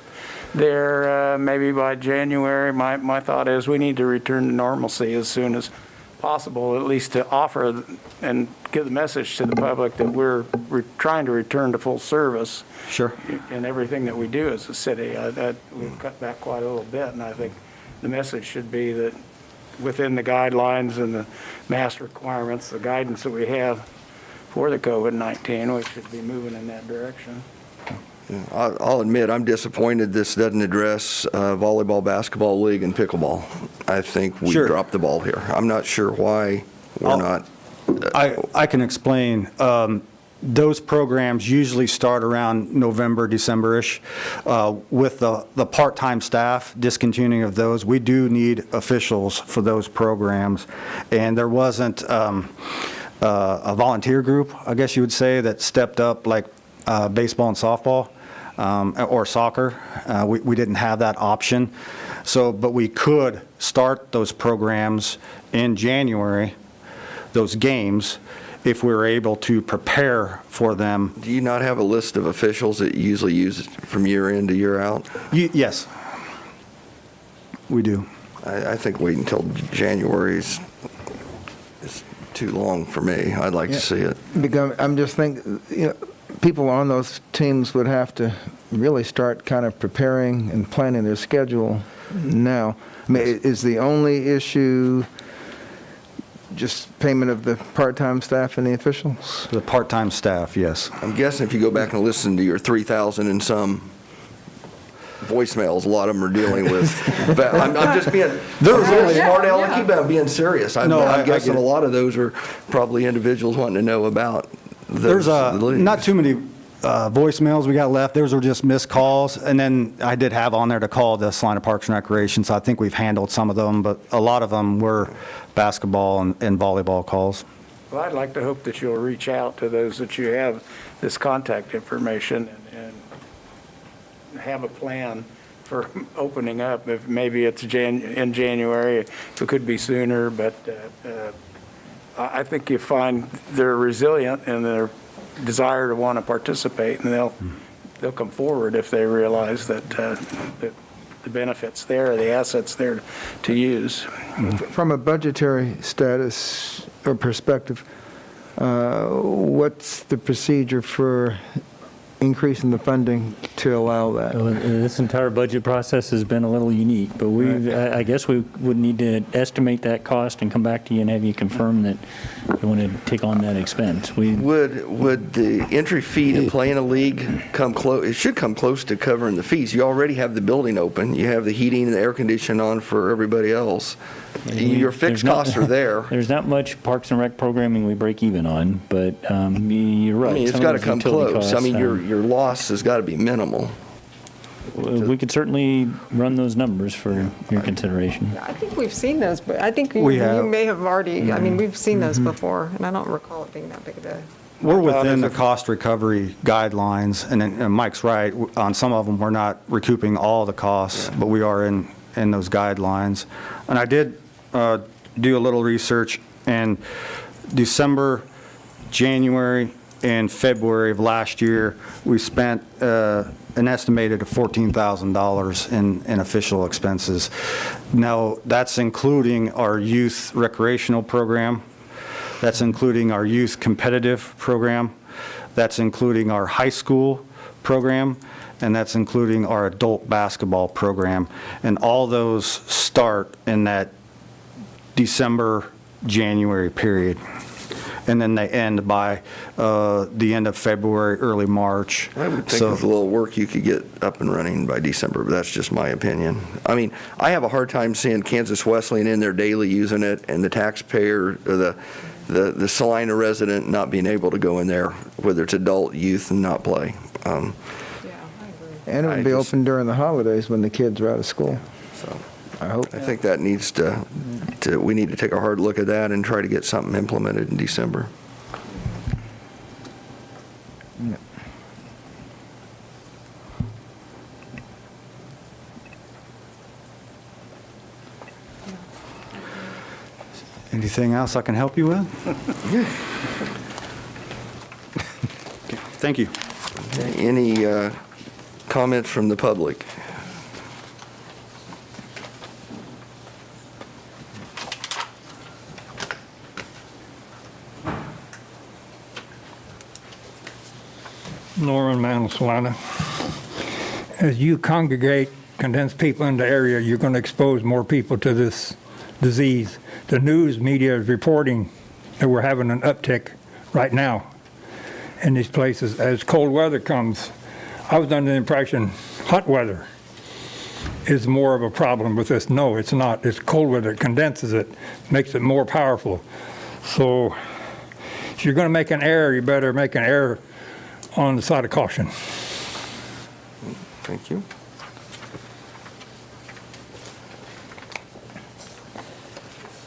there maybe by January? My thought is we need to return to normalcy as soon as possible, at least to offer and give the message to the public that we're trying to return to full service. Sure. In everything that we do as a city. We've cut back quite a little bit, and I think the message should be that within the guidelines and the mask requirements, the guidance that we have before the COVID-19. We should be moving in that direction. I'll admit, I'm disappointed this doesn't address volleyball, basketball league, and pickleball. I think we Sure. dropped the ball here. I'm not sure why we're not. I can explain. Those programs usually start around November, December-ish. With the part-time staff discontinuing of those, we do need officials for those programs. And there wasn't a volunteer group, I guess you would say, that stepped up like baseball and softball or soccer. We didn't have that option. So, but we could start those programs in January, those games, if we were able to prepare for them. Do you not have a list of officials that you usually use from year in to year out? Yes, we do. I think waiting until January is too long for me. I'd like to see it. Because I'm just thinking, people on those teams would have to really start kind of preparing and planning their schedule now. I mean, is the only issue just payment of the part-time staff and the officials? The part-time staff, yes. I'm guessing if you go back and listen to your 3,000 and some voicemails, a lot of them are dealing with, I'm just being, those are smart alecky, but I'm being serious. I'm guessing a lot of those are probably individuals wanting to know about There's the leagues. not too many voicemails we got left. Those were just missed calls. And then I did have on there to call the Salina Parks and Recreation, so I think we've handled some of them, but a lot of them were basketball and volleyball calls. Well, I'd like to hope that you'll reach out to those that you have this contact information and have a plan for opening up. If maybe it's in January, it could be sooner, but I think you find they're resilient and their desire to want to participate, and they'll come forward if they realize that the benefits there, the assets there to use. From a budgetary status or perspective, what's the procedure for increasing the funding to allow that? Well, this entire budget process has been a little unique, but I guess we would need to estimate that cost and come back to you and have you confirm that you want to take on that expense. Would the entry fee to play in a league come close? It should come close to covering the fees. You already have the building open. You have the heating and the air conditioning on for everybody else. Your fixed costs are there. There's not much Parks and Rec programming we break even on, but you're right. I mean, it's Some of got to those come utility close. I costs, mean, your loss has got to be minimal. we could certainly run those numbers for your consideration. I think we've seen those, but I think We you have. may have already, I mean, we've seen those before, and I don't recall it being that big of a. We're within the cost recovery guidelines, and Mike's right. On some of them, we're not recouping all the costs, but we are in those guidelines. And I did do a little research, and December, January, and February of last year, we spent an estimated $14,000 in official expenses. Now, that's including our youth recreational program. That's including our youth competitive program. That's including our high school program. And that's including our adult basketball program. And all those start in that December, January period. And then they end by the end of February, early March. I would think with a little work you could get up and running by December, but that's just my opinion. I mean, I have a hard time seeing Kansas Wesleyan in there daily using it, and the taxpayer, or the Salina resident not being able to go in there, whether it's adult, youth, and not play. Yeah, I agree. And it would be open during the holidays when the kids are out of school. So I hope. I think that needs we need to take a hard look at that and try to get something implemented in December. Anything else I can help you with? Thank you. Any comments from the public? Norman Mantle, Salina. As you congregate, condense people in the area, you're going to expose more people to this disease. The news media is reporting that we're having an uptick right now in these places. As cold weather comes, I was under the impression hot weather is more of a problem with this. No, it's not. It's cold weather. It condenses it, makes it more powerful. So if you're going to make an error, you better make an error on the side of caution. Thank you.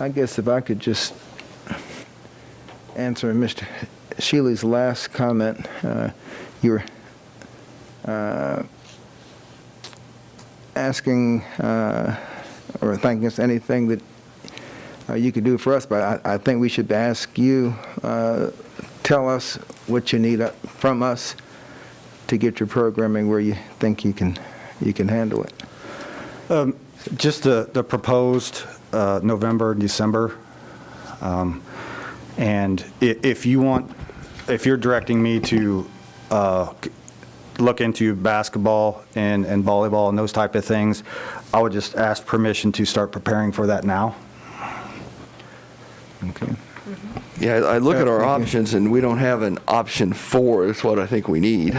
I guess if I could just answer Mr. Shealy's last comment, you were asking or thanking us anything that you could do for us, but I think we should ask you, tell us what you need from us to get your programming where you think you can handle it. Just the proposed November, December. And if you're directing me to look into basketball and volleyball and those type of things, I would just ask permission to start preparing for that now. Okay. Yeah, I look at our options, and we don't have an option 4 is what I think we need.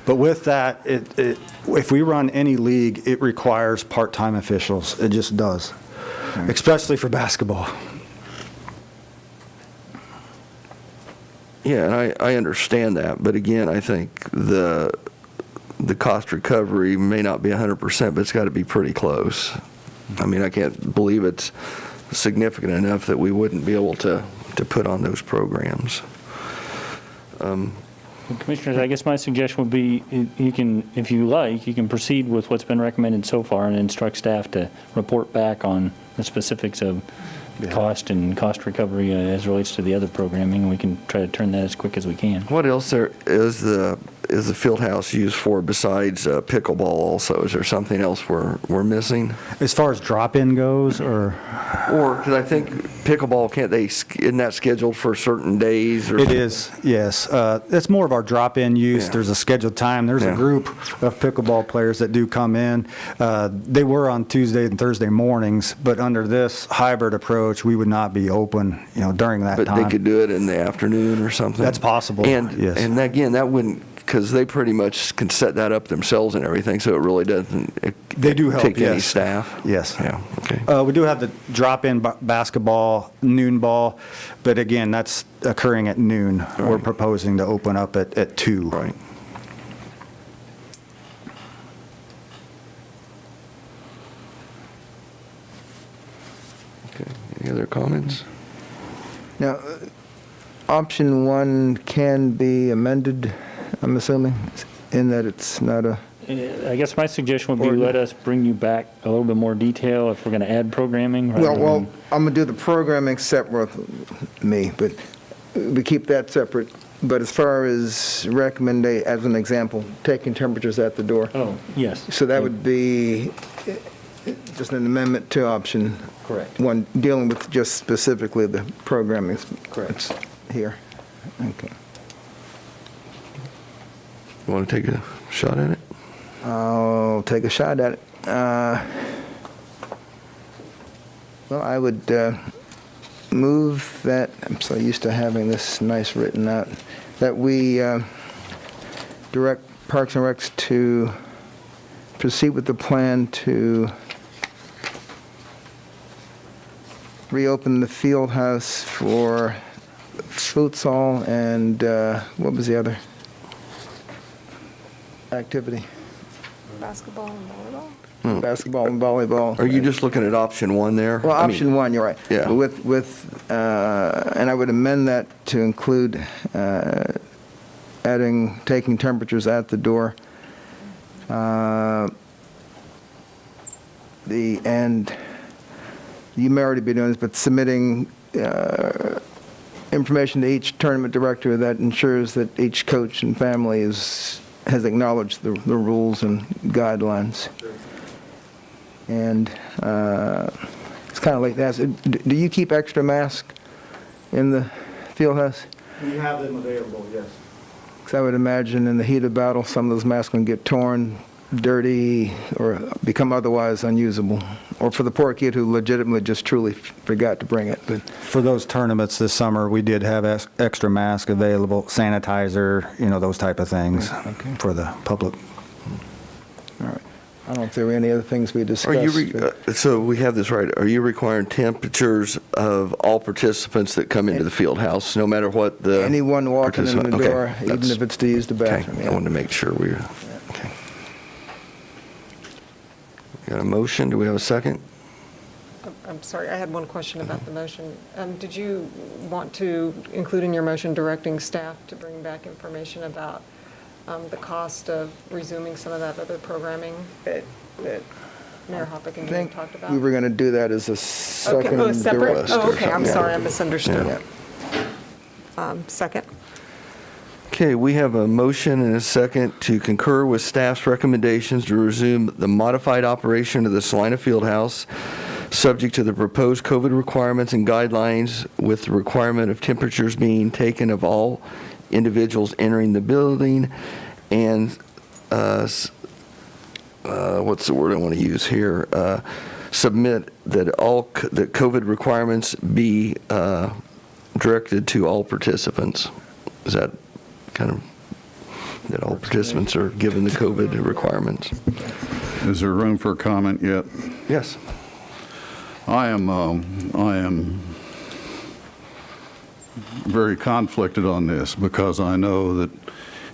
But with that, if we run any league, it requires part-time officials. It just does, especially for basketball. Yeah, and I understand that, but again, I think the cost recovery may not be 100%, but it's got to be pretty close. I mean, I can't believe it's significant enough that we wouldn't be able to put on those programs. Commissioners, I guess my suggestion would be, you can, if you like, you can proceed with what's been recommended so far and instruct staff to report back on the specifics of cost and cost recovery as relates to the other programming, and we can try to turn that as quick as we can. What else there is the field house used for besides pickleball also? Is there something else we're missing? As far as drop-in goes, or because I think pickleball, isn't that scheduled for certain days? Or it is, yes. It's more of our drop-in use. Yeah. There's a scheduled time. There's a group of pickleball players that do come in. They were on Tuesday and Thursday mornings, but under this hybrid approach, we would not be open, during that time. But they could do it in the afternoon or something? That's possible, And, yes. and again, that wouldn't, because they pretty much can set that up themselves and everything, so it really doesn't They do help, take any yes. staff? Yes. Yeah, okay. We do have the drop-in basketball, noon ball, but again, that's occurring at noon. Right. We're proposing to open up at 2. Right. Okay, any other comments? Now, option 1 can be amended, I'm assuming, in that it's not a... I guess my suggestion would be let us bring you back a little bit more detail if we're going to add programming. Well, I'm going to do the programming separate with me, but we keep that separate. But as far as recommend, as an example, taking temperatures at the door. Oh, yes. So that would be just an amendment to option Correct. 1, dealing with just specifically the programming. Correct. It's here. Okay. You want to take a shot at it? I'll take a shot at it. Well, I would move that, I'm so used to having this nice written out, that we direct Parks and Recs to proceed with the plan to reopen the field house for futsal and what was the other activity? Basketball and volleyball? Basketball and volleyball. Are you just looking at option 1 there? Well, I mean, option 1, you're right. Yeah. But and I would amend that to include taking temperatures at the door. And you may already be doing this, but submitting information to each tournament director that ensures that each coach and family has acknowledged the rules and guidelines. And it's kind of late to ask, do you keep extra masks in the field house? We have them available, yes. Because I would imagine in the heat of battle, some of those masks can get torn. dirty or become otherwise unusable, or for the poor kid who legitimately just truly forgot to bring it. But For those tournaments this summer, we did have extra masks available, sanitizer, those type of things for the public. all right, I don't know if there were any other things we Are discussed. you, so we have this right, are you requiring temperatures of all participants that come into the field house, no matter what the? Anyone walking in the participant- okay, door, even that's- if it's to use the Okay, bathroom. I yeah. wanted to make sure we were, okay. Got a motion, do we have a second? I'm sorry, I had one question about the motion. Did you want to include in your motion directing staff to bring back information about the cost of resuming some of that other programming that Mayor Hoppick and I you think talked about? we were going to do that as a Okay, second oh, separate? direct. Oh, okay, I'm Yeah. sorry, I misunderstood. Yeah. Second? Okay, we have a motion and a second to concur with staff's recommendations to resume the modified operation of the Salina Fieldhouse, subject to the proposed COVID requirements and guidelines, with the requirement of temperatures being taken of all individuals entering the building, and what's the word I want to use here? Submit that that COVID requirements be directed to all participants. Is that kind of, that all participants are given the COVID requirements? Is there room for comment yet? Yes. I am very conflicted on this because I know that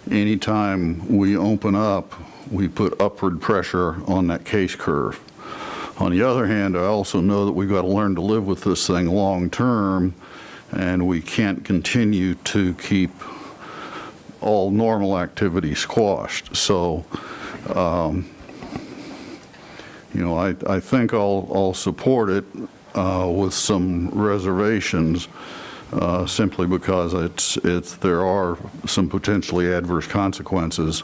anytime we open up, we put upward pressure on that case curve. On the other hand, I also know that we've got to learn to live with this thing long term, and we can't continue to keep all normal activity squashed. So, I think I'll support it with some reservations, simply because there are some potentially adverse consequences.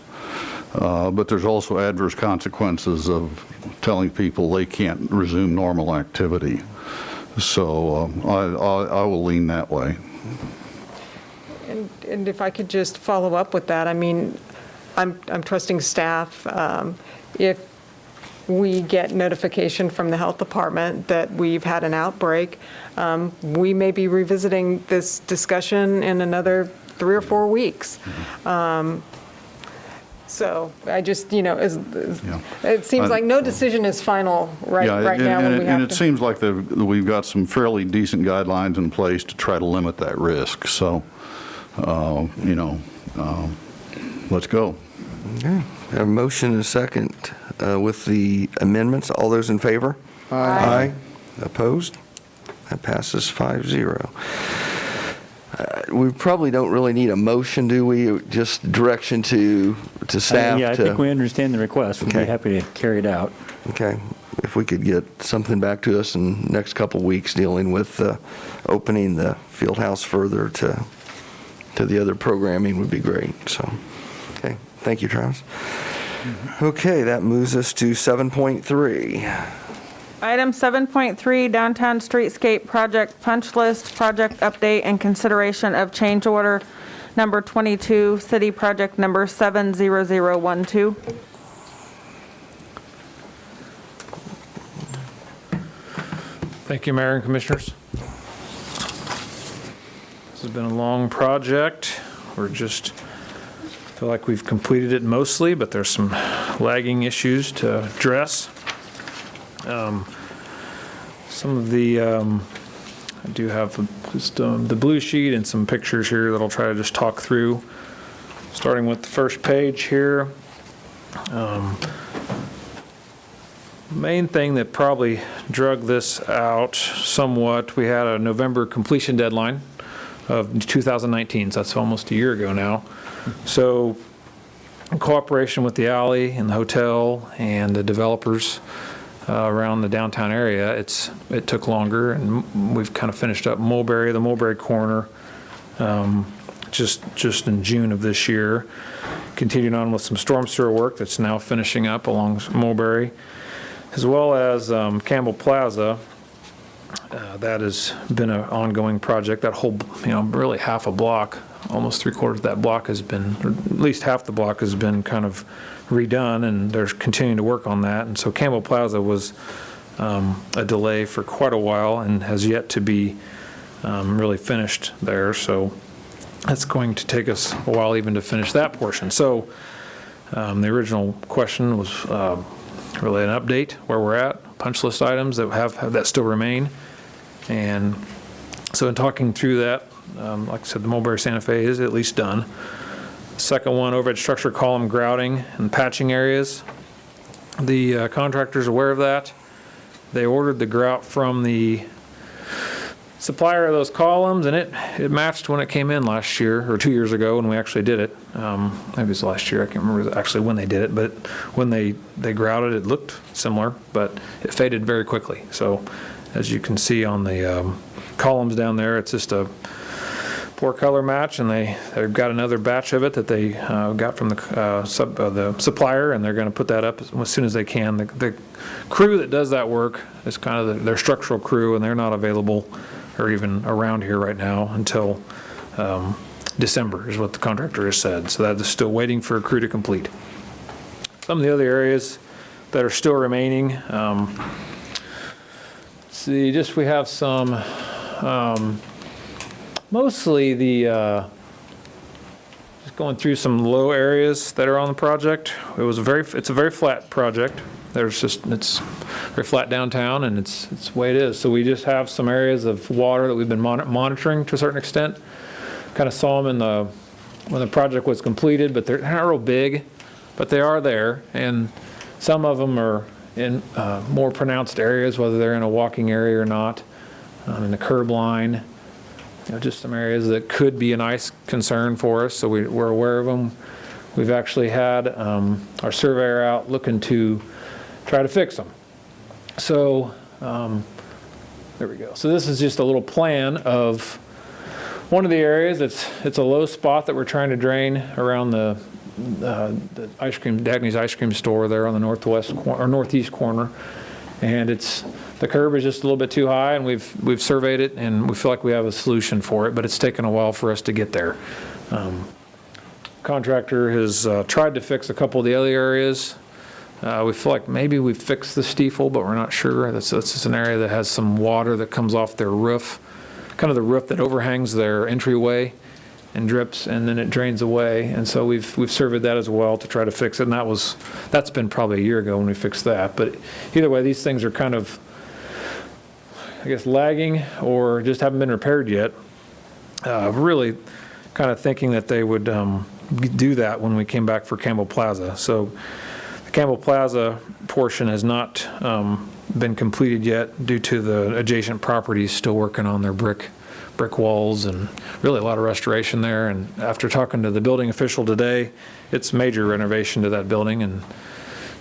But there's also adverse consequences of telling people they can't resume normal activity. So I will lean that way. And if I could just follow up with that, I mean, I'm trusting staff. If we get notification from the health department that we've had an outbreak, we may be revisiting this discussion in another 3 or 4 weeks. So I just, it seems like no decision is final right now when we have and it seems like we've got some fairly decent guidelines in place to try to limit that risk. So, let's go. Okay. Have a motion and a second with the amendments. All those in favor? Aye. Opposed? That passes 5-0. We probably don't really need a motion, do we? Just direction to staff? Yeah, I think we understand the request. We'd be Okay. happy to carry it out. Okay. If we could get something back to us in the next couple of weeks dealing with opening the field house further to the other programming would be great. So, okay. Thank you, Travis. Okay, that moves us to 7.3. Item 7.3, Downtown Streetscape Project Punch List, Project Update, and Consideration of Change Order Number 22, City Project Number 70012. Thank you, Mayor and Commissioners. This has been a long project. Feel like we've completed it mostly, but there's some lagging issues to address. Some of the, I do have just the blue sheet and some pictures here that I'll try to just talk through. Starting with the first page here. Main thing that probably drug this out somewhat, we had a November completion deadline of 2019, so that's almost a year ago now. So in cooperation with the alley and the hotel and the developers around the downtown area, it took longer, and we've kind of finished up the Mulberry corner, just in June of this year. Continued on with some storm sewer work that's now finishing up along Mulberry, as well as Campbell Plaza. That has been an ongoing project. That whole, really half a block almost 3/4 of that block has been, or at least half the block has been kind of redone, and they're continuing to work on that. And so Campbell Plaza was a delay for quite a while and has yet to be really finished there. So that's going to take us a while even to finish that portion. So the original question was really an update where we're at, punch list items that still remain. And so in talking through that, like I said, the Mulberry Santa Fe is at least done. Second one, overhead structure column grouting and patching areas. The contractor's aware of that. They ordered the grout from the supplier of those columns, and it matched when it came in last year, or 2 years ago when we actually did it. Maybe it was last year, I can't remember actually when they did it, but when they grouted, it looked similar, but it faded very quickly. So as you can see on the columns down there, it's just a poor color match, and they've got another batch of it that they got from the supplier, and they're going to put that up as soon as they can. The crew that does that work is kind of their structural crew, and they're not available or even around here right now until December is what the contractor has said. So that is still waiting for a crew to complete. Some of the other areas that are still remaining, we have some, mostly just going through some low areas that are on the project. It's a very flat project. It's very flat downtown, and it's the way it is. So we just have some areas of water that we've been monitoring to a certain extent. Kind of saw them when the project was completed, but they're not real big, but they are there. And some of them are in more pronounced areas, whether they're in a walking area or not, in the curb line. Just some areas that could be an ice concern for us, so we're aware of them. We've actually had our surveyor out looking to try to fix them. So there we go. So this is just a little plan of one of the areas. It's a low spot that we're trying to drain around the Dagny's ice cream store there on the northeast corner, and the curb is just a little bit too high, and we've surveyed it, and we feel like we have a solution for it, but it's taken a while for us to get there. Contractor has tried to fix a couple of the other areas. We feel like maybe we've fixed the steeple, but we're not sure. That's just an area that has some water that comes off their roof, kind of the roof that overhangs their entryway and drips, and then it drains away. And so we've surveyed that as well to try to fix it, and that's been probably a year ago when we fixed that. But either way, these things are kind of, I guess, lagging or just haven't been repaired yet. Really kind of thinking that they would do that when we came back for Campbell Plaza. So the Campbell Plaza portion has not been completed yet due to the adjacent properties still working on their brick walls, and really a lot of restoration there. And after talking to the building official today, it's major renovation to that building, and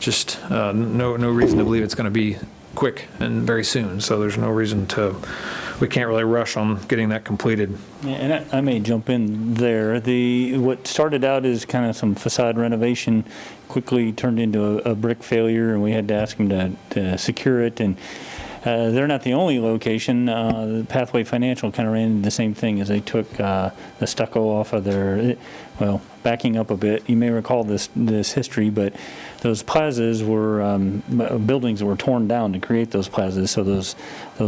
just no reason to believe it's going to be quick and very soon. So there's no reason we can't really rush on getting that completed. Yeah, and I may jump in there. What started out as kind of some facade renovation quickly turned into a brick failure, and we had to ask them to secure it. And they're not the only location. Pathway Financial kind of ran into the same thing as they took the stucco off of their, well, backing up a bit, you may recall this history, but those plazas were buildings that were torn down to create those plazas, so those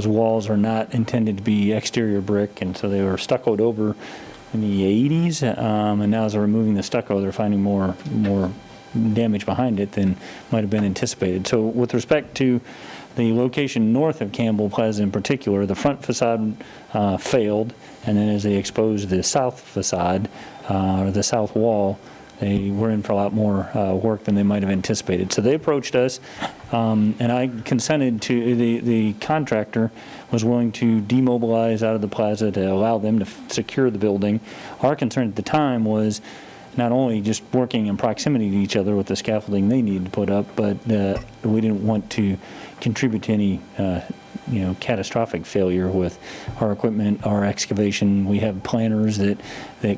walls are not intended to be exterior brick, and so they were stuccoed over in the 80s, and now as they're removing the stucco, they're finding more damage behind it than might have been anticipated. So with respect to the location north of Campbell Plaza in particular, the front facade failed, and then as they exposed the south facade, or the south wall, they were in for a lot more work than they might have anticipated. So they approached us, and I consented to, the contractor was willing to demobilize out of the plaza to allow them to secure the building. Our concern at the time was not only just working in proximity to each other with the scaffolding they needed to put up, but we didn't want to contribute to any catastrophic failure with our equipment, our excavation. We have planners that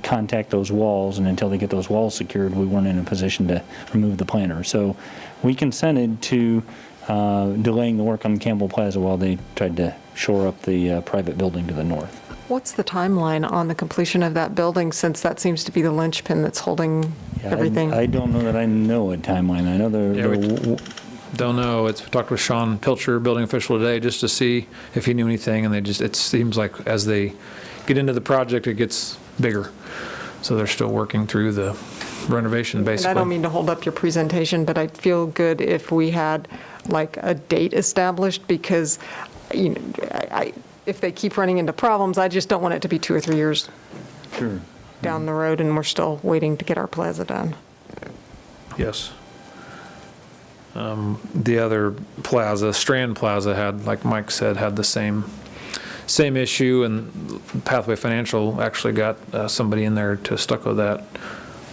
contact those walls, and until they get those walls secured, we weren't in a position to remove the planter. So we consented to delaying the work on Campbell Plaza while they tried to shore up the private building to the north. What's the timeline on the completion of that building, since that seems to be the linchpin that's holding Yeah, everything? I don't know that I know a timeline. I know Don't know. It's talked with Sean Pilcher, building official, today, just to see if he knew anything, and it seems like as they get into the project, it gets bigger. So they're still working through the renovation, basically. And I don't mean to hold up your presentation, but I'd feel good if we had like a date established, because, you know, if they keep running into problems, I just don't want it to be 2 or 3 years down the road and we're still waiting to get our plaza done. Yes. The other plaza, Strand Plaza, had, like Mike said, had the same issue, and Pathway Financial actually got somebody in there to stucco that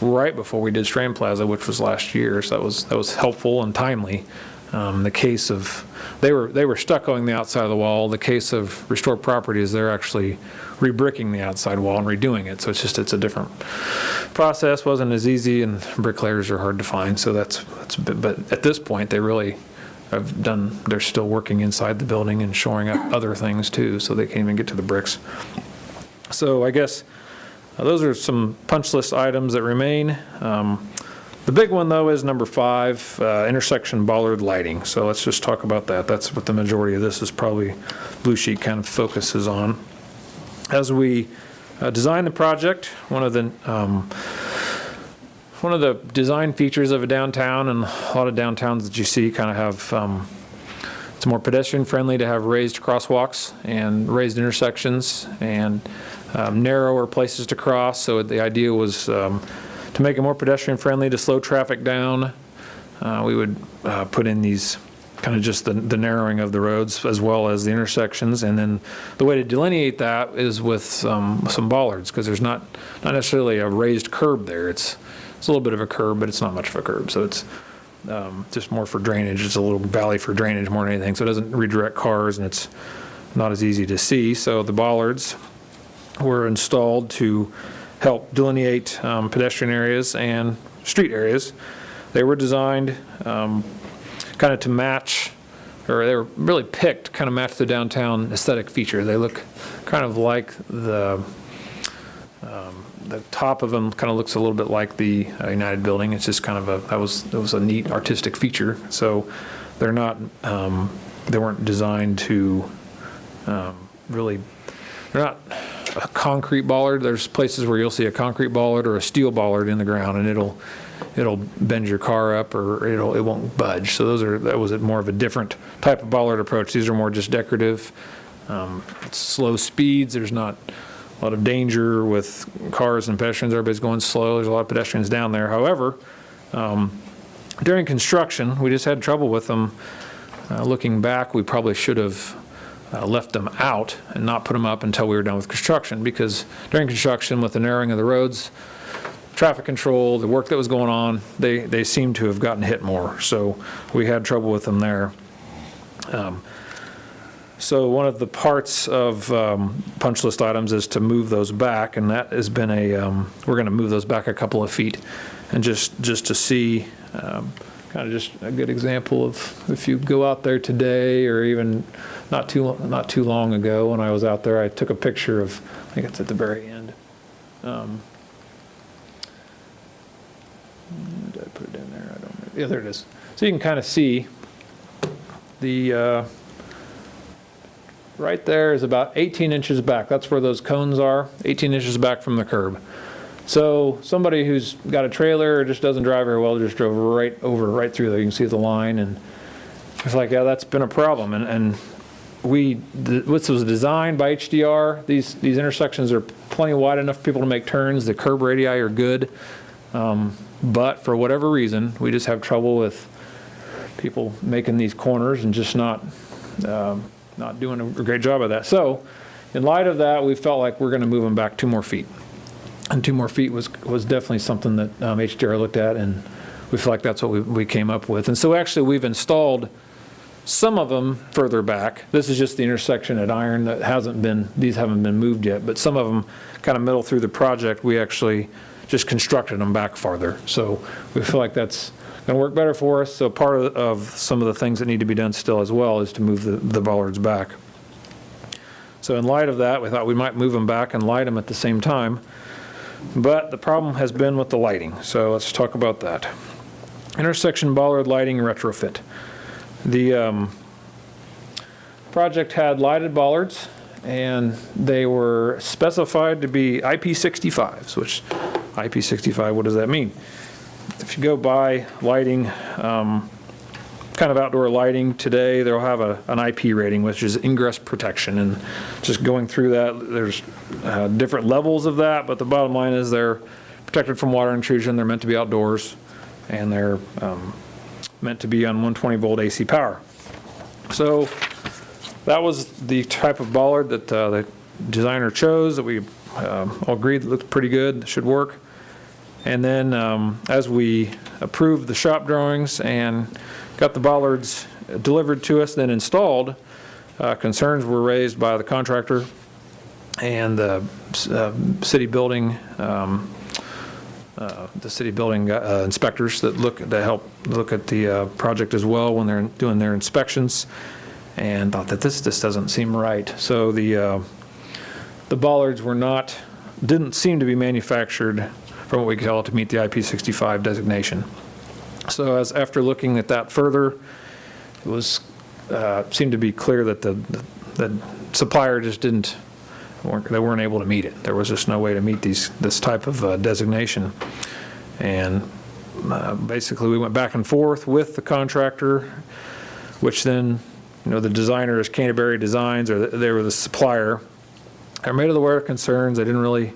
right before we did Strand Plaza, which was last year. So that was helpful and timely. The case of, they were stuccoing the outside of the wall. The case of Restored Properties, they're actually re-bricking the outside wall and redoing it. So it's a different process. Wasn't as easy, and bricklayers are hard to find. So but at this point, they really have done, they're still working inside the building and shoring up other things too, so they can't even get to the bricks. So I guess those are some punch list items that remain. The big one, though, is number 5, intersection bollard lighting. So let's just talk about that. That's what the majority of this is probably blue sheet kind of focuses on. As we design the project, one of the design features of a downtown, and a lot of downtowns that you see kind of have, it's more pedestrian friendly to have raised crosswalks and raised intersections and narrower places to cross. So the idea was to make it more pedestrian friendly, to slow traffic down. We would put in these kind of just the narrowing of the roads as well as the intersections. And then the way to delineate that is with some bollards, because there's not necessarily a raised curb there. It's a little bit of a curb, but it's not much of a curb. So it's just more for drainage. It's a little valley for drainage more than anything. So it doesn't redirect cars, and it's not as easy to see. So the bollards were installed to help delineate pedestrian areas and street areas. They were designed kind of to match, or they were really picked kind of match the downtown aesthetic feature. They look kind of like the top of them kind of looks a little bit like the United building. It's just kind of that was a neat artistic feature. So they're not, they weren't designed to really, they're not a concrete bollard. There's places where you'll see a concrete bollard or a steel bollard in the ground, and it'll bend your car up, or it won't budge. So that was more of a different type of bollard approach. These are more just decorative. It's slow speeds. There's not a lot of danger with cars and pedestrians. Everybody's going slow. There's a lot of pedestrians down there. However, during construction, we just had trouble with them. Looking back, we probably should have left them out and not put them up until we were done with construction, because during construction, with the narrowing of the roads, traffic control, the work that was going on, they seem to have gotten hit more. So we had trouble with them there. So one of the parts of punch list items is to move those back, and that has been we're going to move those back a couple of feet, and just to see kind of just a good example of, if you go out there today, or even not too long ago when I was out there, I took a picture of, I think it's at the very end. Did I put it in there? I don't know. Yeah, there it is. So you can kind of see the right there is about 18 inches back. That's where those cones are, 18 inches back from the curb. So somebody who's got a trailer or just doesn't drive very well just drove right through there. You can see the line, and it's like, yeah, that's been a problem. And this was designed by HDR. These intersections are plenty wide enough for people to make turns. The curb radii are good. But for whatever reason, we just have trouble with people making these corners and just not doing a great job of that. So in light of that, we felt like we're going to move them back 2 more feet. And 2 more feet was definitely something that HDR looked at, and we feel like that's what we came up with. And so actually we've installed some of them further back. This is just the intersection at Iron that these haven't been moved yet, but some of them kind of middle through the project, we actually just constructed them back farther. So we feel like that's going to work better for us. So part of some of the things that need to be done still as well is to move the bollards back. So in light of that, we thought we might move them back and light them at the same time. But the problem has been with the lighting, so let's talk about that. Intersection bollard lighting retrofit. The project had lighted bollards, and they were specified to be IP65s, which IP65, what does that mean? If you go buy lighting, kind of outdoor lighting today, they'll have an IP rating, which is ingress protection. And just going through that, there's different levels of that, but the bottom line is they're protected from water intrusion, they're meant to be outdoors, and they're meant to be on 120 volt AC power. So that was the type of bollard that the designer chose, that we all agreed looked pretty good, should work. And then as we approved the shop drawings and got the bollards delivered to us, then installed, concerns were raised by the contractor and the city building inspectors that help look at the project as well when they're doing their inspections, and thought that this doesn't seem right. So the bollards didn't seem to be manufactured, from what we could tell, to meet the IP65 designation. So after looking at that further, it was seemed to be clear that the supplier just they weren't able to meet it. There was just no way to meet this type of designation. And basically we went back and forth with the contractor, which then, the designer is Canterbury Designs, or they were the supplier. They're made aware of concerns. They didn't really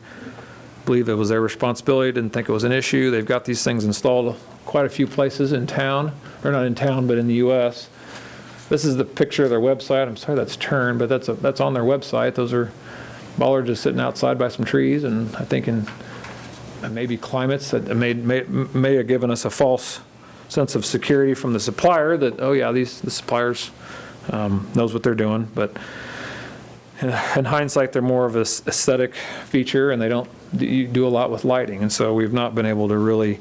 believe it was their responsibility, didn't think it was an issue. They've got these things installed quite a few places in town, or not in town, but in the U.S. This is the picture of their website. I'm sorry that's turned, but that's on their website. Those are bollards just sitting outside by some trees, and I think in maybe climates that may have given us a false sense of security from the supplier that, oh yeah, the suppliers knows what they're doing. But in hindsight, they're more of an aesthetic feature, and they don't do a lot with lighting. And so we've not been able to really,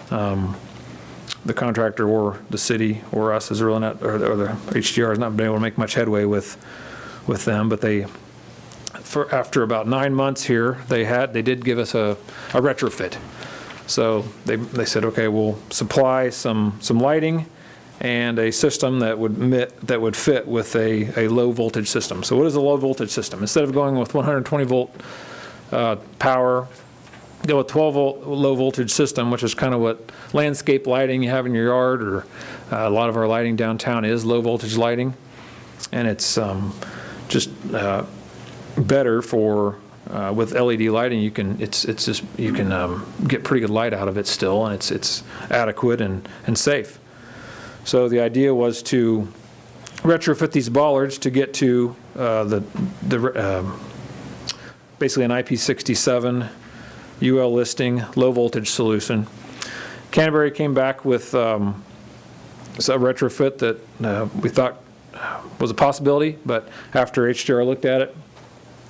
the contractor or the city or us is really not, or the HDR has not been able to make much headway with them. But after about 9 months here, they did give us a retrofit. So they said, okay, we'll supply some lighting and a system that would fit with a low voltage system. So what is a low voltage system? Instead of going with 120 volt power, go with 12 volt low voltage system, which is kind of what landscape lighting you have in your yard, or a lot of our lighting downtown is low voltage lighting. And it's just better for with LED lighting. You can get pretty good light out of it still, and it's adequate and safe. So the idea was to retrofit these bollards to get to basically an IP67 UL listing low voltage solution. Canterbury came back with a retrofit that we thought was a possibility, but after HDR looked at it,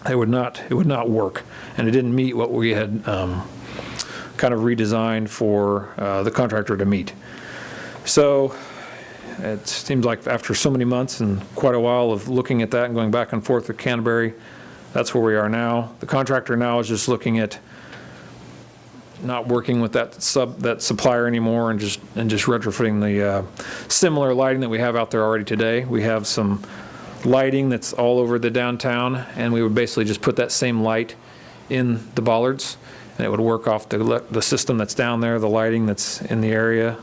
it would not work, and it didn't meet what we had kind of redesigned for the contractor to meet. So it seems like after so many months and quite a while of looking at that and going back and forth with Canterbury, that's where we are now. The contractor now is just looking at not working with that supplier anymore, and just retrofitting the similar lighting that we have out there already today. We have some lighting that's all over the downtown, and we would basically just put that same light in the bollards, and it would work off the system that's down there, the lighting that's in the area.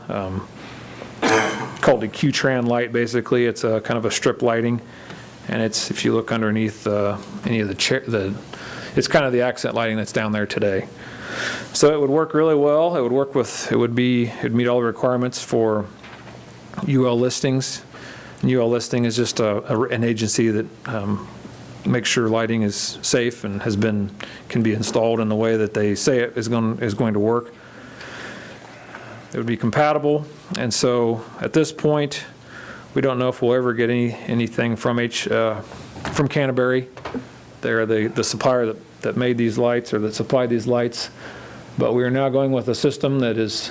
Called a Q-Tran light, basically. It's a kind of a strip lighting, and if you look underneath any of it's kind of the accent lighting that's down there today. So it would work really well. It would meet all the requirements for UL listings. And UL listing is just an agency that makes sure lighting is safe and can be installed in the way that they say it is going to work. It would be compatible, and so at this point, we don't know if we'll ever get anything from Canterbury. They're the supplier that made these lights, or that supplied these lights, but we are now going with a system that is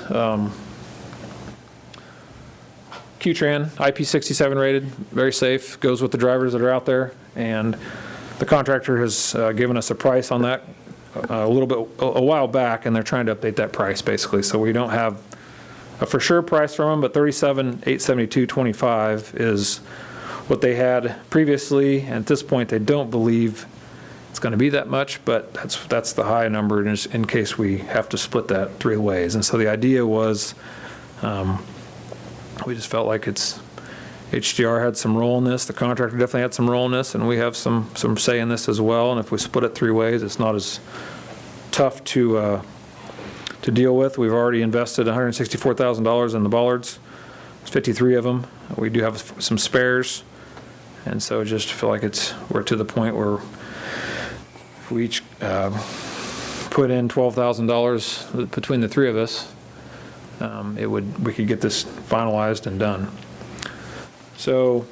Q-Tran, IP67 rated, very safe, goes with the drivers that are out there, and The contractor has given us a price on that a while back, and they're trying to update that price basically. So we don't have a for sure price from them, but $37,872.25 is what they had previously. And at this point, they don't believe it's going to be that much, but that's the high number in case we have to split that 3 ways. And so the idea was, we just felt like HDR had some role in this, the contractor definitely had some role in this, and we have some say in this as well. And if we split it 3 ways, it's not as tough to deal with. We've already invested $164,000 in the bollards. There's 53 of them. We do have some spares, and so just feel like we're to the point where if we each put in $12,000 between the 3 of us, we could get this finalized and done. So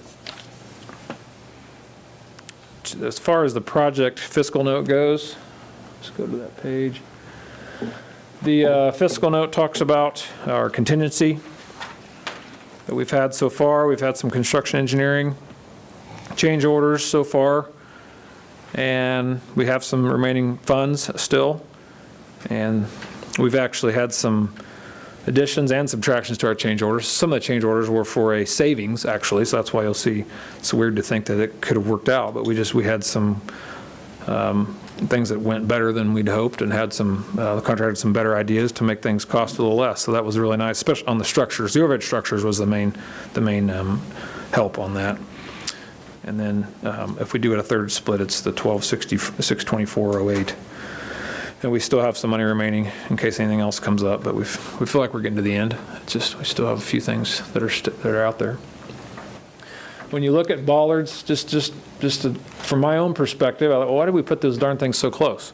as far as the project fiscal note goes, let's go to that page. The fiscal note talks about our contingency that we've had so far. We've had some construction engineering change orders so far, and we have some remaining funds still. And we've actually had some additions and subtractions to our change orders. Some of the change orders were for a savings, actually, so that's why you'll see it's weird to think that it could have worked out, but we had some things that went better than we'd hoped, and had the contractor had some better ideas to make things cost a little less. So that was really nice, especially on the structures. The overhead structures was the main help on that. And then if we do it a third split, it's the $1,266.24.08. And we still have some money remaining in case anything else comes up, but we feel like we're getting to the end. It's just we still have a few things that are out there. When you look at bollards, from my own perspective, why did we put those darn things so close?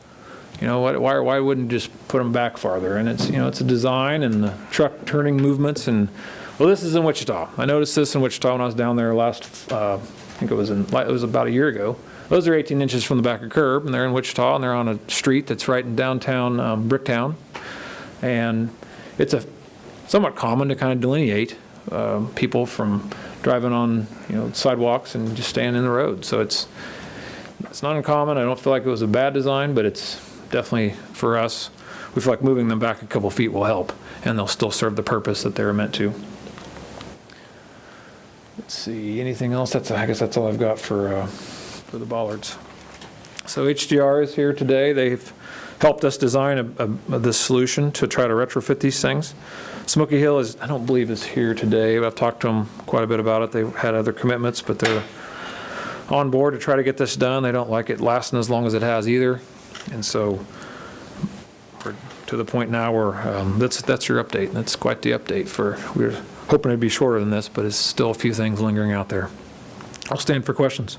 You know, why wouldn't you just put them back farther? And it's a design and the truck turning movements. And well, this is in Wichita. I noticed this in Wichita when I was down there last. I think it was about a year ago. Those are 18 inches from the back of curb, and they're in Wichita, and they're on a street that's right in downtown Bricktown. And it's somewhat common to kind of delineate people from driving on sidewalks and just staying in the road. So it's not uncommon. I don't feel like it was a bad design, but it's definitely, for us, we feel like moving them back a couple feet will help, and they'll still serve the purpose that they were meant to. Let's see, anything else? I guess that's all I've got for the bollards. So HDR is here today. They've helped us design this solution to try to retrofit these things. Smoky Hill I don't believe is here today, but I've talked to them quite a bit about it. They've had other commitments, but they're on board to try to get this done. They don't like it lasting as long as it has either. And so we're to the point now where that's your update. That's quite the update. We're hoping it'd be shorter than this, but it's still a few things lingering out there. I'll stand for questions.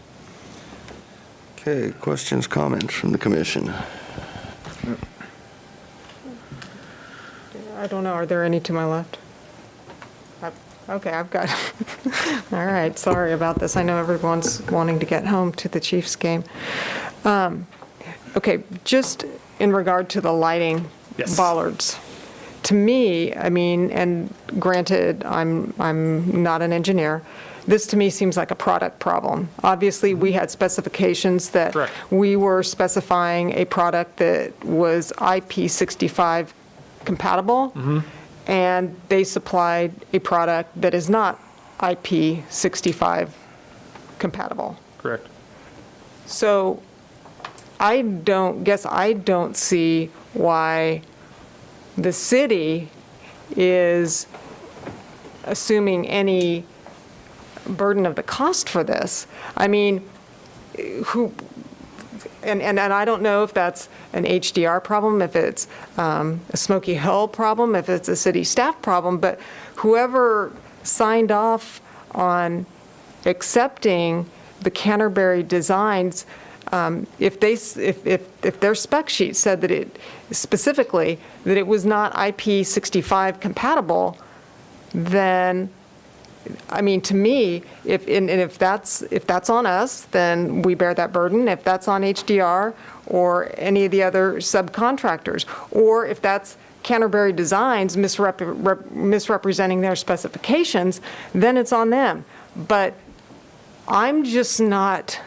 Okay, questions, comments from the commission? I don't know, are there any to my left? Okay, I've got, all right, sorry about this. I know everyone's wanting to get home to the Chiefs game. Okay, just in regard to the lighting bollards, to me, I mean, and granted, I'm not an engineer, this to me seems like a product problem. Obviously, we had specifications that Correct. We were specifying a product that was IP65 compatible, and they supplied a product that is not IP65 compatible. Correct. So I don't see why the city is assuming any burden of the cost for this. I mean, and I don't know if that's an HDR problem, if it's a Smoky Hill problem, if it's a city staff problem, but whoever signed off on accepting the Canterbury designs, if their spec sheet said that it specifically that it was not IP65 compatible, then I mean, to me, if that's on us, then we bear that burden. If that's on HDR or any of the other subcontractors, or if that's Canterbury Designs misrepresenting their specifications, then it's on them. But I'm just not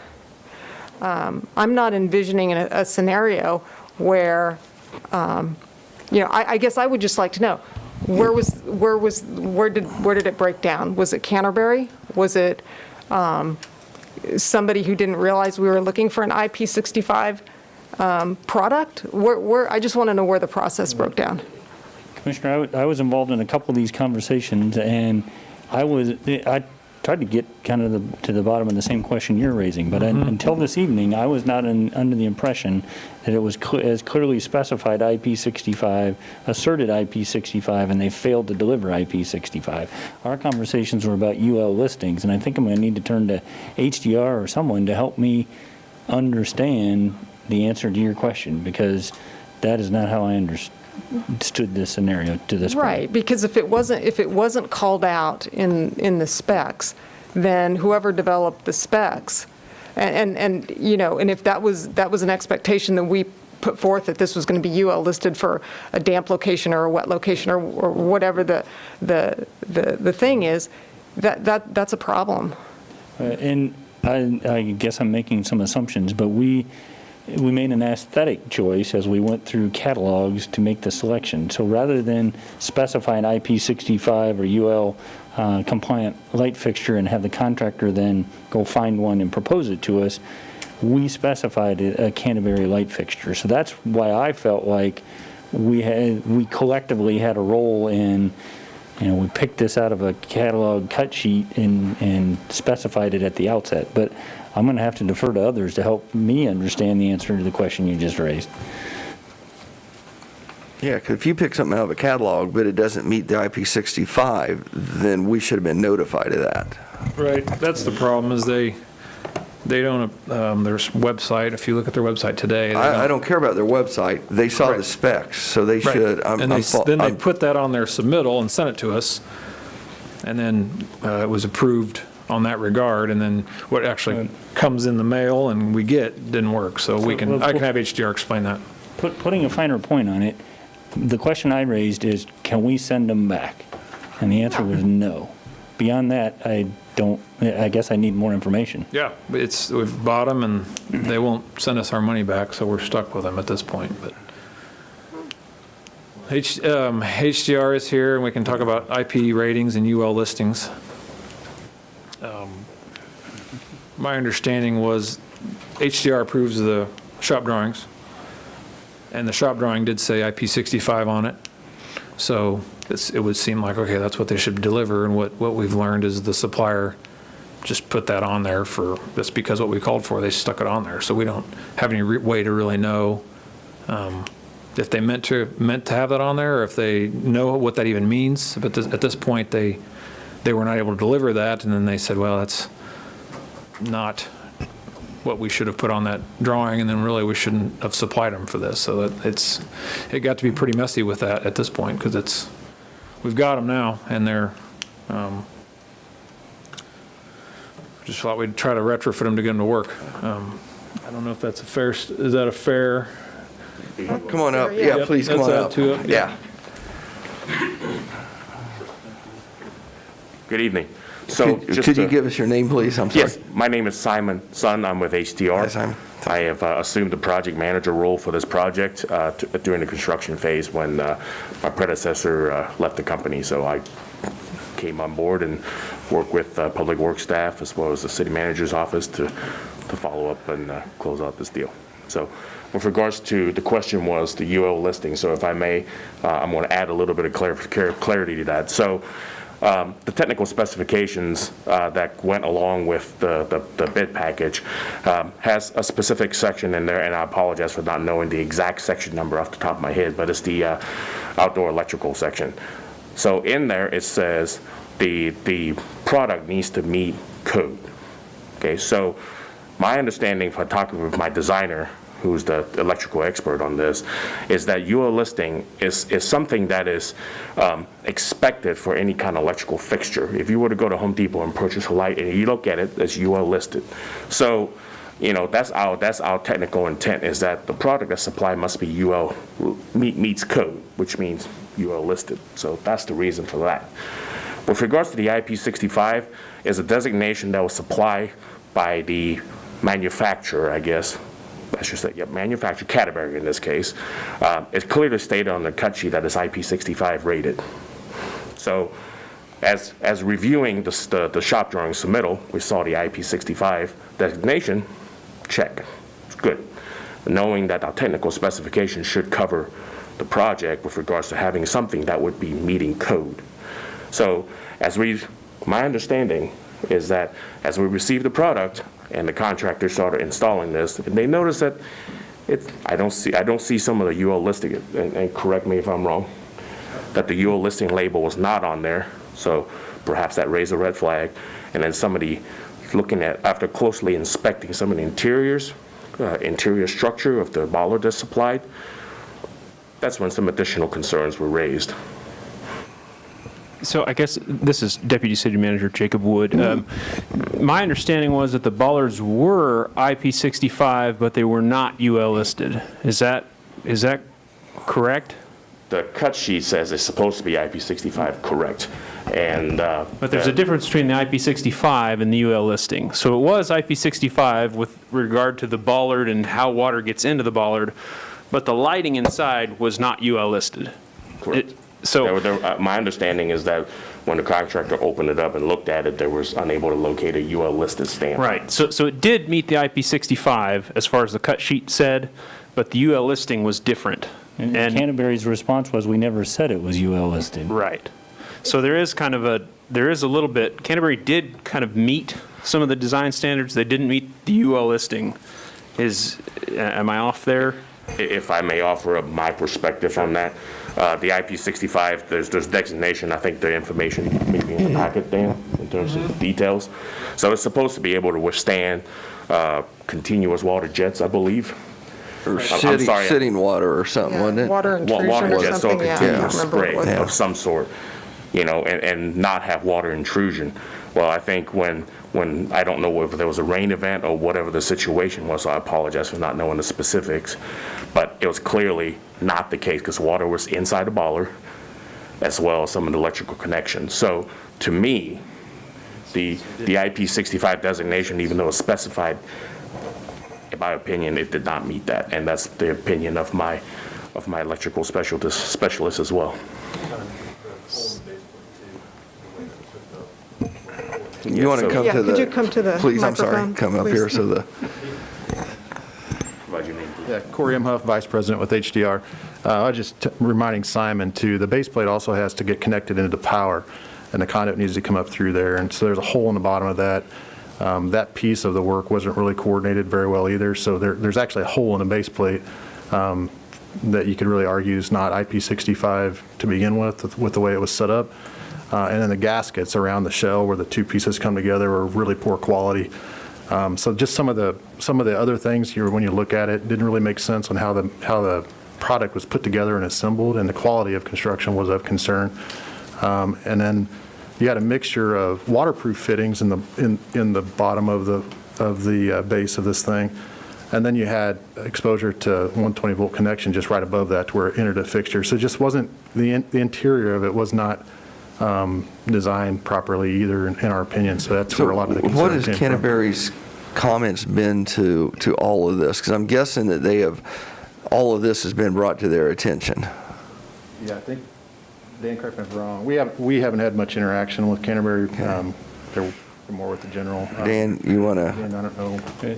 I'm not envisioning a scenario where, I guess I would just like to know, where did it break down? Was it Canterbury? Was it somebody who didn't realize we were looking for an IP65 product? I just want to know where the process broke down. Commissioner, I was involved in a couple of these conversations, and I tried to get kind of to the bottom of the same question you're raising, but until this evening, I was not under the impression that it was as clearly specified IP65, asserted IP65, and they failed to deliver IP65. Our conversations were about UL listings, and I think I'm going to need to turn to HDR or someone to help me understand the answer to your question, because that is not how I understood this scenario to this point. Right, because if it wasn't called out in the specs, then whoever developed the specs, and if that was an expectation that we put forth, that this was going to be UL listed for a damp location or a wet location or whatever the thing is, that's a problem. And I guess I'm making some assumptions, but we made an aesthetic choice as we went through catalogs to make the selection. So rather than specify an IP65 or UL compliant light fixture and have the contractor then go find one and propose it to us, we specified a Canterbury light fixture. So that's why I felt like we collectively had a role in, we picked this out of a catalog cut sheet and specified it at the outset. But I'm going to have to defer to others to help me understand the answer to the question you just raised. Yeah, because if you pick something out of a catalog, but it doesn't meet the IP65, then we should have been notified of that. Right, that's the problem, is they don't, their website, if you look at their website today. I don't care about their website. They saw the specs, so they should. And then they put that on their submittal and sent it to us, and then it was approved on that regard, and then what actually comes in the mail and we get didn't work. So I can have HDR explain that. Putting a finer point on it, the question I raised is, can we send them back? And the answer was no. Beyond that, I guess I need more information. Yeah, we've bought them and they won't send us our money back, so we're stuck with them at this point. But HDR is here, and we can talk about IP ratings and UL listings. My understanding was HDR approves the shop drawings, and the shop drawing did say IP65 on it. So it would seem like, okay, that's what they should deliver, and what we've learned is the supplier just put that on there that's because what we called for, they stuck it on there. So we don't have any way to really know if they meant to have that on there, or if they know what that even means. But at this point, they were not able to deliver that, and then they said, well, that's not what we should have put on that drawing, and then really we shouldn't have supplied them for this. So it got to be pretty messy with that at this point, because we've got them now, and they're just thought we'd try to retrofit them to get them to work. I don't know if that's is that a fair? Come on up. Yeah, please come on up. Yeah. Good evening. So could you give us your name, please? I'm sorry. Yes, my name is Simon Sun. I'm with HDR. Hi, Simon. I have assumed the project manager role for this project during the construction phase when my predecessor left the company. So I came on board and worked with public works staff as well as the city manager's office to follow up and close out this deal. So with regards to the question was the UL listing. So if I may, I'm going to add a little bit of clarity to that. So the technical specifications that went along with the bid package has a specific section in there, and I apologize for not knowing the exact section number off the top of my head, but it's the outdoor electrical section. So in there it says the product needs to meet code. Okay, so my understanding from talking with my designer, who's the electrical expert on this, is that UL listing is something that is expected for any kind of electrical fixture. If you were to go to Home Depot and purchase a light and you look at it, it's UL listed. So, that's our technical intent, is that the product that's supplied must be UL meets code, which means UL listed. So that's the reason for that. With regards to the IP65, is a designation that was supplied by the manufacturer, I guess, I should say, manufacturer, Canterbury in this case, it's clearly stated on the cut sheet that it's IP65 rated. So as reviewing the shop drawing submittal, we saw the IP65 designation, check, it's good. Knowing that our technical specifications should cover the project with regards to having something that would be meeting code. So my understanding is that as we received the product and the contractor started installing this, and they noticed that I don't see some of the UL listing, and correct me if I'm wrong, that the UL listing label was not on there. So perhaps that raised a red flag. And then somebody looking at, after closely inspecting some of the interior structure of the bollard that's supplied, that's when some additional concerns were raised. So I guess this is Deputy City Manager Jacob Wood. My understanding was that the bollards were IP65, but they were not UL listed. Is that correct? The cut sheet says it's supposed to be IP65, correct. And but there's a difference between the IP65 and the UL listing. So it was IP65 with regard to the bollard and how water gets into the bollard, but the lighting inside was not UL listed. Correct. My understanding is that when the contractor opened it up and looked at it, they was unable to locate a UL listed stamp. Right. So it did meet the IP65 as far as the cut sheet said, but the UL listing was different. And Canterbury's response was, we never said it was UL listed. Right. So there is a little bit, Canterbury did kind of meet some of the design standards. They didn't meet the UL listing. Am I off there? If I may offer up my perspective on that, the IP65, there's designation, I think the information maybe in the packet, Dan, in terms of details. So it's supposed to be able to withstand continuous water jets, I believe. Or sitting water or something, wasn't it? Water intrusion Water or jets, so something, continuous spray yeah. of some sort, and not have water intrusion. Well, I think when I don't know if there was a rain event or whatever the situation was, so I apologize for not knowing the specifics, but it was clearly not the case because water was inside the bollard as well as some of the electrical connections. So to me, the IP65 designation, even though it's specified, in my opinion, it did not meet that, and that's the opinion of my electrical specialist as well. You want to come to the... could you come to the Please, I'm sorry, microphone, come up please? here so the... Yeah, Corey Imhoff, Vice President with HDR. I was just reminding Simon too, the base plate also has to get connected into the power, and the conduit needs to come up through there, and so there's a hole in the bottom of that. That piece of the work wasn't really coordinated very well either, so there's actually a hole in the base plate that you could really argue is not IP65 to begin with the way it was set up. And then the gaskets around the shell where the two pieces come together were really poor quality. So just some of the other things when you look at it didn't really make sense on how the product was put together and assembled, and the quality of construction was of concern. And then you had a mixture of waterproof fittings in the bottom of the base of this thing, and then you had exposure to 120 volt connection just right above that to where it entered a fixture. So it just wasn't the interior of it was not designed properly either, in our opinion. So that's where a lot of the concern What came has from. Canterbury's comments been to all of this? Because I'm guessing that all of this has been brought to their attention. Yeah, I think, Dan, correct me if I'm wrong, we haven't had much interaction with Canterbury. They're more with the general. Dan, you want to? Dan, I don't know. Okay.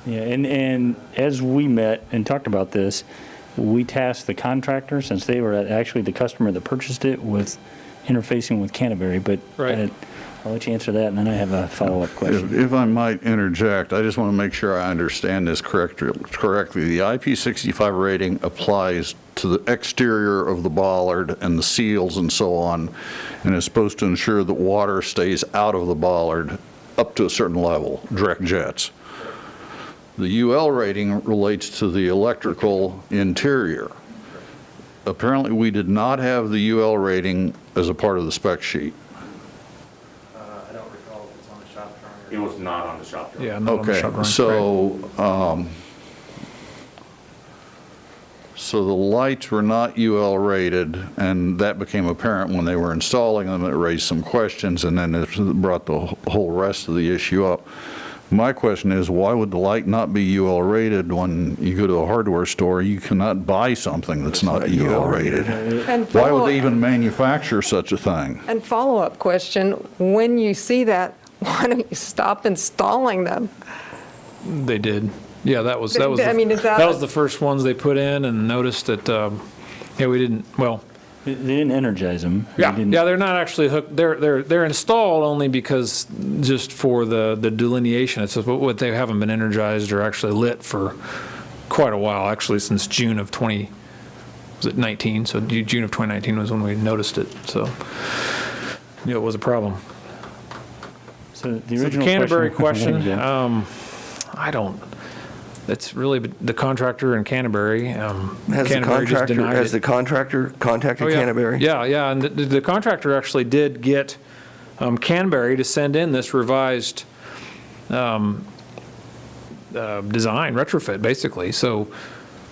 Yeah, and as we met and talked about this, we tasked the contractor, since they were actually the customer that purchased it, with interfacing with Canterbury, but Right. I'll let you answer that, and then I have a follow-up question. If I might interject, I just want to make sure I understand this correctly. The IP65 rating applies to the exterior of the bollard and the seals and so on, and is supposed to ensure that water stays out of the bollard up to a certain level, direct jets. The UL rating relates to the electrical interior. Apparently, we did not have the UL rating as a part of the spec sheet. I don't recall if it's on the shop drawing. It was not on the shop drawing. Yeah, not on the shop drawing. So the lights were not UL rated, and that became apparent when they were installing them. It raised some questions, and then it brought the whole rest of the issue up. My question is, why would the light not be UL rated when you go to a hardware store? You cannot buy something that's not UL rated. And Why would follow- they even manufacture such a thing? And follow-up question, when you see that, why don't you stop installing them? They did. Yeah, that was I mean, is that- that was the first ones they put in, and noticed that, yeah, we didn't, well, They didn't energize them. yeah, they're not actually hooked, they're installed only because, just for the delineation. It's what they haven't been energized or actually lit for quite a while, actually since June of 19? So June of 2019 was when we noticed it, so, it was a problem. So the So original Canterbury question, Yeah. I don't, it's really the contractor in Canterbury. Has Canterbury just denied it. the contractor contacted Oh, yeah. Canterbury? Yeah, and the contractor actually did get Canterbury to send in this revised design, retrofit, basically. So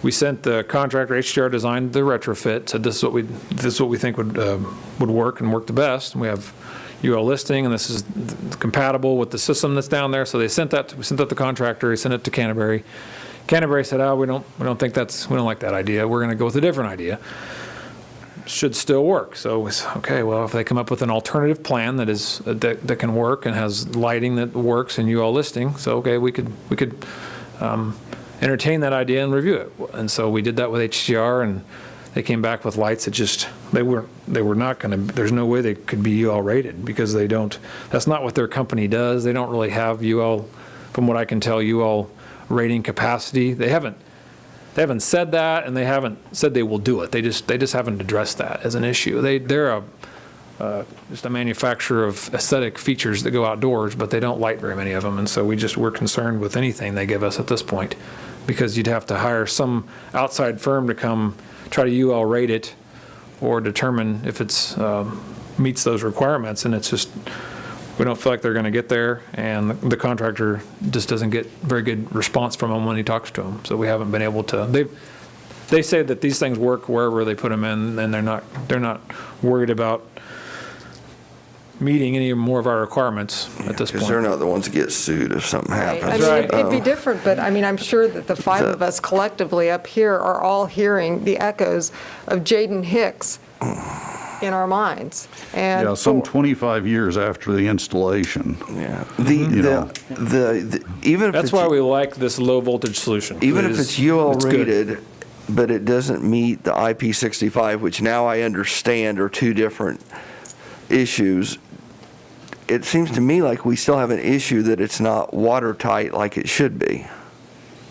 we sent the contractor, HDR designed the retrofit, said this is what we think would work and work the best. And we have UL listing, and this is compatible with the system that's down there. So we sent that to the contractor, he sent it to Canterbury. Canterbury said, we don't like that idea. We're going to go with a different idea. Should still work. So we said, okay, well, if they come up with an alternative plan that can work and has lighting that works and UL listing, so okay, we could entertain that idea and review it. And so we did that with HDR, and they came back with lights that just, they were not going to, there's no way they could be UL rated, because they don't, that's not what their company does. They don't really have UL, from what I can tell, UL rating capacity. They haven't said that, and they haven't said they will do it. They just haven't addressed that as an issue. They're just a manufacturer of aesthetic features that go outdoors, but they don't light very many of them. And so we're concerned with anything they give us at this point, because you'd have to hire some outside firm to come try to UL rate it or determine if it's meets those requirements, and it's just, we don't feel like they're going to get there, and the contractor just doesn't get very good response from them when he talks to them. So we haven't been able to, they say that these things work wherever they put them in, and they're not worried about meeting any more of our requirements at this point. Because they're not the ones that get sued if something happens. I mean, it'd be different, but I mean, I'm sure that the five of us collectively up here are all hearing the echoes of Jaden Hicks in our minds. And Yeah, some 25 years after the installation. Yeah. Even if That's why we like this low voltage solution. Even if it's UL it's good. rated, but it doesn't meet the IP65, which now I understand are two different issues, it seems to me like we still have an issue that it's not watertight like it should be.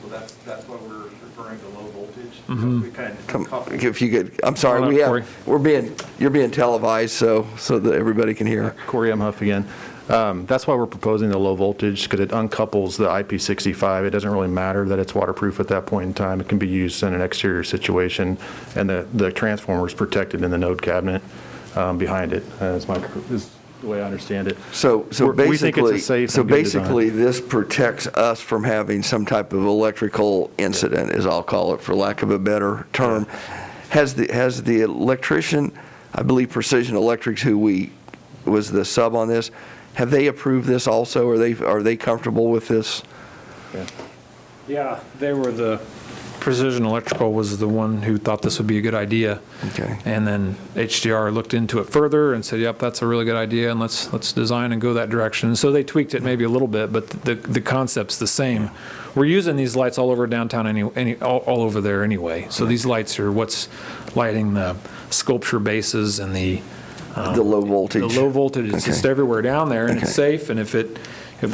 Well, that's what we're referring to low voltage. Mhm. We kind of If you could, I'm sorry, Hold on, Corey. you're being televised so that everybody can hear. Corey M. Huff again. That's why we're proposing the low voltage, because it uncouples the IP65. It doesn't really matter that it's waterproof at that point in time. It can be used in an exterior situation, and the transformer is protected in the node cabinet behind it. Is the way I understand it. So We think it's a safe and good design. basically, this protects us from having some type of electrical incident, as I'll call it, for lack of a better term. Has the electrician, I believe Precision Electrics, who was the sub on this, have they approved this also? Are they comfortable with this? Yeah, they were Precision Electrical was the one who thought this would be a good idea. Okay. And then HDR looked into it further and said, yep, that's a really good idea, and let's design and go that direction. So they tweaked it maybe a little bit, but the concept's the same. We're using these lights all over downtown, all over there anyway. So these lights are what's lighting the sculpture bases and the low voltage. The low voltage, it's just everywhere down there, and it's safe. And if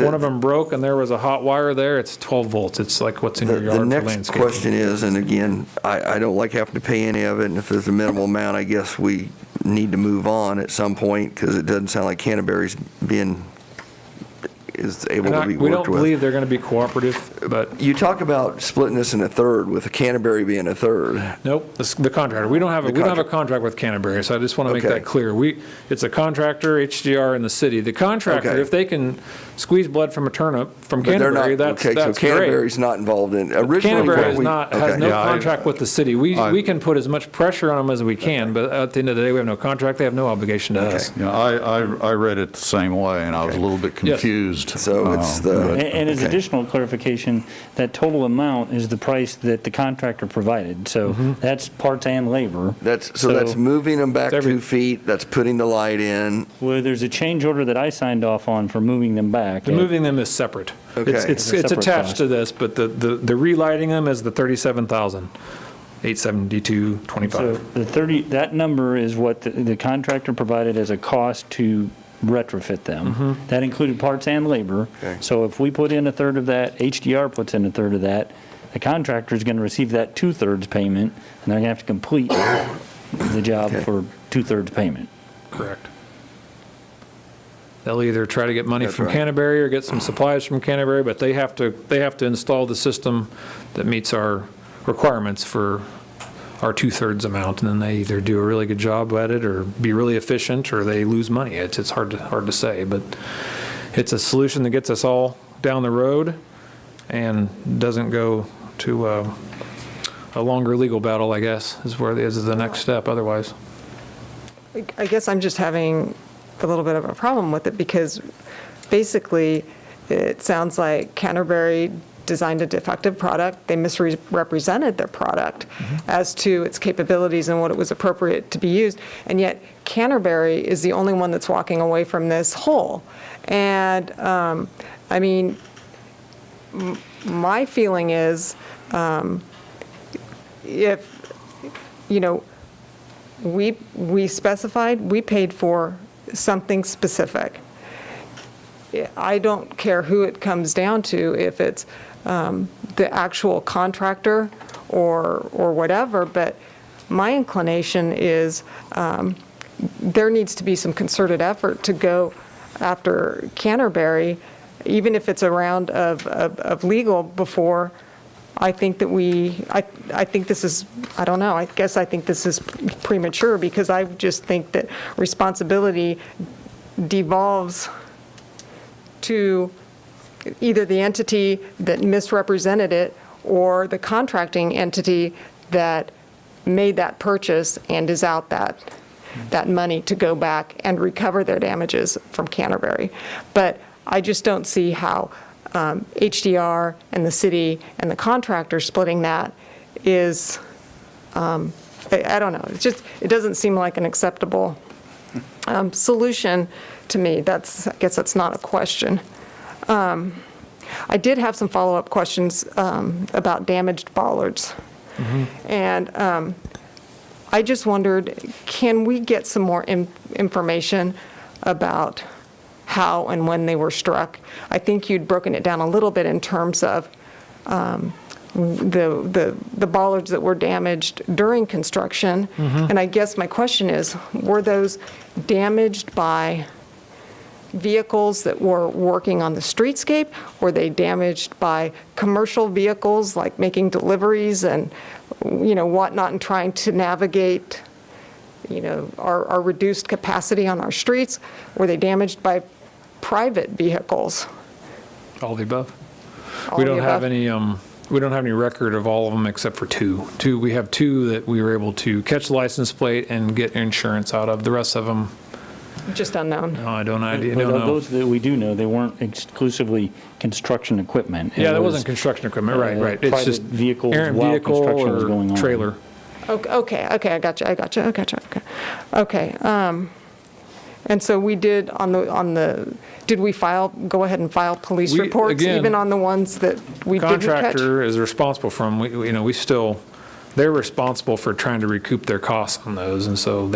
one of them broke and there was a hot wire there, it's 12 volts. It's like what's in your yard for The next landscaping. question is, and again, I don't like having to pay any of it, and if there's a minimal amount, I guess we need to move on at some point, because it doesn't sound like Canterbury's is able to be worked with. We don't believe they're going to be cooperative, but. You talk about splitting this in a third, with Canterbury being a third. Nope, the contractor. We don't have a contract with Canterbury, so I just want to make that clear. It's a contractor, HDR, in the city. The contractor, if they can squeeze blood from a turnip from Canterbury, that's great. So Canterbury's not involved in, originally. Canterbury has no contract with the city. We can put as much pressure on them as we can, but at the end of the day, we have no contract. They have no obligation to us. I read it the same way, and I was a little bit confused used. So it's the- And as okay. additional clarification, that total amount is the price that the contractor provided. So that's parts and labor. So that's moving them back 2 feet, that's putting the light in. Well, there's a change order that I signed off on for moving them back. The moving them is separate. Okay. It's It's a separate attached cost. to this, but the relighting them is the 37,872.25. So the 30, that number is what the contractor provided as a cost to retrofit them. That included parts and labor. Okay. So if we put in a third of that, HDR puts in a third of that, the contractor is going to receive that 2/3 payment, and they're going to have to complete the job Okay. for 2/3 payment. Correct. They'll either try to get money That's from right. Canterbury or get some supplies from Canterbury, but they have to install the system that meets our requirements for our 2/3 amount, and then they either do a really good job at it or be really efficient, or they lose money. It's hard to say, but it's a solution that gets us all down the road and doesn't go to a longer legal battle, I guess, is the next step otherwise. I guess I'm just having a little bit of a problem with it because basically it sounds like Canterbury designed a defective product. They misrepresented their product as to its capabilities and what it was appropriate to be used. And yet Canterbury is the only one that's walking away from this whole. And I mean, my feeling is if, you know, we specified, we paid for something specific. I don't care who it comes down to, if it's the actual contractor or whatever, but my inclination is there needs to be some concerted effort to go after Canterbury, even if it's a round of legal before. I think that I think this is, I don't know, I guess I think this is premature because I just think that responsibility devolves to either the entity that misrepresented it or the contracting entity that made that purchase and is out that money to go back and recover their damages from Canterbury. But I just don't see how HDR and the city and the contractor splitting that is, I don't know, it doesn't seem like an acceptable solution to me. I guess that's not a question. I did have some follow-up questions about damaged bollards. And I just wondered, can we get some more information about how and when they were struck? I think you'd broken it down a little bit in terms of the bollards that were damaged during construction. And I guess my question is, were those damaged by vehicles that were working on the streetscape? Were they damaged by commercial vehicles, like making deliveries and, you know, whatnot, and trying to navigate, you know, our reduced capacity on our streets? Were they damaged by private vehicles? All the above. All We the don't have above? we don't have any record of all of them except for two. We have two that we were able to catch the license plate and get insurance out of. The rest of them, Just unknown. no, I don't But know. those that we do know, they weren't exclusively construction equipment. Yeah, It that was, wasn't construction equipment, right. It's private just vehicles errant while vehicle construction was going or on. trailer. Okay, I gotcha. Okay. And so we did did we go ahead and file police We- reports, again, even on the ones that we didn't catch? Contractor is responsible for them. They're responsible for trying to recoup their costs on those, and so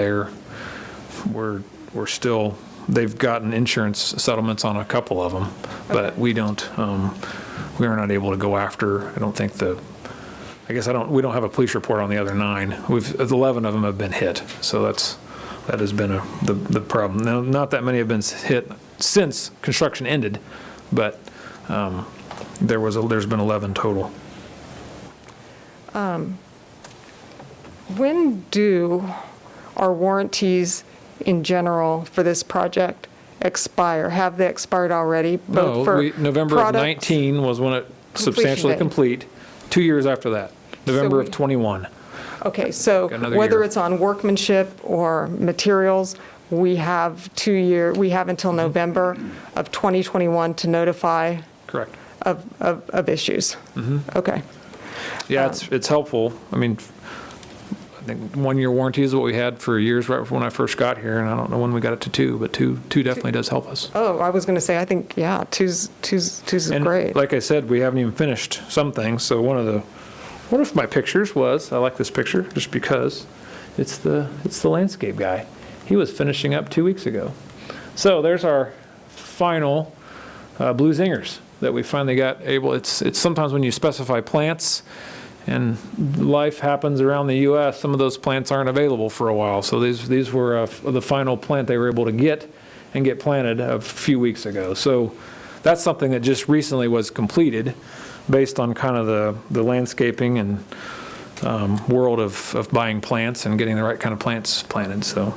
they've gotten insurance settlements on a couple of them, but we are not able to go after, I don't think we don't have a police report on the other 9. 11 of them have been hit, so that has been the problem. Now, not that many have been hit since construction ended, but there's been 11 total. When do our warranties in general for this project expire? Have they expired already? No, November of 19 was when it substantially date. complete. 2 years after that, November of 21. Okay, so Got another whether year. it's on workmanship or materials, we have until November of 2021 to notify Correct. of issues. Okay. Yeah, it's helpful. I mean, I think 1-year warranty is what we had for years right when I first got here, and I don't know when we got it to 2, but two definitely does help us. Oh, I was going to say, I think, yeah, two's And great. like I said, we haven't even finished some things, so one of my pictures was, I like this picture just because it's the landscape guy. He was finishing up 2 weeks ago. So there's our final blue zingers that we finally got able. It's sometimes when you specify plants and life happens around the U.S., some of those plants aren't available for a while. So these were the final plant they were able to get planted a few weeks ago. So that's something that just recently was completed based on kind of the landscaping and world of buying plants and getting the right kind of plants planted. So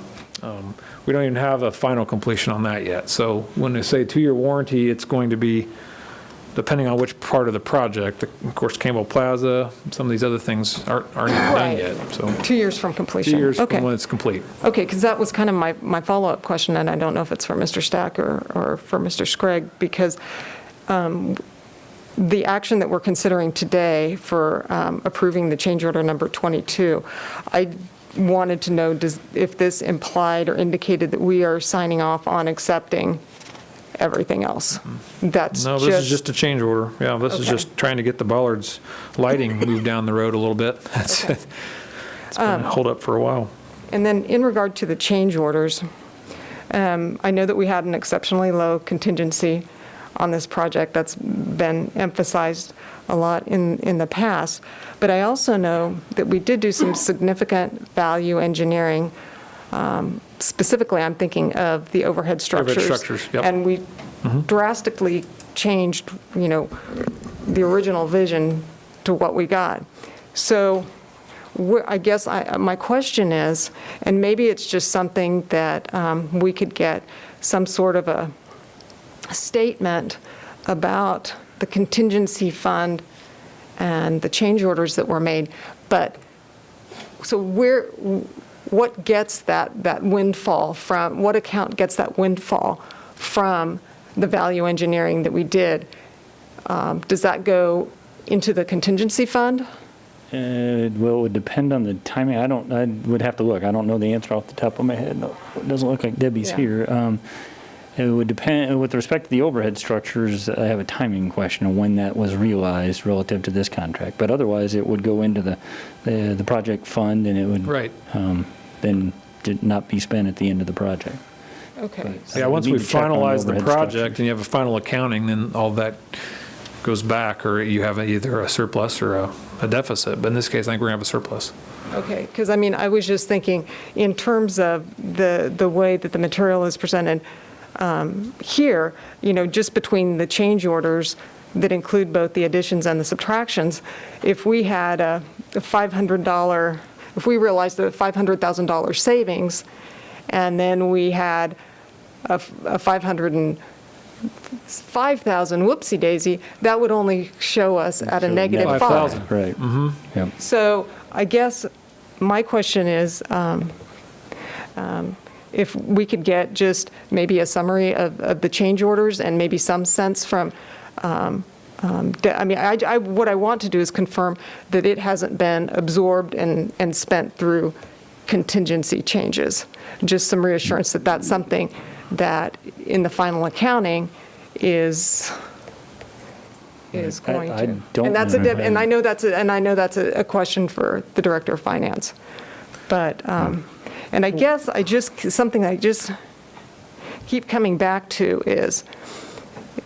we don't even have a final completion on that yet. So when they say 2-year warranty, it's going to be depending on which part of the project. Of course, Campbell Plaza, some of these other things aren't even done yet. So 2 years from completion. 2 years Okay. from when it's complete. Okay, because that was kind of my follow-up question, and I don't know if it's for Mr. Stack or for Mr. Scragg, because the action that we're considering today for approving the change order number 22, I wanted to know if this implied or indicated that we are signing off on accepting everything else. That's No, this is just a change order. Yeah, this is Okay. just trying to get the bollards lighting moved down the road a little bit. It's been hold up for a while. And then in regard to the change orders, I know that we had an exceptionally low contingency on this project. That's been emphasized a lot in the past. But I also know that we did do some significant value engineering. Specifically, I'm thinking of the overhead structures. Overhead structures, yep. And we drastically changed, the original vision to what we got. So I guess my question is, and maybe it's just something that we could get some sort of a statement about the contingency fund and the change orders that were made, but so what gets that windfall from, what account gets that windfall from the value engineering that we did? Does that go into the contingency fund? Well, it would depend on the timing. I would have to look. I don't know the answer off the top of my head. No, it doesn't look like Debbie's Yeah. here. It would depend, with respect to the overhead structures, I have a timing question of when that was realized relative to this contract. But otherwise, it would go into the project fund, and it would Right. then not be spent at the end of the project. Okay. Yeah, once we need to check on finalize the overhead project structures. and you have a final accounting, then all that goes back, or you have either a surplus or a deficit. But in this case, I think we're going to have a surplus. Okay, because I was just thinking in terms of the way that the material is presented here, just between the change orders that include both the additions and the subtractions, if we had a $500, if we realized a $500,000 savings, and then we had a $505,000 whoopsie daisy, that would only show us at a negative 5. Right. Yep. So I guess my question is, if we could get just maybe a summary of the change orders and maybe some sense from, what I want to do is confirm that it hasn't been absorbed and spent through contingency changes. Just some reassurance that that's something that in the final accounting is going to. I don't And that's know. and I know that's a question for the Director of Finance. But, and I guess something I just keep coming back to is,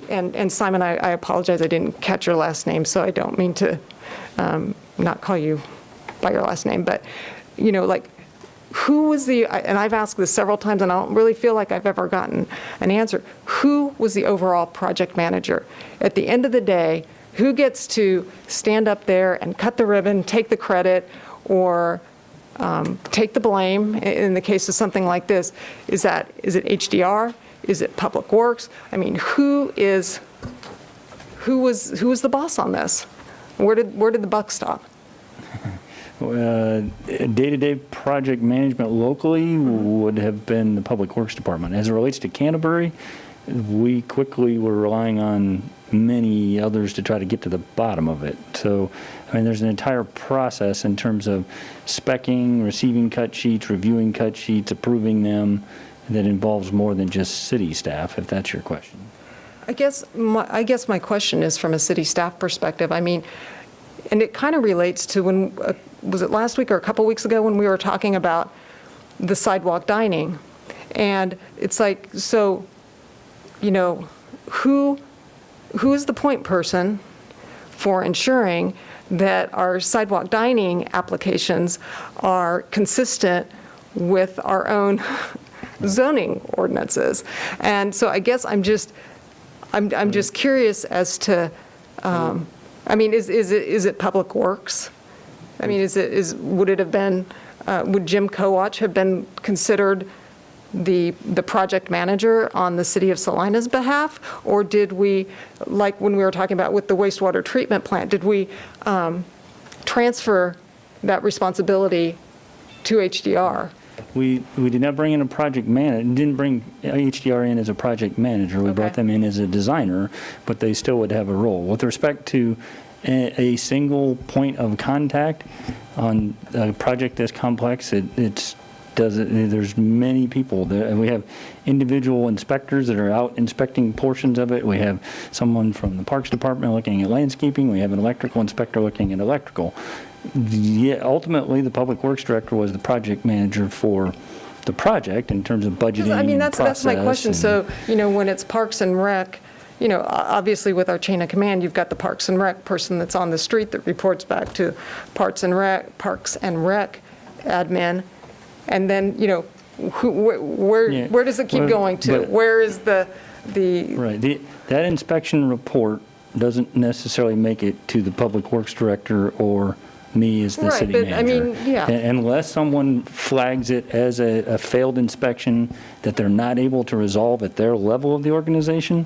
and Simon, I apologize, I didn't catch your last name, so I don't mean to not call you by your last name, but, who was and I've asked this several times, and I don't really feel like I've ever gotten an answer. Who was the overall project manager? At the end of the day, who gets to stand up there and cut the ribbon, take the credit, or take the blame in the case of something like this? Is it HDR? Is it Public Works? I mean, who was the boss on this? Where did the buck stop? Day-to-day project management locally would have been the Public Works Department. As it relates to Canterbury, we quickly were relying on many others to try to get to the bottom of it. So, I mean, there's an entire process in terms of specking, receiving cut sheets, reviewing cut sheets, approving them, that involves more than just city staff, if that's your question. I guess my question is from a city staff perspective. I mean, and it kind of relates to when, was it last week or a couple weeks ago when we were talking about the sidewalk dining? And it's like, so, you know, who is the point person for ensuring that our sidewalk dining applications are consistent with our own zoning ordinances? And so I guess I'm just curious as to, I mean, is it Public Works? I mean, would it have been, would Jim Kowach have been considered the project manager on the city of Salina's behalf? Or did we, like when we were talking about with the wastewater treatment plant, did we transfer that responsibility to HDR? We did not bring in a project manager, didn't bring HDR in as a project manager. We brought them in as a designer, but they still would have a role. With respect to a single point of contact on a project this complex, there's many people. We have individual inspectors that are out inspecting portions of it. We have someone from the Parks Department looking at landscaping. We have an electrical inspector looking at electrical. Ultimately, the Public Works Director was the project manager for the project in terms of budgeting. I mean, that's my question. And, so, you know, when it's Parks and Rec, you know, obviously with our chain of command, you've got the Parks and Rec person that's on the street that reports back to Parks and Rec admin. And then, you know, where does it keep going to? Where is the Right. That inspection report doesn't necessarily make it to the Public Works Director or me as the city manager. I mean, yeah. Unless someone flags it as a failed inspection that they're not able to resolve at their level of the organization,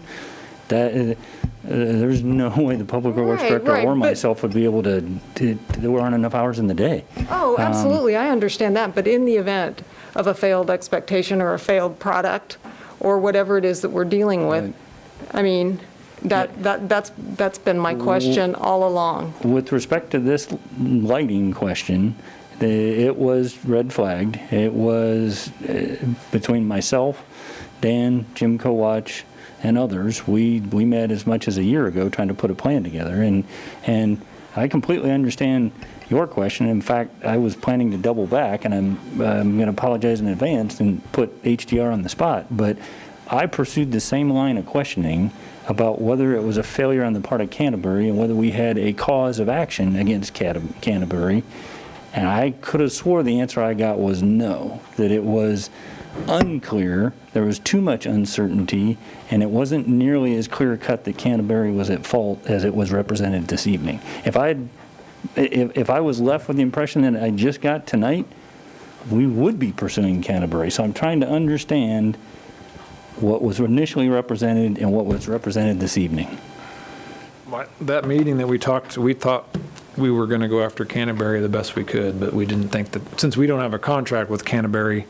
that there's no way the Public Works Director or myself would be able to, there aren't enough hours in the day. Oh, absolutely, I understand that, but in the event of a failed expectation or a failed product or whatever it is that we're dealing with, I mean, that's been my question all along. With respect to this lighting question, it was red flagged. It was between myself, Dan, Jim Kowach, and others. We met as much as a year ago trying to put a plan together, and I completely understand your question. In fact, I was planning to double back, and I'm going to apologize in advance and put HDR on the spot, but I pursued the same line of questioning about whether it was a failure on the part of Canterbury and whether we had a cause of action against Canterbury, and I could have swore the answer I got was no, that it was unclear, there was too much uncertainty, and it wasn't nearly as clear-cut that Canterbury was at fault as it was represented this evening. If I was left with the impression that I just got tonight, we would be pursuing Canterbury. So I'm trying to understand what was initially represented and what was represented this evening. That meeting that we thought we were going to go after Canterbury the best we could, but we didn't think that, since we don't have a contract with Canterbury,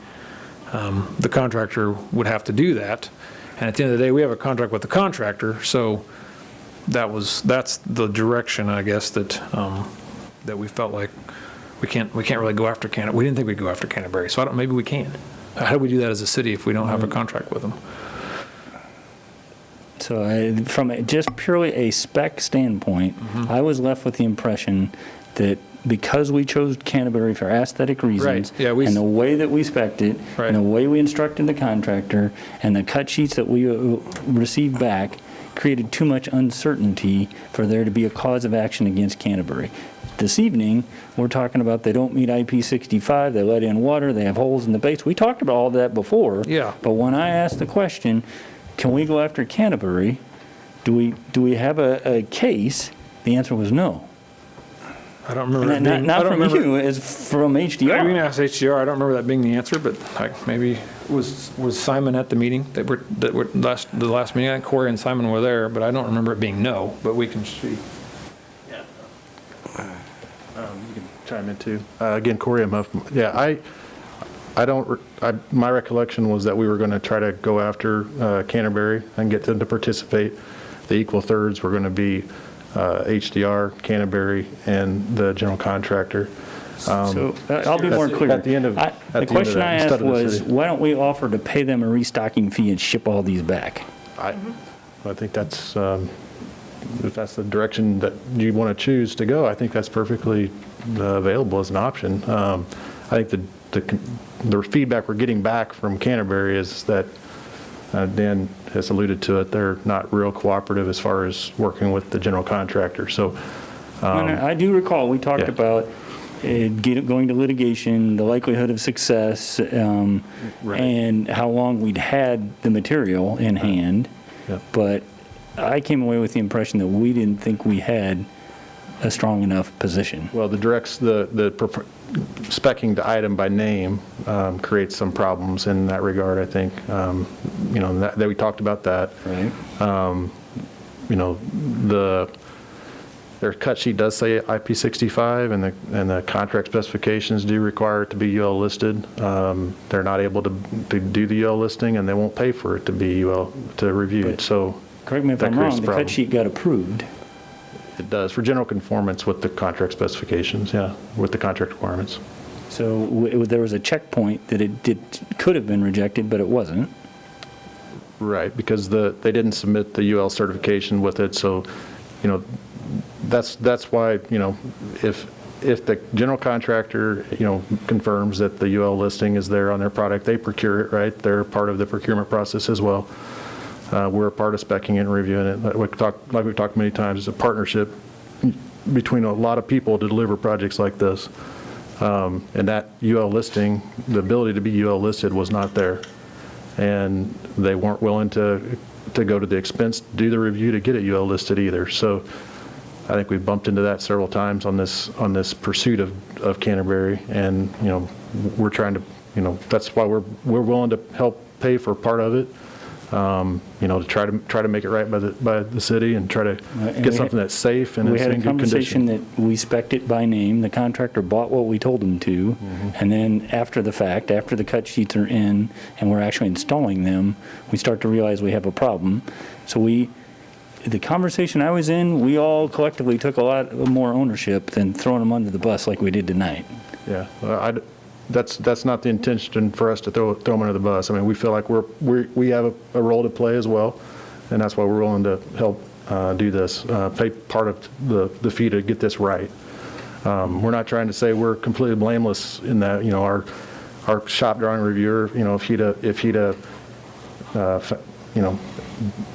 the contractor would have to do that. And at the end of the day, we have a contract with the contractor, so that's the direction, I guess, that we felt like we can't really go after Canterbury. We didn't think we'd go after Canterbury, so maybe we can. How do we do that as a city if we don't have a contract with them? So from just purely a spec standpoint, I was left with the impression that because we chose Canterbury for aesthetic reasons, and the way that we spec'd it, and the way we instructed the contractor, and the cut sheets that we received back, created too much uncertainty for there to be a cause of action against Canterbury. This evening, we're talking about they don't meet IP65, they let in water, they have holes in the base. We talked about all that before. Yeah. But when I asked the question, can we go after Canterbury? Do we have a case? The answer was no. I don't remember. Not from you, as from HDR. I mean, ask HDR. I don't remember that being the answer, but maybe was Simon at the meeting the last meeting? I think Corey and Simon were there, but I don't remember it being no. But we can see. chime in too. Again, Corey M. Huff. Yeah, my recollection was that we were going to try to go after Canterbury and get them to participate. The equal thirds were going to be HDR, Canterbury, and the general contractor. So I'll be more clear. The question I asked was, why don't we offer to pay them a restocking fee and ship all these back? I think that's, if that's the direction that you want to choose to go, I think that's perfectly available as an option. I think the feedback we're getting back from Canterbury is that, Dan has alluded to it, they're not real cooperative as far as working with the general contractor. So I do recall we talked about going to litigation, the likelihood of success, and how long we'd had the material in hand. But I came away with the impression that we didn't think we had a strong enough position. Well, the specking the item by name creates some problems in that regard, I think. That we talked about that. Right. Their cut sheet does say IP65, and the contract specifications do require it to be UL listed. They're not able to do the UL listing, and they won't pay for it to be UL to review it. So correct me if I'm wrong, the cut sheet got approved. It does, for general conformance with the contract specifications, yeah, with the contract requirements. So there was a checkpoint that could have been rejected, but it wasn't. Right, because they didn't submit the UL certification with it, so, that's why, if the general contractor, confirms that the UL listing is there on their product, they procure it, right? They're part of the procurement process as well. We're a part of specing it and reviewing it. Like we've talked many times, it's a partnership between a lot of people to deliver projects like this. And that UL listing, the ability to be UL listed was not there. And they weren't willing to go to the expense to do the review to get it UL listed either. So I think we've bumped into that several times on this pursuit of Canterbury. And, we're trying to, that's why we're willing to help pay for part of it. To try to make it right by the city and try to get something that's safe and it's in good condition. We had a conversation that we spec'd it by name. The contractor bought what we told him to, and then after the fact, after the cut sheets are in and we're actually installing them, we start to realize we have a problem. So the conversation I was in, we all collectively took a lot more ownership than throwing them under the bus like we did tonight. Yeah. That's not the intention for us to throw them under the bus. I mean, we feel like we have a role to play as well, and that's why we're willing to help do this, pay part of the fee to get this right. We're not trying to say we're completely blameless in that, our shop drawing reviewer, if he'd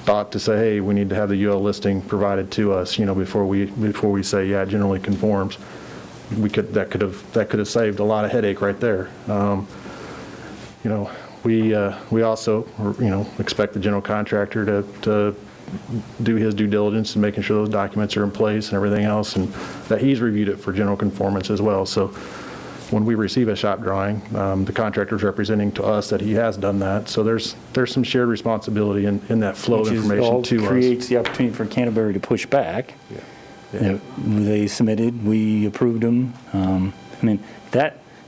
thought to say, hey, we need to have the UL listing provided to us, before we say, yeah, it generally conforms. That could have saved a lot of headache right there. We also, expect the general contractor to do his due diligence and making sure those documents are in place and everything else, and that he's reviewed it for general conformance as well. So when we receive a shop drawing, the contractor's representing to us that he has done that. So there's some shared responsibility in that flow of information to us. Which creates the opportunity for Canterbury to push back. Yeah. They submitted, we approved them. In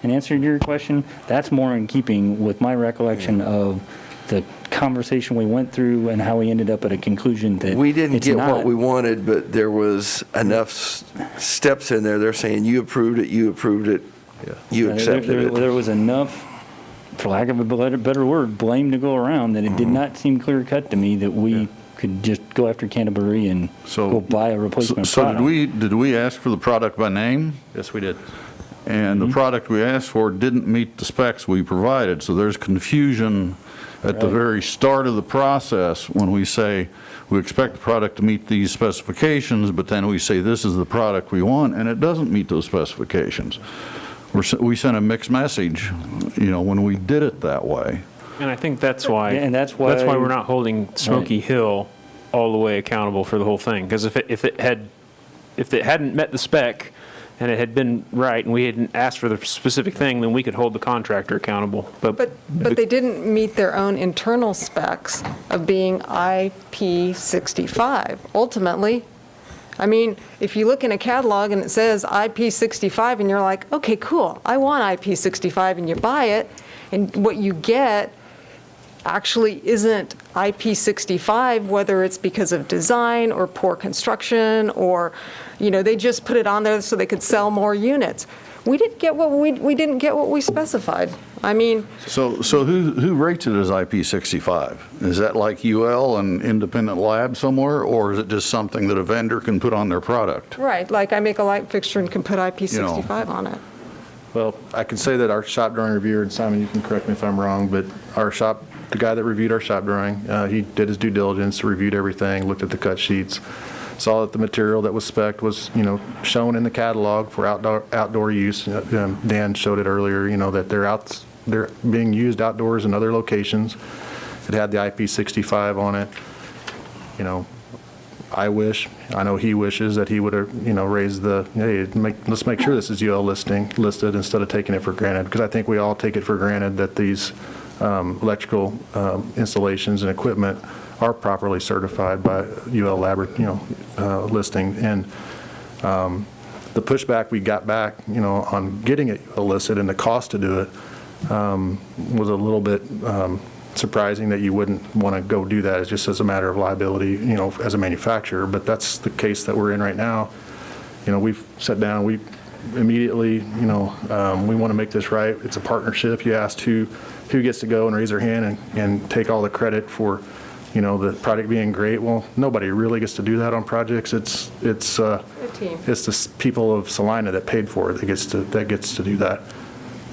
answer to your question, that's more in keeping with my recollection of the conversation we went through and how we ended up at a conclusion that we didn't get what we wanted, but there was enough steps in there. They're saying you approved it, you accepted it. There was enough, for lack of a better word, blame to go around that it did not seem clear cut to me that we could just go after Canterbury and go buy a replacement product. So did we ask for the product by name? Yes, we did. And the product we asked for didn't meet the specs we provided. So there's confusion at the very start of the process when we say we expect the product to meet these specifications, but then we say this is the product we want, and it doesn't meet those specifications. We sent a mixed message, when we did it that way. And I think that's why that's why we're not holding Smoky Hill all the way accountable for the whole thing. Because if it hadn't met the spec and it had been right and we hadn't asked for the specific thing, then we could hold the contractor accountable. But they didn't meet their own internal specs of being IP65. Ultimately, I mean, if you look in a catalog and it says IP65 and you're like, okay, cool, I want IP65, and you buy it, and what you get actually isn't IP65, whether it's because of design or poor construction or, they just put it on there so they could sell more units. We didn't get what we specified. I mean, So who rates it as IP65? Is that like UL, an independent lab somewhere, or is it just something that a vendor can put on their product? right, like I make a light fixture and can put IP65 on it. Well, I can say that our shop drawing reviewer, and Simon, you can correct me if I'm wrong, but the guy that reviewed our shop drawing, he did his due diligence, reviewed everything, looked at the cut sheets, saw that the material that was spec'd was, shown in the catalog for outdoor use. Dan showed it earlier, that they're being used outdoors in other locations. It had the IP65 on it. I know he wishes that he would have, raised let's make sure this is UL listed instead of taking it for granted, because I think we all take it for granted that these electrical installations and equipment are properly certified by UL listing. And the pushback we got back, on getting it listed and the cost to do it was a little bit surprising that you wouldn't want to go do that just as a matter of liability, as a manufacturer. But that's the case that we're in right now. We've sat down, we immediately, we want to make this right. It's a partnership. You asked who gets to go and raise their hand and take all the credit for, the project being great. Well, nobody really gets to do that on projects. It's the people of Salina that paid for it that gets to do that.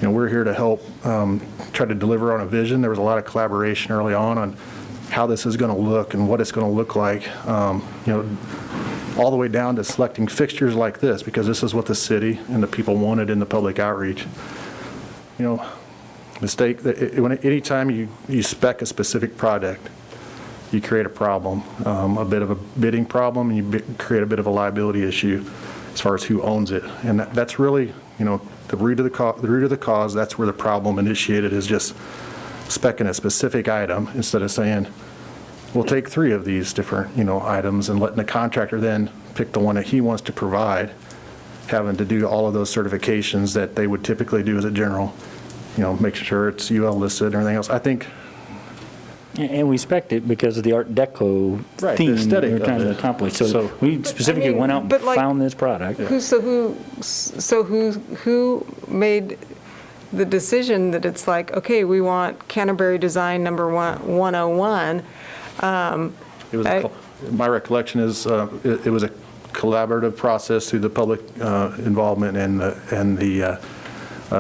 We're here to help try to deliver on a vision. There was a lot of collaboration early on how this is going to look and what it's going to look like, all the way down to selecting fixtures like this, because this is what the city and the people wanted in the public outreach. Anytime you spec a specific product, you create a problem, a bit of a bidding problem, and you create a bit of a liability issue as far as who owns it. And that's really, the root of the cause. That's where the problem initiated, is just specing a specific item instead of saying, we'll take 3 of these different, items, and letting the contractor then pick the one that he wants to provide, having to do all of those certifications that they would typically do as a general, make sure it's UL listed and everything else. I think. And we spec'd it because of the Art Deco theme that we were trying to accomplish. So we specifically went out and found this product. Who made the decision that it's like, okay, we want Canterbury design number 101? My recollection is it was a collaborative process through the public involvement and the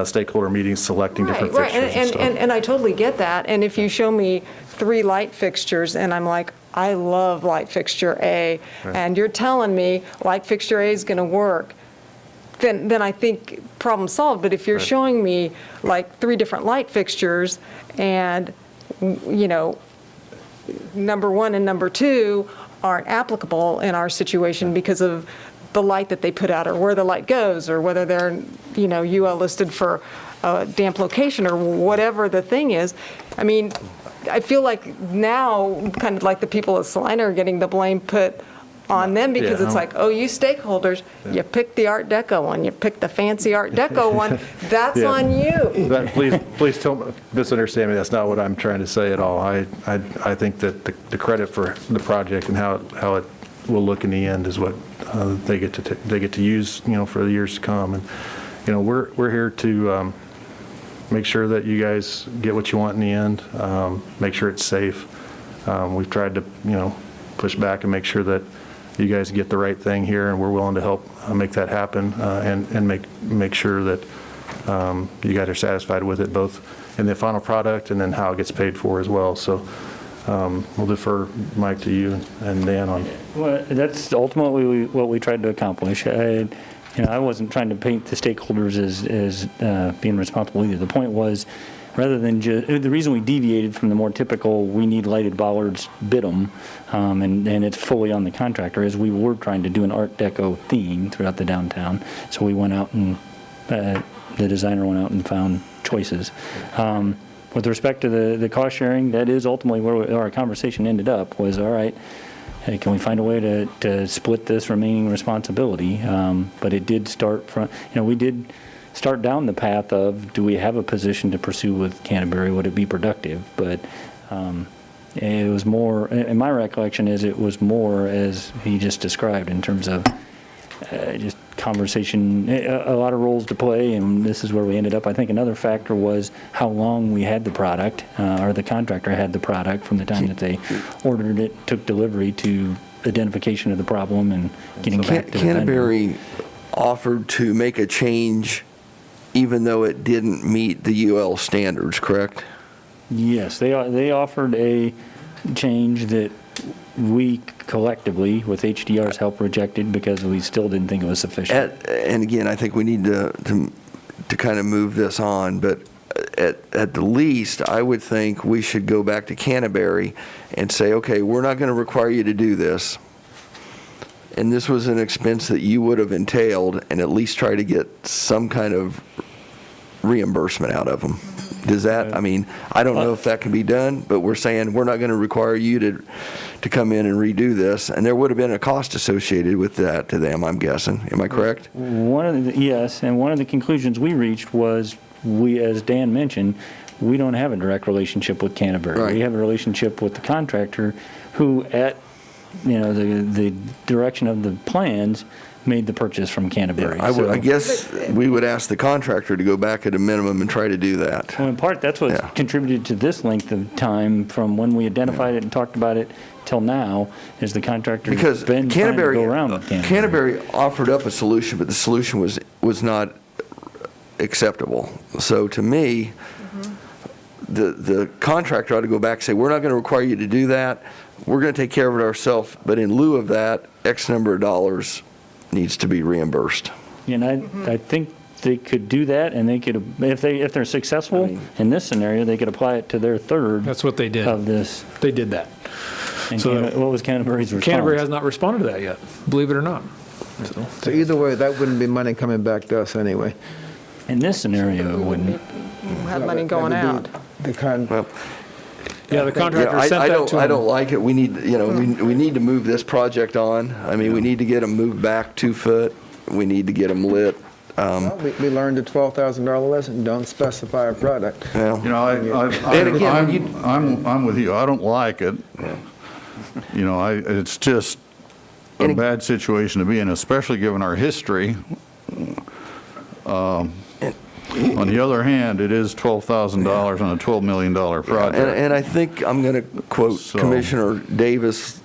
stakeholder meetings selecting different fixtures and stuff. And I totally get that. And if you show me 3 light fixtures and I'm like, I love light fixture A, and you're telling me light fixture A is going to work, then I think problem solved. But if you're showing me like 3 different light fixtures and, number 1 and number 2 aren't applicable in our situation because of the light that they put out or where the light goes or whether they're, UL listed for a damp location or whatever the thing is. I mean, I feel like now kind of like the people at Salina are getting the blame put on them because it's like, oh, you stakeholders, you picked the Art Deco one, you picked the fancy Art Deco one, that's on you. Please don't misunderstand me. That's not what I'm trying to say at all. I think that the credit for the project and how it will look in the end is what they get to use, for the years to come. And we're here to make sure that you guys get what you want in the end. Make sure it's safe. We've tried to push back and make sure that you guys get the right thing here, and we're willing to help make that happen and make sure that you guys are satisfied with it, both in the final product and then how it gets paid for as well. So we'll defer, Mike, to you and Dan on. Well, that's ultimately what we tried to accomplish. I wasn't trying to paint the stakeholders as being responsible either. The point was, rather than the reason we deviated from the more typical, we need lighted bollards, bid them, and it's fully on the contractor, is we were trying to do an Art Deco theme throughout the downtown. So we went out and, the designer went out and found choices. With respect to the cost sharing, that is ultimately where our conversation ended up, was all right, hey, can we find a way to split this remaining responsibility? But it did start from, we did start down the path of, do we have a position to pursue with Canterbury? Would it be productive? But it was more, in my recollection is it was more as he just described in terms of just conversation, a lot of roles to play, and this is where we ended up. I think another factor was how long we had the product, or the contractor had the product from the time that they ordered it, took delivery, to identification of the problem and getting back to the vendor. Canterbury offered to make a change even though it didn't meet the UL standards, correct? Yes, they offered a change that we collectively, with HDR's help, rejected because we still didn't think it was sufficient. And again, I think we need to kind of move this on, but at the least, I would think we should go back to Canterbury and say, okay, we're not going to require you to do this, and this was an expense that you would have entailed, and at least try to get some kind of reimbursement out of them. Does that, I mean, I don't know if that can be done, but we're saying we're not going to require you to come in and redo this, and there would have been a cost associated with that to them, I'm guessing. Am I correct? Yes, and one of the conclusions we reached was, as Dan mentioned, we don't have a direct relationship with Canterbury. Right. We have a relationship with the contractor who, at the direction of the plans, made the purchase from Canterbury. I guess we would ask the contractor to go back at a minimum and try to do that. Well, in part, that's what contributed to this length of time from when we identified it and talked about it till now, is the contractor's because been trying to go around with Canterbury offered up a solution, but the solution was not acceptable. So to me, the contractor ought to go back and say, we're not going to require you to do that. We're going to take care of it ourselves, but in lieu of that, X number of dollars needs to be reimbursed. And I think they could do that, and they could, if they're successful in this scenario, they could apply it to their third. That's what they did. Of this. They did that. And So what was Canterbury's response? Canterbury has not responded to that yet, believe it or not. So either way, that wouldn't be money coming back to us anyway. In this scenario, it wouldn't. Had money going out. The contractor sent that to I him. don't like it. We need, we need to move this project on. I mean, we need to get them moved back 2 foot. We need to get them lit. Well, we learned a $12,000 lesson, don't specify a product. Well, I'm with you. I don't like it. It's just a bad situation to be in, especially given our history. On the other hand, it is $12,000 on a $12 million project. And I think I'm going to quote Commissioner Davis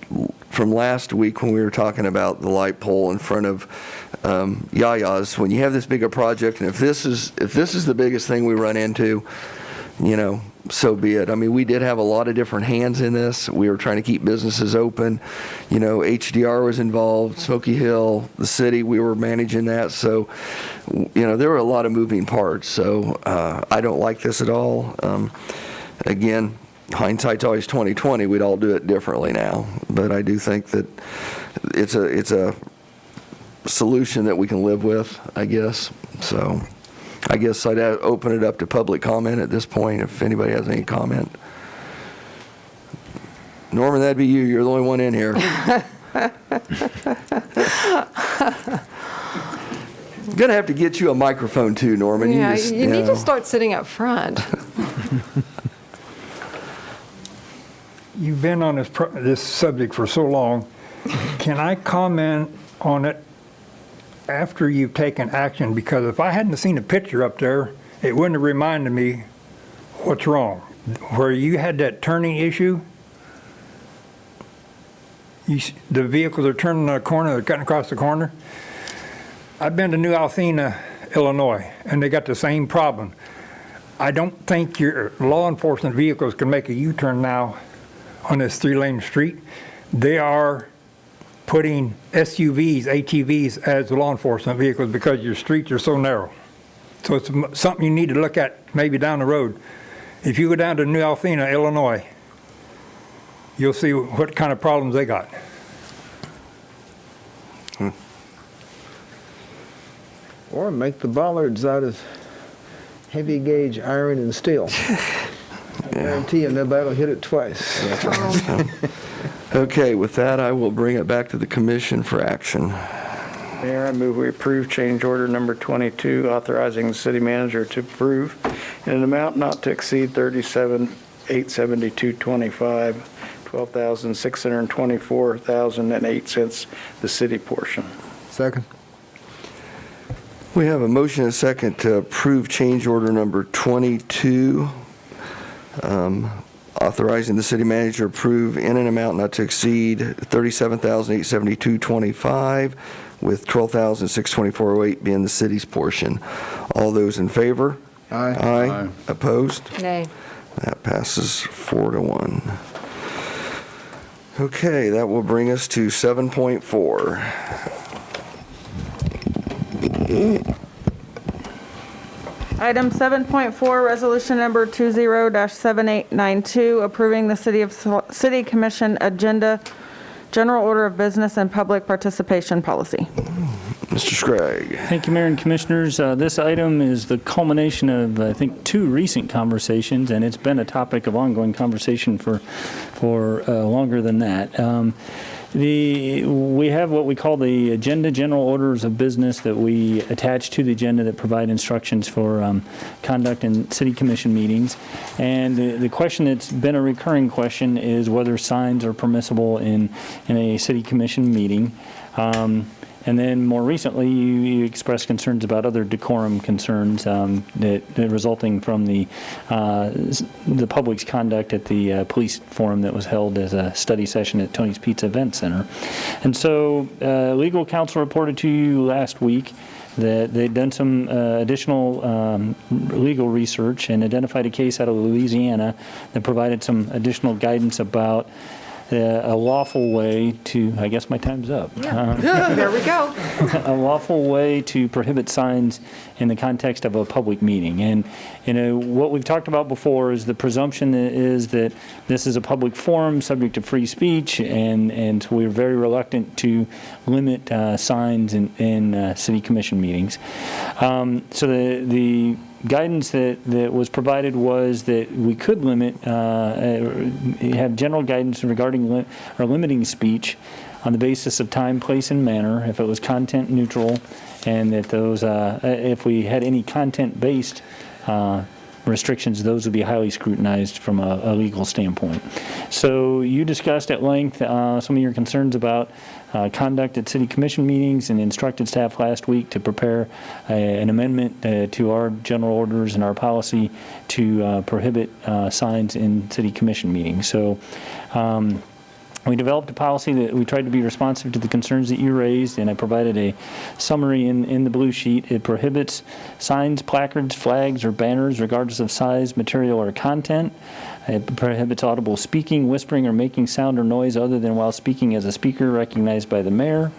from last week when we were talking about the light pole in front of Yaya's. When you have this bigger project, and if this is the biggest thing we run into, so be it. I mean, we did have a lot of different hands in this. We were trying to keep businesses open. HDR was involved, Smoky Hill, the city, we were managing that. So, there were a lot of moving parts. So I don't like this at all. Again, hindsight's always 20/20. We'd all do it differently now. But I do think that it's a solution that we can live with, I guess. So I guess I'd open it up to public comment at this point if anybody has any comment. Norman, that'd be you. You're the only one in here. Gonna have to get you a microphone too, Norman. Yeah, you need to start sitting up front. You've been on this subject for so long. Can I comment on it after you've taken action? Because if I hadn't seen a picture up there, it wouldn't have reminded me what's wrong. Where you had that turning issue, the vehicles are turning on a corner, they're cutting across the corner. I've been to New Althena, Illinois, and they got the same problem. I don't think your law enforcement vehicles can make a U-turn now on this 3-lane street. They are putting SUVs, ATVs as law enforcement vehicles because your streets are so narrow. So it's something you need to look at maybe down the road. If you go down to New Althena, Illinois, you'll see what kind of problems they got. Or make the bollards out of heavy gauge iron and steel. I guarantee you nobody will hit it twice. Okay, with that, I will bring it back to the commission for action. Mayor, I move we approve change order number 22, authorizing the city manager to approve in an amount not to exceed $37,872.25, $12,624,008, the city portion. Second. We have a motion and a second to approve change order number 22, authorizing the city manager to approve in an amount not to exceed $37,872.25, with $12,624.08 being the city's portion. All those in favor? Aye. Aye. Opposed? Nay. That passes 4-1. Okay, that will bring us to 7.4. Item 7.4, resolution number 20-7892, approving the City Commission agenda, general order of business and public participation policy. Mr. Scragg. Thank you, Mayor and Commissioners. This item is the culmination of, I think, 2 recent conversations, and it's been a topic of ongoing conversation for longer than that. We have what we call the agenda, general orders of business that we attach to the agenda that provide instructions for conduct in city commission meetings. And the question that's been a recurring question is whether signs are permissible in a city commission meeting. And then more recently, you expressed concerns about other decorum concerns that resulting from the public's conduct at the police forum that was held as a study session at Tony's Pizza Event Center. And so legal counsel reported to you last week that they'd done some additional legal research and identified a case out of Louisiana that provided some additional guidance about a lawful way to, I guess my time's up. There we go. A lawful way to prohibit signs in the context of a public meeting. And, what we've talked about before is the presumption is that this is a public forum subject to free speech, and so we're very reluctant to limit signs in city commission meetings. So the guidance that was provided was that we could limit, have general guidance regarding or limiting speech on the basis of time, place, and manner if it was content neutral, and that those, if we had any content-based restrictions, those would be highly scrutinized from a legal standpoint. So you discussed at length some of your concerns about conduct at city commission meetings and instructed staff last week to prepare an amendment to our general orders and our policy to prohibit signs in city commission meetings. So we developed a policy that we tried to be responsive to the concerns that you raised, and I provided a summary in the blue sheet. It prohibits signs, placards, flags, or banners, regardless of size, material, or content. It prohibits audible speaking, whispering, or making sound or noise other than while speaking as a speaker recognized by the mayor.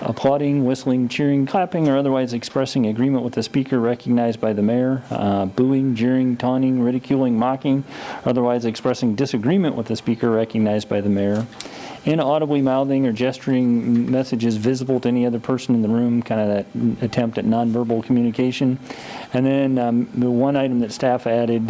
Applauding, whistling, cheering, clapping, or otherwise expressing agreement with the speaker recognized by the mayor. Booing, jeering, taunting, ridiculing, mocking, otherwise expressing disagreement with the speaker recognized by the mayor. Inaudibly mouthing or gesturing messages visible to any other person in the room, kind of that attempt at nonverbal communication. And then the one item that staff added,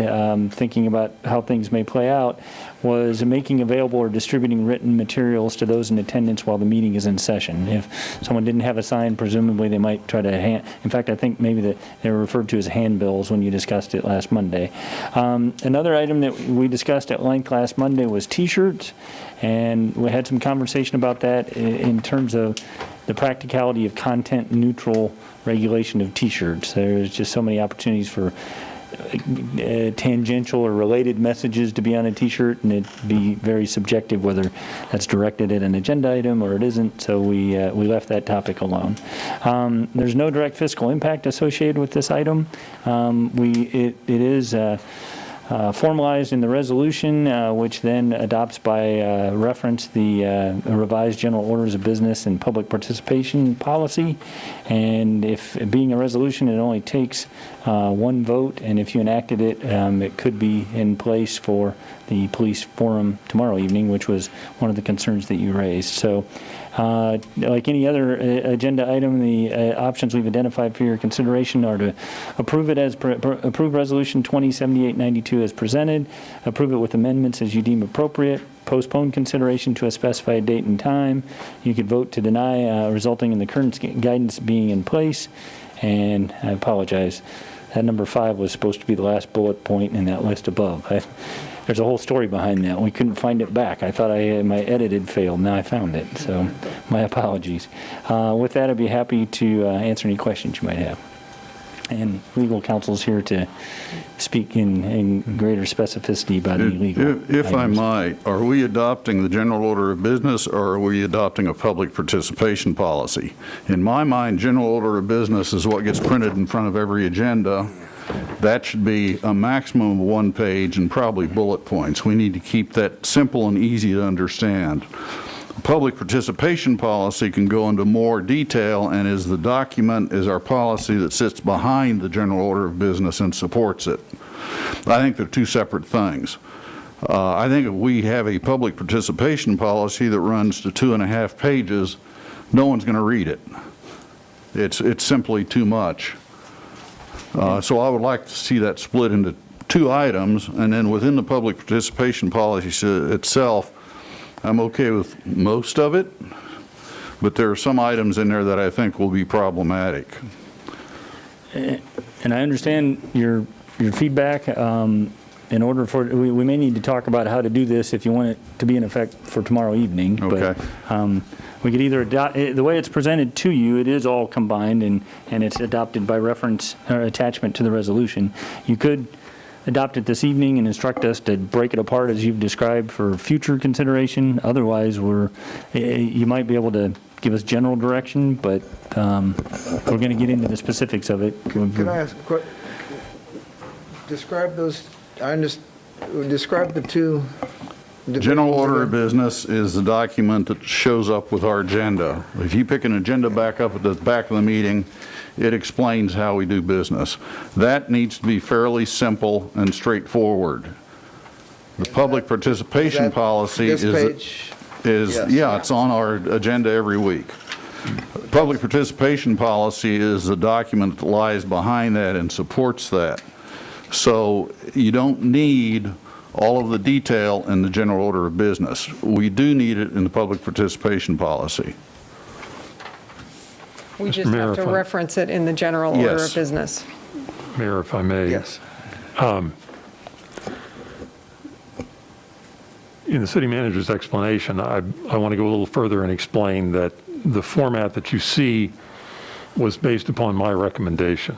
thinking about how things may play out, was making available or distributing written materials to those in attendance while the meeting is in session. If someone didn't have a sign, presumably they might try to in fact, I think maybe they were referred to as handbills when you discussed it last Monday. Another item that we discussed at length last Monday was T-shirts, and we had some conversation about that in terms of the practicality of content-neutral regulation of T-shirts. There's just so many opportunities for tangential or related messages to be on a T-shirt, and it'd be very subjective whether that's directed at an agenda item or it isn't, so we left that topic alone. There's no direct fiscal impact associated with this item. It is formalized in the resolution, which then adopts by reference the revised general orders of business and public participation policy. And if being a resolution, it only takes one vote, and if you enacted it, it could be in place for the police forum tomorrow evening, which was one of the concerns that you raised. So like any other agenda item, the options we've identified for your consideration are to approve it as approve resolution 207892 2022 as presented. Approve it with amendments as you deem appropriate. Postpone consideration to a specified date and time. You could vote to deny, resulting in the current guidance being in place. And I apologize, that number 5 was supposed to be the last bullet point in that list above. There's a whole story behind that. We couldn't find it back. I thought my edit had failed. Now I found it, so my apologies. With that, I'd be happy to answer any questions you might have. And legal counsel's here to speak in greater specificity about any legal If I items. might, are we adopting the general order of business, or are we adopting a public participation policy? In my mind, general order of business is what gets printed in front of every agenda. That should be a maximum of 1 page and probably bullet points. We need to keep that simple and easy to understand. Public participation policy can go into more detail and is the document, is our policy that sits behind the general order of business and supports it. I think they're two separate things. I think if we have a public participation policy that runs to 2.5 pages, no one's going to read it. It's simply too much. So I would like to see that split into 2 items, and then within the public participation policy itself, I'm okay with most of it, but there are some items in there that I think will be problematic. And I understand your feedback. In order for, we may need to talk about how to do this if you want it to be in effect for tomorrow evening. Okay. But we could either adopt, the way it's presented to you, it is all combined and it's adopted by reference or attachment to the resolution. You could adopt it this evening and instruct us to break it apart as you've described for future consideration. Otherwise, you might be able to give us general direction, but we're going to get into the specifics of it. Can I ask a question? Describe those, describe the 2. General order of business is the document that shows up with our agenda. If you pick an agenda back up at the back of the meeting, it explains how we do business. That needs to be fairly simple and straightforward. The public participation policy is, Yes. yeah, it's on our agenda every week. Public participation policy is the document that lies behind that and supports that. So you don't need all of the detail in the general order of business. We do need it in the public participation policy. We just have to reference it in the general order of business. Mayor, if I may. Yes. In the city manager's explanation, I want to go a little further and explain that the format that you see was based upon my recommendation.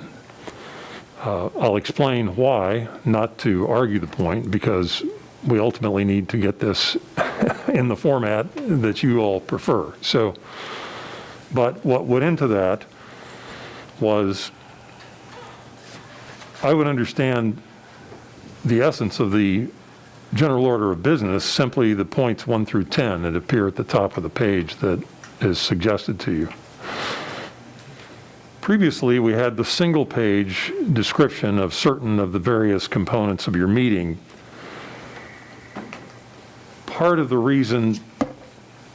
I'll explain why, not to argue the point, because we ultimately need to get this in the format that you all prefer. So, but what went into that was I would understand the essence of the general order of business, simply the points 1 through 10 that appear at the top of the page that is suggested to you. Previously, we had the single-page description of certain of the various components of your meeting. Part of the reason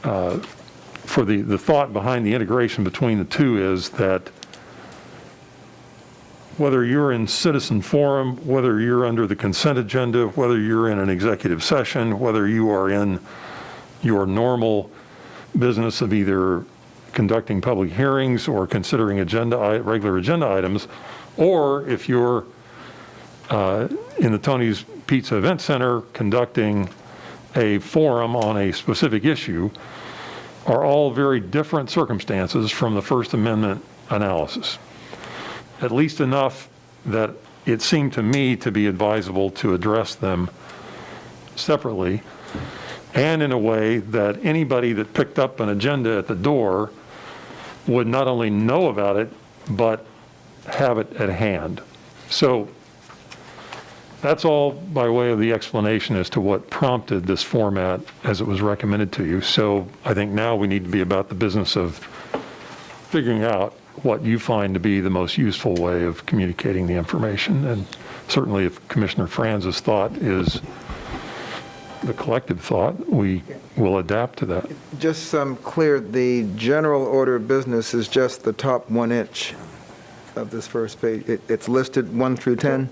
for the thought behind the integration between the two is that whether you're in citizen forum, whether you're under the consent agenda, whether you're in an executive session, whether you are in your normal business of either conducting public hearings or considering regular agenda items, or if you're in the Tony's Pizza Event Center conducting a forum on a specific issue, are all very different circumstances from the First Amendment analysis. At least enough that it seemed to me to be advisable to address them separately, and in a way that anybody that picked up an agenda at the door would not only know about it, but have it at hand. So that's all by way of the explanation as to what prompted this format as it was recommended to you. So I think now we need to be about the business of figuring out what you find to be the most useful way of communicating the information. And certainly if Commissioner Franz's thought is the collective thought, we will adapt to that. Just so clear, the general order of business is just the top 1 inch of this first page. It's listed 1 through 10?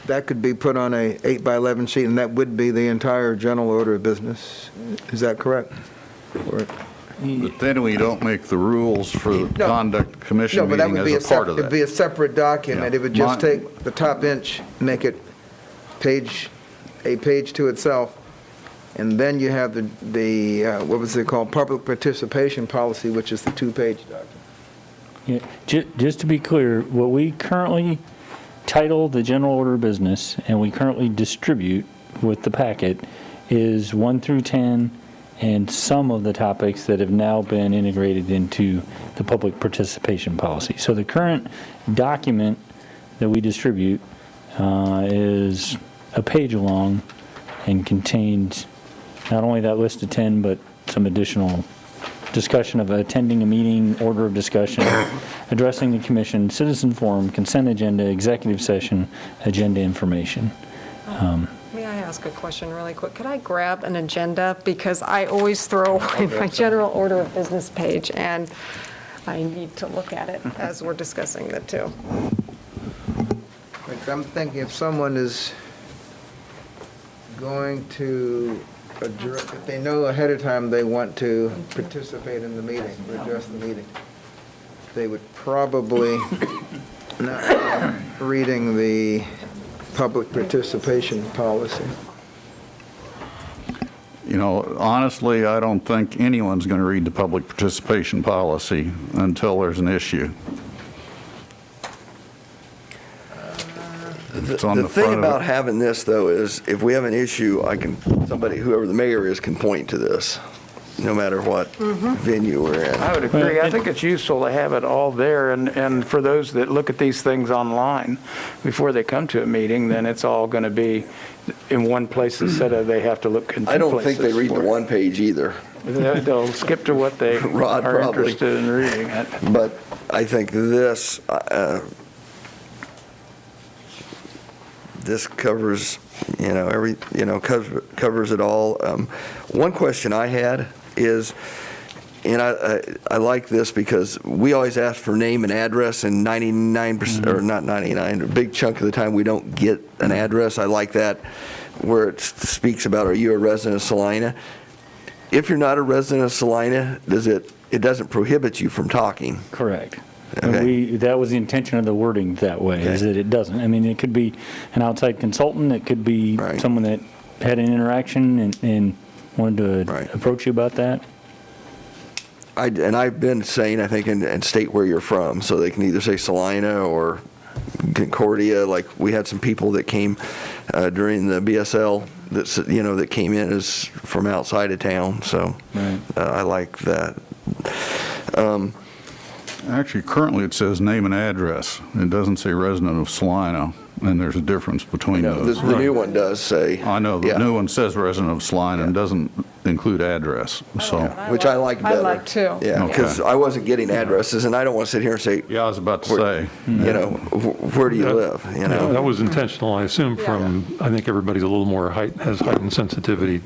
that could be put on a 8 by 11 sheet, and that would be the entire general order of business. Is that correct? Or- But then we don't make the rules for the No. conduct commission No, but that meeting would be as a part of it'd be that. a separate document. Yeah. It would just My- take the top inch, make it a page to itself, and then you have what was it called, public participation policy, which is the 2-page document. Yeah, just to be clear, what we currently title the general order of business and we currently distribute with the packet is 1 through 10 and some of the topics that have now been integrated into the public participation policy. So the current document that we distribute is a page long and contains not only that list of 10, but some additional discussion of attending a meeting, order of discussion, addressing the commission, citizen forum, consent agenda, executive session, agenda information. May I ask a question really quick? Could I grab an agenda? Because I always throw away my general order of business page, and I need to look at it as we're discussing the two. Like, I'm thinking if someone is going to address, if they know ahead of time they want to participate in the meeting, or address the meeting, they would probably not reading the public participation policy. You know, honestly, I don't think anyone's going to read the public participation policy until there's an issue. It's on The the thing front of about it. having this, though, is if we have an issue, whoever the mayor is, can point to this, no matter what venue we're in. I would agree. I think it's useful to have it all there, and for those that look at these things online before they come to a meeting, then it's all going to be in one place instead of they have to look in two places. I don't think they read the for it. one page either. They'll skip to what they Rod, are probably. interested in reading. But I think this covers, covers it all. One question I had is, and I like this because we always ask for name and address, and 99%, or not 99, a big chunk of the time we don't get an address. I like that where it speaks about, are you a resident of Salina? If you're not a resident of Salina, it doesn't prohibit you from talking. Correct. Okay. And that was the intention of the wording that way, is that it doesn't. I mean, it could be an outside consultant, it could be someone that had an interaction and wanted to approach you about that. And I've been saying, I think, and state where you're from, so they can either say Salina or Concordia. Like, we had some people that came during the BSL that came in as from outside of town, so I like that. Actually, currently it says name and address. It doesn't say resident of Salina, and there's a difference between those. The new one does say. I know, the new one says resident of Salina and doesn't include address, so. Which I like better. I like too. Yeah, because I wasn't getting addresses, and I don't want to sit here and say. Yeah, I was about to say. Where do you live, That was intentional, I assume, I think everybody's a little more has heightened sensitivity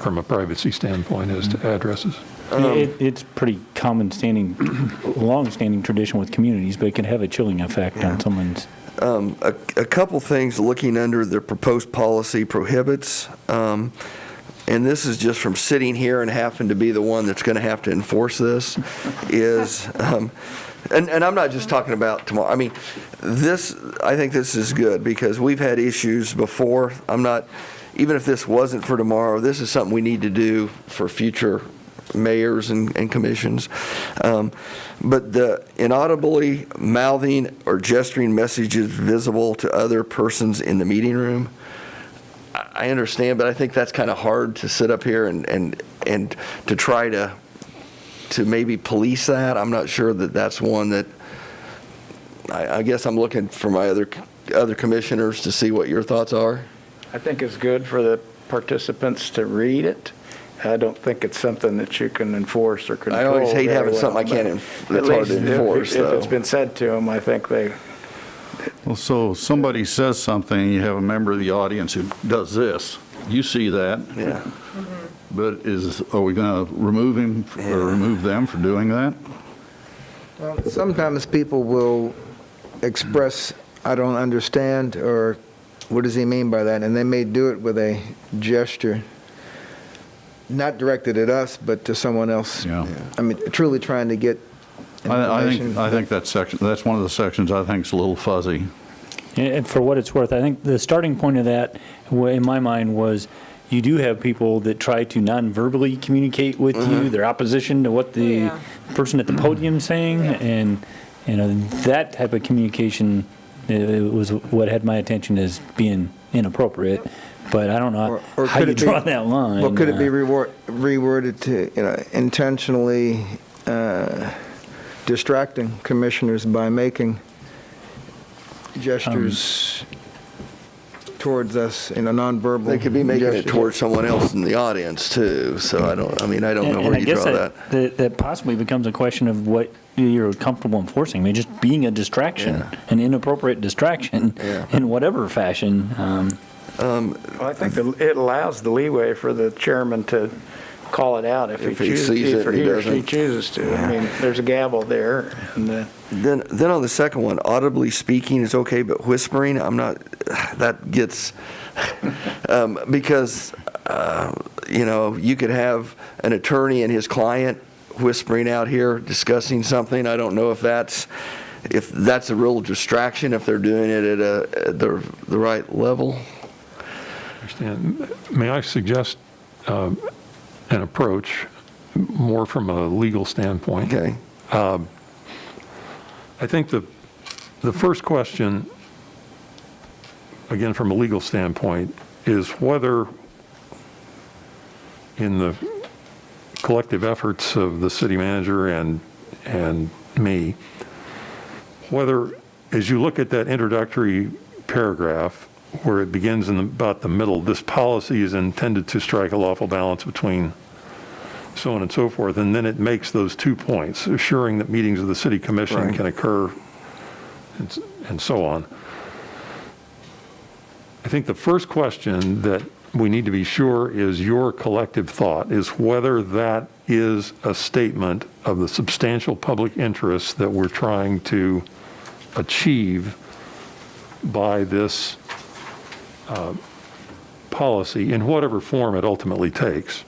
from a privacy standpoint as to addresses. It's pretty long-standing tradition with communities, but it can have a chilling effect on someone's. A couple things looking under the proposed policy prohibits, and this is just from sitting here and having to be the one that's going to have to enforce this, is, and I'm not just talking about tomorrow. I mean, I think this is good because we've had issues before. Even if this wasn't for tomorrow, this is something we need to do for future mayors and commissions. But the inaudibly mouthing or gesturing messages visible to other persons in the meeting room, I understand, but I think that's kind of hard to sit up here and to try to maybe police that. I'm not sure that that's one that, I guess I'm looking for my other commissioners to see what your thoughts are. I think it's good for the participants to read it. I don't think it's something that you can enforce or control. I always hate very having well, something I can't that's hard to enforce, if it's been said to them, I think they. Well, so somebody says something, you have a member of the audience who does this. You see that. Yeah. But are we going to remove him or remove them for doing that? Well, sometimes people will express, I don't understand, or what does he mean by that? And they may do it with a gesture, not directed at us, but to someone else. Yeah. I mean, truly trying to get information. I think that's one of the sections I think is a little fuzzy. And for what it's worth, I think the starting point of that, in my mind, was you do have people that try to non-verbally communicate with you, their opposition to what the person at the podium's saying, and that type of communication was what had my attention as being inappropriate. But I don't know how you draw that line. Well, could it be reworded to intentionally distracting commissioners by making gestures towards us in a nonverbal. They could be making gesture. it towards someone else in the audience too. So I don't know where you draw that. That possibly becomes a question of what you're comfortable enforcing. I mean, just being a distraction, an inappropriate distraction in whatever fashion. Well, I think it allows the leeway for the chairman to call it out if he sees it and he or she doesn't. chooses to. I mean, there's a gavel there. And Then on the second one, audibly speaking is okay, but whispering, I'm not. That gets because you could have an attorney and his client whispering out here discussing something. I don't know if that's a real distraction if they're doing it at the right level. Understand. May I suggest an approach more from a legal standpoint? Okay. I think the first question, again from a legal standpoint, is whether in the collective efforts of the city manager and me, whether as you look at that introductory paragraph where it begins in about the middle, this policy is intended to strike a lawful balance between so on and so forth, and then it makes those 2 points, assuring that meetings of the city commission can occur and so on. I think the first question that we need to be sure is your collective thought, is whether that is a statement of the substantial public interest that we're trying to achieve by this policy in whatever form it ultimately takes.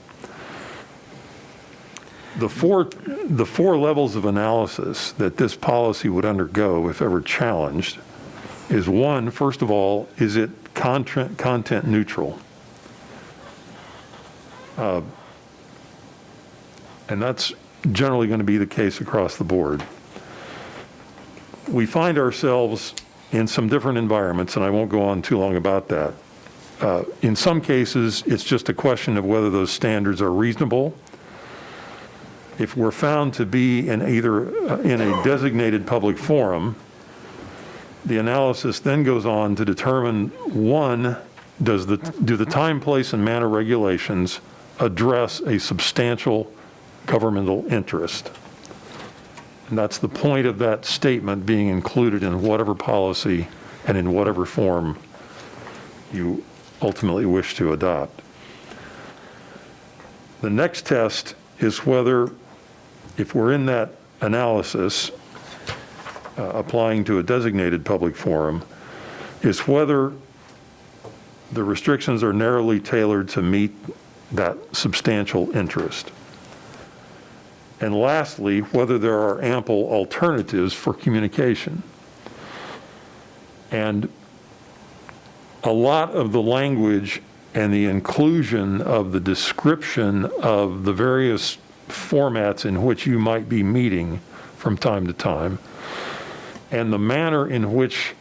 The four levels of analysis that this policy would undergo if ever challenged is one, first of all, is it content neutral? And that's generally going to be the case across the board. We find ourselves in some different environments, and I won't go on too long about that. In some cases, it's just a question of whether those standards are reasonable. If we're found to be in a designated public forum, the analysis then goes on to determine, one, do the time, place, and manner regulations address a substantial governmental interest? And that's the point of that statement being included in whatever policy and in whatever form you ultimately wish to adopt. The next test is whether, if we're in that analysis applying to a designated public forum, is whether the restrictions are narrowly tailored to meet that substantial interest. And lastly, whether there are ample alternatives for communication. And a lot of the language and the inclusion of the description of the various formats in which you might be meeting from time to time, and the manner in which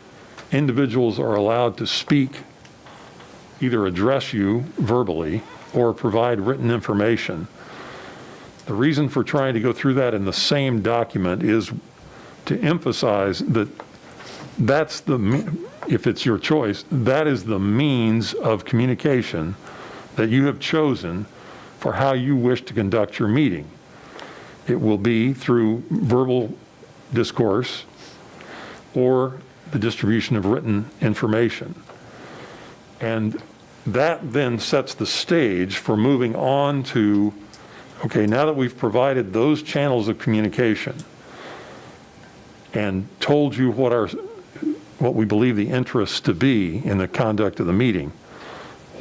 individuals are allowed to speak, either address you verbally or provide written information. The reason for trying to go through that in the same document is to emphasize that that's if it's your choice, that is the means of communication that you have chosen for how you wish to conduct your meeting. It will be through verbal discourse or the distribution of written information. And that then sets the stage for moving on to, okay, now that we've provided those channels of communication and told you what our what we believe the interests to be in the conduct of the meeting.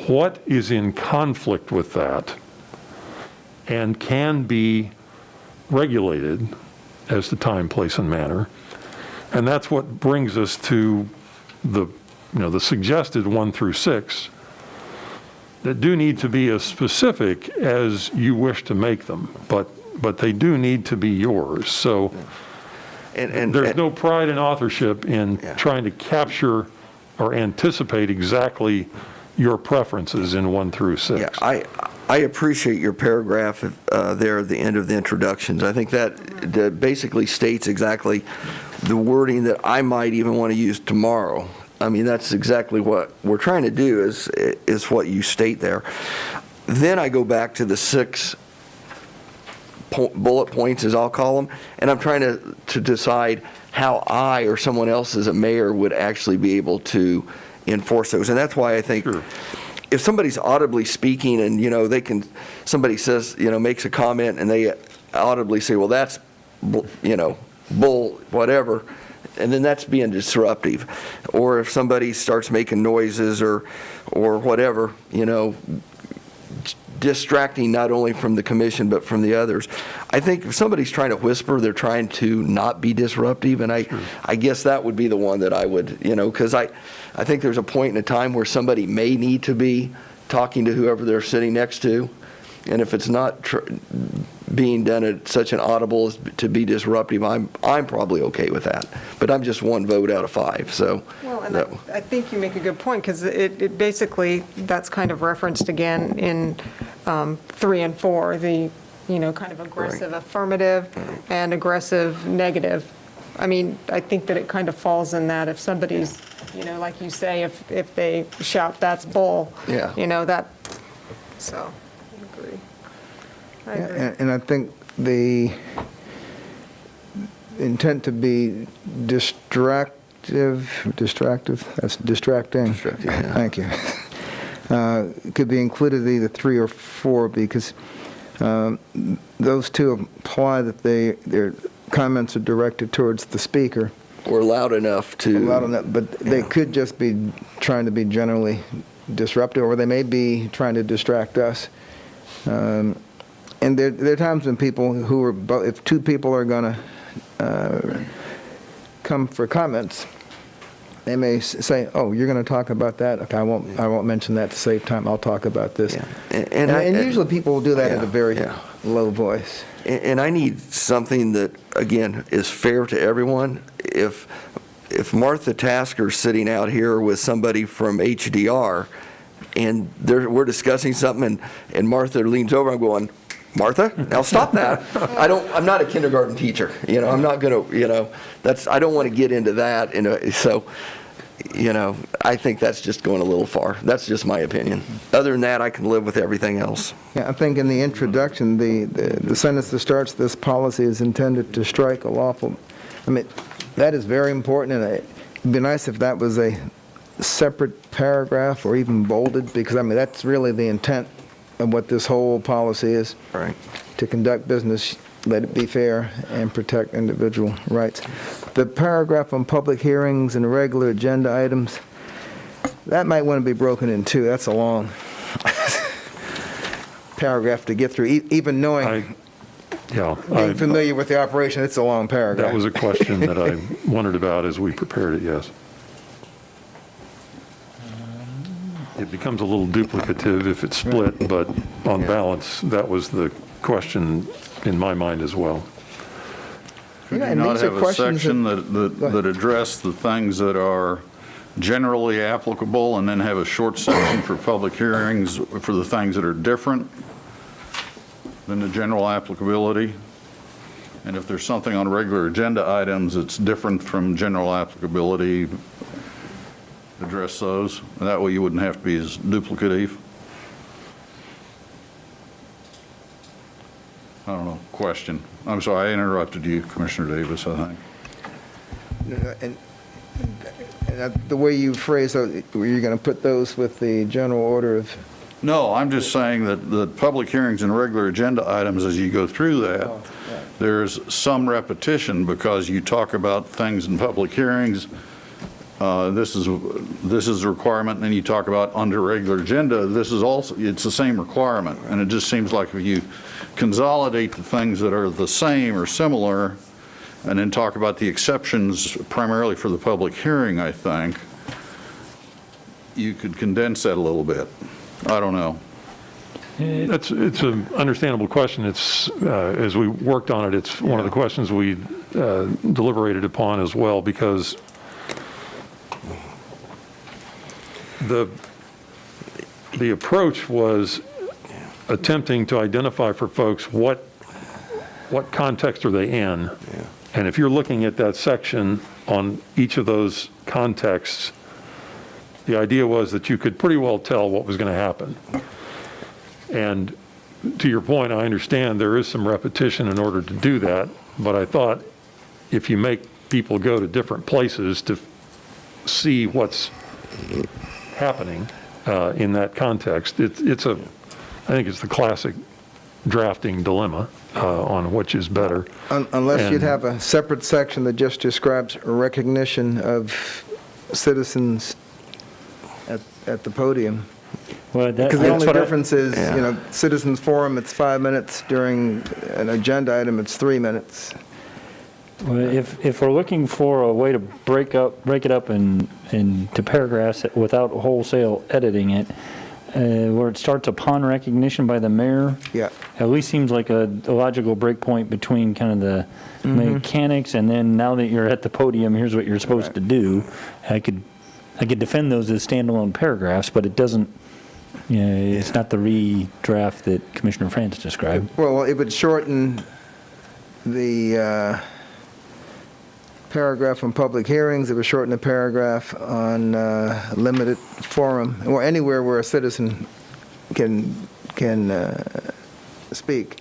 What is in conflict with that and can be regulated as to time, place, and manner? And that's what brings us to the suggested 1 through 6 that do need to be as specific as you wish to make them, but they do need to be yours. So there's no pride in authorship in trying to capture or anticipate exactly your preferences in 1 through 6. Yeah, I appreciate your paragraph there at the end of the introductions. I think that basically states exactly the wording that I might even want to use tomorrow. I mean, that's exactly what we're trying to do is what you state there. Then I go back to the 6 bullet points, as I'll call them, and I'm trying to decide how I or someone else as a mayor would actually be able to enforce those. And that's why I think if somebody's audibly speaking and, somebody says, makes a comment and they audibly say, well, that's, bull, whatever, and then that's being disruptive. Or if somebody starts making noises or whatever, distracting not only from the commission but from the others. I think if somebody's trying to whisper, they're trying to not be disruptive, and I guess that would be the one that I would, because I think there's a point in a time where somebody may need to be talking to whoever they're sitting next to, and if it's not being done at such an audible as to be disruptive, I'm probably okay with that. But I'm just 1 vote out of 5, so. Well, and I think you make a good point, because it basically, that's kind of referenced again in 3 and 4, the, kind of aggressive affirmative and aggressive negative. I mean, I think that it kind of falls in that if somebody's, like you say, if they shout, that's bull, that, so. I agree. And I think the intent to be distracting, that's distracting. Thank you. Could be included either 3 or 4, because those 2 imply that their comments are directed towards the speaker. Or loud enough to. But they could just be trying to be generally disruptive, or they may be trying to distract us. And there are times when people if 2 people are going to come for comments, they may say, "Oh, you're going to talk about that? Okay, I won't mention that to save time. I'll talk about this." Yeah. And usually people will do that at a very low voice. And I need something that, again, is fair to everyone. If Martha Tasker's sitting out here with somebody from HDR, and we're discussing something, and Martha leans over, I'm going, Martha, now stop that. I'm not a kindergarten teacher. I'm not going to, I don't want to get into that. So, I think that's just going a little far. That's just my opinion. Other than that, I can live with everything else. Yeah, I think in the introduction, the sentence that starts, "This policy is intended to strike a lawful," I mean, that is very important, and it'd be nice if that was a separate paragraph or even bolded, because, I mean, that's really the intent of what this whole policy is. Right. To conduct business, let it be fair, and protect individual rights. The paragraph on public hearings and regular agenda items, that might want to be broken in 2. That's a long paragraph to get through, even knowing, being familiar with the operation, it's a long paragraph. That was a question that I wondered about as we prepared it, yes. It becomes a little duplicative if it's split, but on balance, that was the question in my mind as well. Could you not have a section that address the things that are generally applicable, and then have a short section for public hearings for the things that are different than the general applicability? And if there's something on regular agenda items that's different from general applicability, address those, and that way you wouldn't have to be as duplicative. I don't know, question. I'm sorry, I interrupted you, Commissioner Davis, I think. And the way you phrase it, you're going to put those with the general order of... No, I'm just saying that the public hearings and regular agenda items, as you go through that, there's some repetition, because you talk about things in public hearings this is a requirement, and then you talk about under regular agenda, this is also, it's the same requirement. And it just seems like if you consolidate the things that are the same or similar, and then talk about the exceptions primarily for the public hearing, I think, you could condense that a little bit. I don't know. It's an understandable question. It's, as we worked on it, it's one of the questions we deliberated upon as well, because the approach was attempting to identify for folks what context are they in. And if you're looking at that section on each of those contexts, the idea was that you could pretty well tell what was going to happen. And to your point, I understand there is some repetition in order to do that, but I thought if you make people go to different places to see what's happening in that context, I think it's the classic drafting dilemma on which is better. Unless you'd have a separate section that just describes recognition of citizens at the podium. Well, Because the only difference is, citizens forum, it's 5 minutes. During an agenda item, it's 3 minutes. Well, if we're looking for a way to break it up into paragraphs without wholesale editing it, where it starts upon recognition by the mayor, at least seems like a logical break point between kind of the mechanics and then now that you're at the podium, here's what you're supposed to do. I could defend those as standalone paragraphs, but it doesn't. It's not the redraft that Commissioner France described. Well, it would shorten the paragraph on public hearings. It would shorten the paragraph on limited forum, or anywhere where a citizen can speak.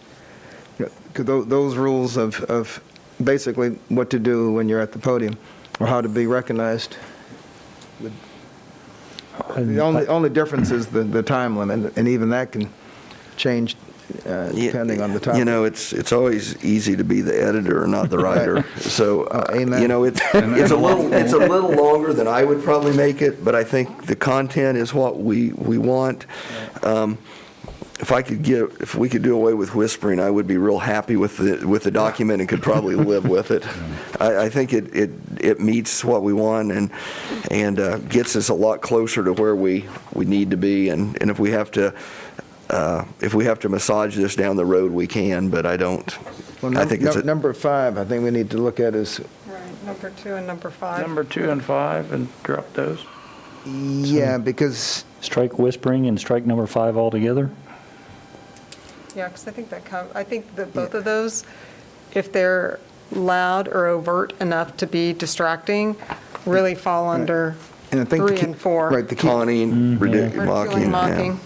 Those rules of basically what to do when you're at the podium, or how to be recognized. The only difference is the time limit, and even that can change depending on the topic. It's always easy to be the editor and not the writer. So, amen. It's a little longer than I would probably make it, but I think the content is what we want. If we could do away with whispering, I would be real happy with the document and could probably live with it. I think it meets what we want and gets us a lot closer to where we need to be. And if we have to massage this down the road, we can. But I don't. Well, I think it's number 5. I think we need to look at is Number 2 and number 5. Number 2 and 5, and drop those. Yeah, because strike whispering and strike number 5 altogether. Yeah, because I think that both of those, if they're loud or overt enough to be distracting, really fall under and I think 3 and 4. Right, the conning, Ridiculing, mocking. mocking.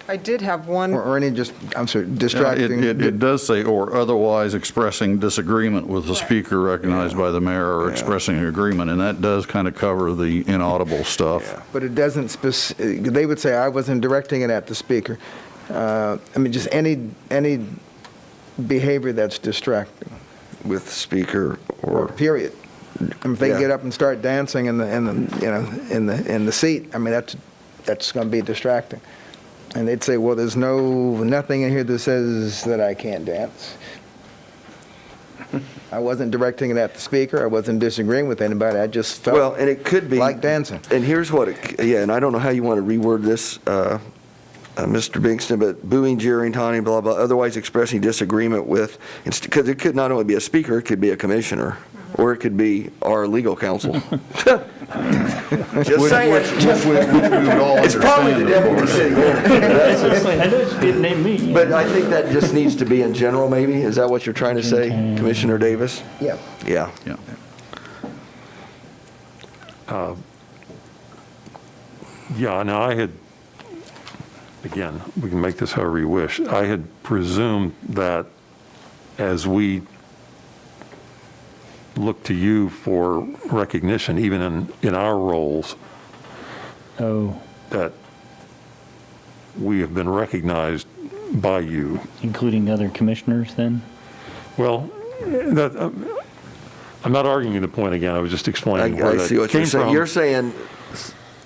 I did have one. Or any distracting. It does say, or otherwise expressing disagreement with the speaker recognized by the mayor, or expressing an agreement, and that does kind of cover the inaudible stuff. But it doesn't, they would say I wasn't directing it at the speaker. Just any behavior that's distracting. With the speaker or period. If they get up and start dancing in the seat, that's going to be distracting. And they'd say, well, there's nothing in here that says that I can't dance. I wasn't directing it at the speaker. I wasn't disagreeing with anybody. I just felt and it could be like dancing. And here's what and I don't know how you want to reword this, Mr. Bingston, but booing, jeering, taunting, blah, blah, otherwise expressing disagreement with, because it could not only be a speaker, it could be a commissioner, or it could be our legal counsel. Just saying. It's probably the deputy city manager. But I think that just needs to be in general, maybe. Is that what you're trying to say, Commissioner Davis? Yeah. Yeah. Now I had, again, we can make this however you wish. I had presumed that as we look to you for recognition, even in our roles, that we have been recognized by you. Including other commissioners, then? Well, I'm not arguing the point again, I was just explaining I where see that what you're came saying. from. You're saying,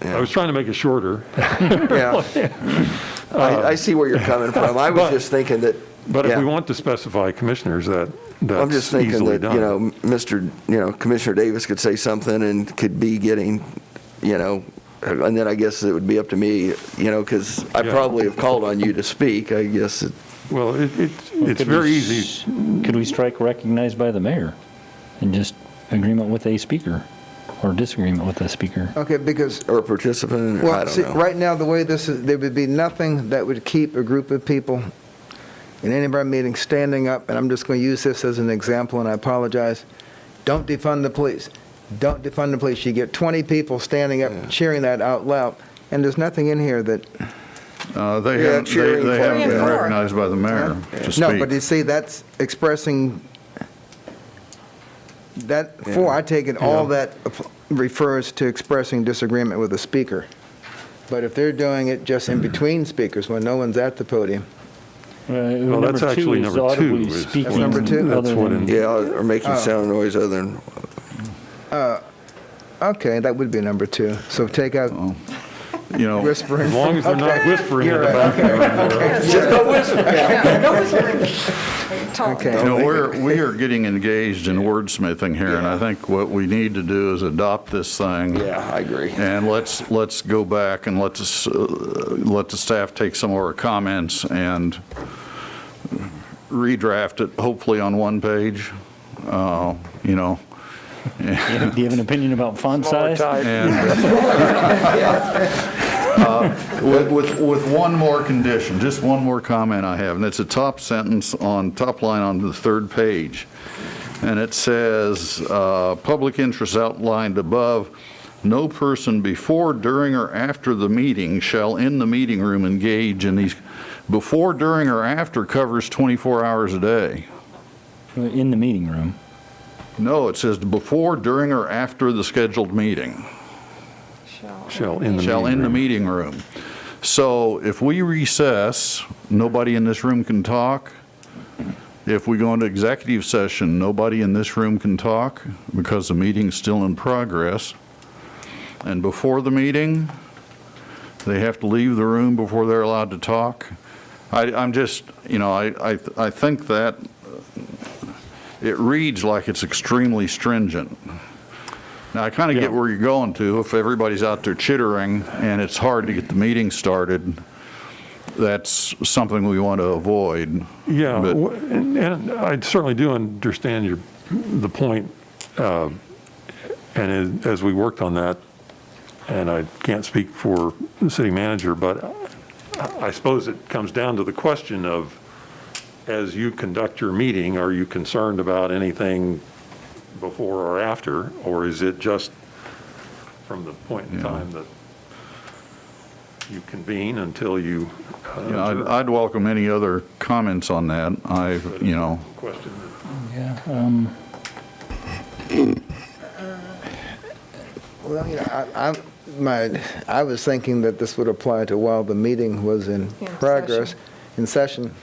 I was trying to make it shorter. yeah. I see where you're coming from. I was just thinking that. But if yeah. we want to specify commissioners, I'm just that's thinking easily that, done. Commissioner Davis could say something and could be getting, and then I guess it would be up to me, because I probably have called on you to speak, I guess. Well, it's very easy. Could we strike recognized by the mayor and just agreement with a speaker or disagreement with a speaker? Okay, because, Or participant, I well, don't see, know. right now, the way this is, there would be nothing that would keep a group of people in any of our meetings standing up, and I'm just going to use this as an example, and I apologize. Don't defund the police. Don't defund the police. You get 20 people standing up cheering that out loud, and there's nothing in here that... They haven't been recognized by the mayor to speak. No, but you see, that's expressing, I take it, all that refers to expressing disagreement with the speaker. But if they're doing it just in between speakers, when no one's at the podium... Well, that's actually number two. That's number two? That's what or making sound noise other than... Okay, that would be number two. So take out whispering. As long as they're not whispering in the background. Just don't whisper. Okay. We are getting engaged in wordsmithing here, and I think what we need to do is adopt this thing. Yeah, I agree. And let's go back and let the staff take some of our comments and redraft it, hopefully on one page, Do you have an opinion about font size? With one more condition, just one more comment I have, and it's a top line on the third page. And it says, public interest outlined above, no person before, during, or after the meeting shall in the meeting room engage in these. Before, during, or after covers 24 hours a day. In the meeting room. No, it says before, during, or after the scheduled meeting. Shall in the meeting room. So if we recess, nobody in this room can talk. If we go into executive session, nobody in this room can talk because the meeting's still in progress. And before the meeting, they have to leave the room before they're allowed to talk. I'm just, I think that it reads like it's extremely stringent. Now, I kind of get where you're going to. If everybody's out there chittering and it's hard to get the meeting started, that's something we want to avoid. Yeah, and I certainly do understand the point. And as we worked on that, and I can't speak for the city manager, but I suppose it comes down to the question of, as you conduct your meeting, are you concerned about anything before or after, or is it just from the point in time that you convene until you... I'd welcome any other comments on that. Question. Yeah. Well, I was thinking that this would apply to while the meeting was in progress, in session.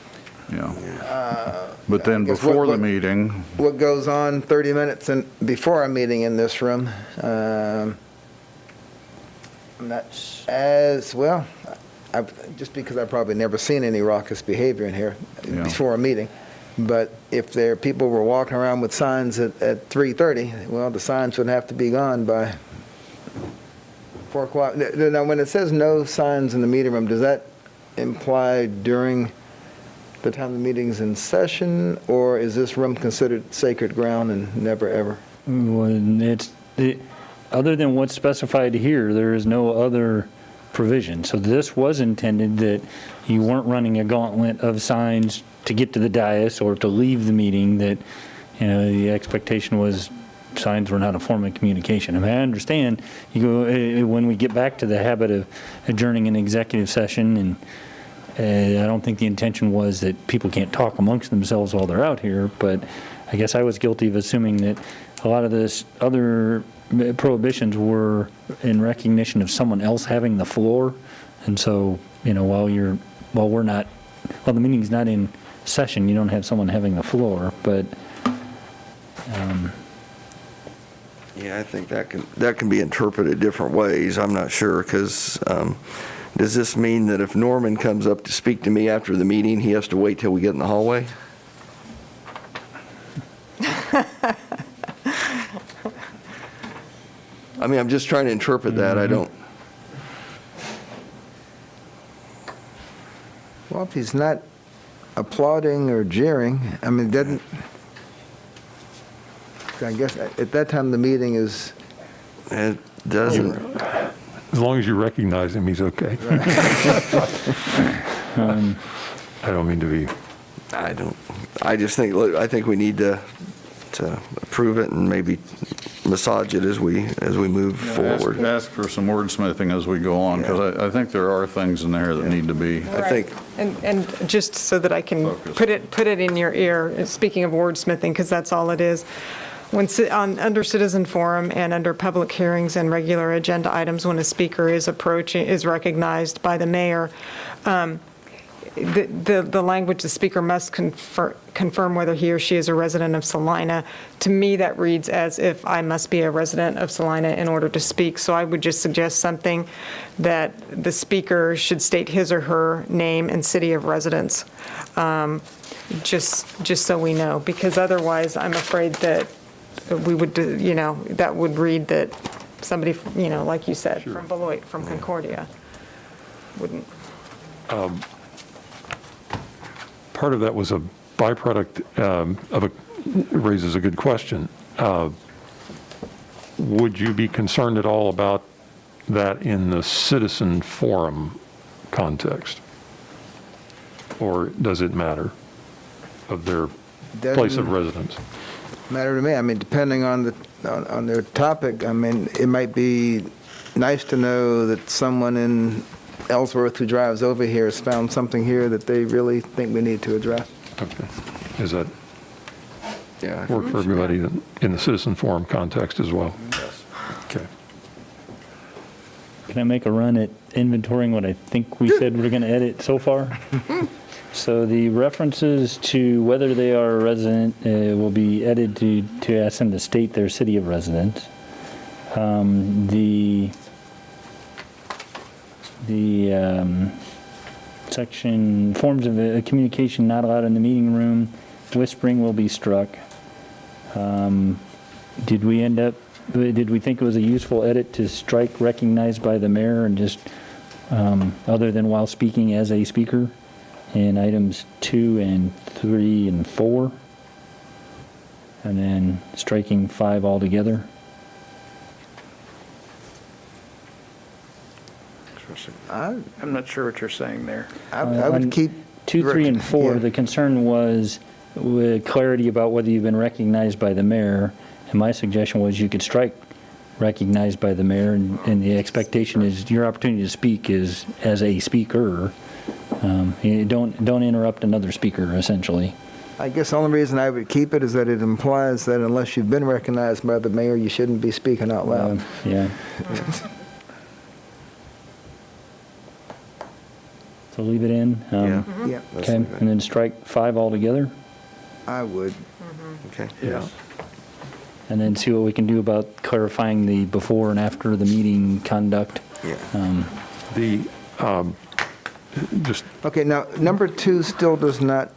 But then before the meeting... What goes on 30 minutes before our meeting in this room, I'm not as, well, just because I've probably never seen any raucous behavior in here before a meeting. But if people were walking around with signs at 3:30, well, the signs would have to be gone by 4 o'clock. Now, when it says no signs in the meeting room, does that imply during the time the meeting's in session, or is this room considered sacred ground and never ever? Other than what's specified here, there is no other provision. So this was intended that you weren't running a gauntlet of signs to get to the dais or to leave the meeting, that the expectation was signs were not a form of communication. I mean, I understand when we get back to the habit of adjourning an executive session, and I don't think the intention was that people can't talk amongst themselves while they're out here, but I guess I was guilty of assuming that a lot of this other prohibitions were in recognition of someone else having the floor. And so, while the meeting's not in session, you don't have someone having the floor, but Yeah, I think that can be interpreted different ways. I'm not sure, because does this mean that if Norman comes up to speak to me after the meeting, he has to wait till we get in the hallway? I mean, I'm just trying to interpret that. I don't. Well, if he's not applauding or jeering, I mean, doesn't, I guess at that time the meeting is. It doesn't. As long as you recognize him, he's okay. I don't mean to be. I just think, look, I think we need to approve it and maybe massage it as we move forward. Ask for some wordsmithing as we go on, because I think there are things in there that need to be. I think. And just so that I can put it in your ear, speaking of wordsmithing, because that's all it is. Under citizen forum and under public hearings and regular agenda items, when a speaker is recognized by the mayor, the language, the speaker must confirm whether he or she is a resident of Salina. To me, that reads as if I must be a resident of Salina in order to speak. So I would just suggest something that the speaker should state his or her name and city of residence, just so we know, because otherwise I'm afraid that we would, that would read that somebody, like you said, from Beloit, from Concordia, wouldn't. Part of that was a byproduct raises a good question. Would you be concerned at all about that in the citizen forum context? Or does it matter of their place of residence? Matter to me. I mean, depending on their topic, I mean, it might be nice to know that someone in Ellsworth who drives over here has found something here that they really think we need to address. Okay. Does that work for everybody in the citizen forum context as well? Yes. Okay. Can I make a run at inventorying what I think we said we're going to edit so far? So the references to whether they are a resident will be edited to ask them to state their city of residence. The section, forms of communication not allowed in the meeting room, whispering will be struck. Did we think it was a useful edit to strike recognized by the mayor and just, other than while speaking as a speaker, in items 2 and 3 and 4? And then striking 5 altogether? I'm not sure what you're saying there. I would keep 2, 3, and 4. The concern was with clarity about whether you've been recognized by the mayor, and my suggestion was you could strike recognized by the mayor, and the expectation is your opportunity to speak is as a speaker. You don't interrupt another speaker, essentially. I guess the only reason I would keep it is that it implies that unless you've been recognized by the mayor, you shouldn't be speaking out loud. Yeah. So leave it in? Yeah. Okay, and then strike 5 altogether? I would. Okay. Yeah. And then see what we can do about clarifying the before and after the meeting conduct. Yeah. Okay, now, number 2 still does not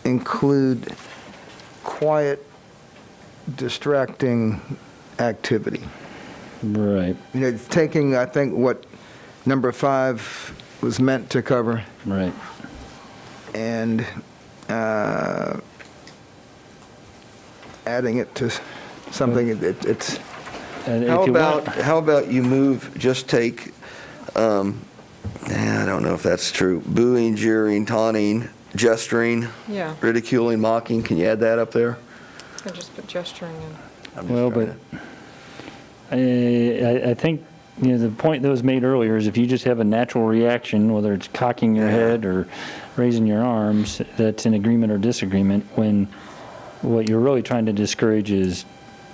include quiet, distracting activity. Right. It's taking, I think, what number 5 was meant to cover. Right. And adding it to something, it's... How about you move, just take, I don't know if that's true, booing, jeering, taunting, gesturing, ridiculing, mocking, can you add that up there? I just put gesturing in. Well, but I think, the point that was made earlier is if you just have a natural reaction, whether it's cocking your head or raising your arms, that's in agreement or disagreement, when what you're really trying to discourage is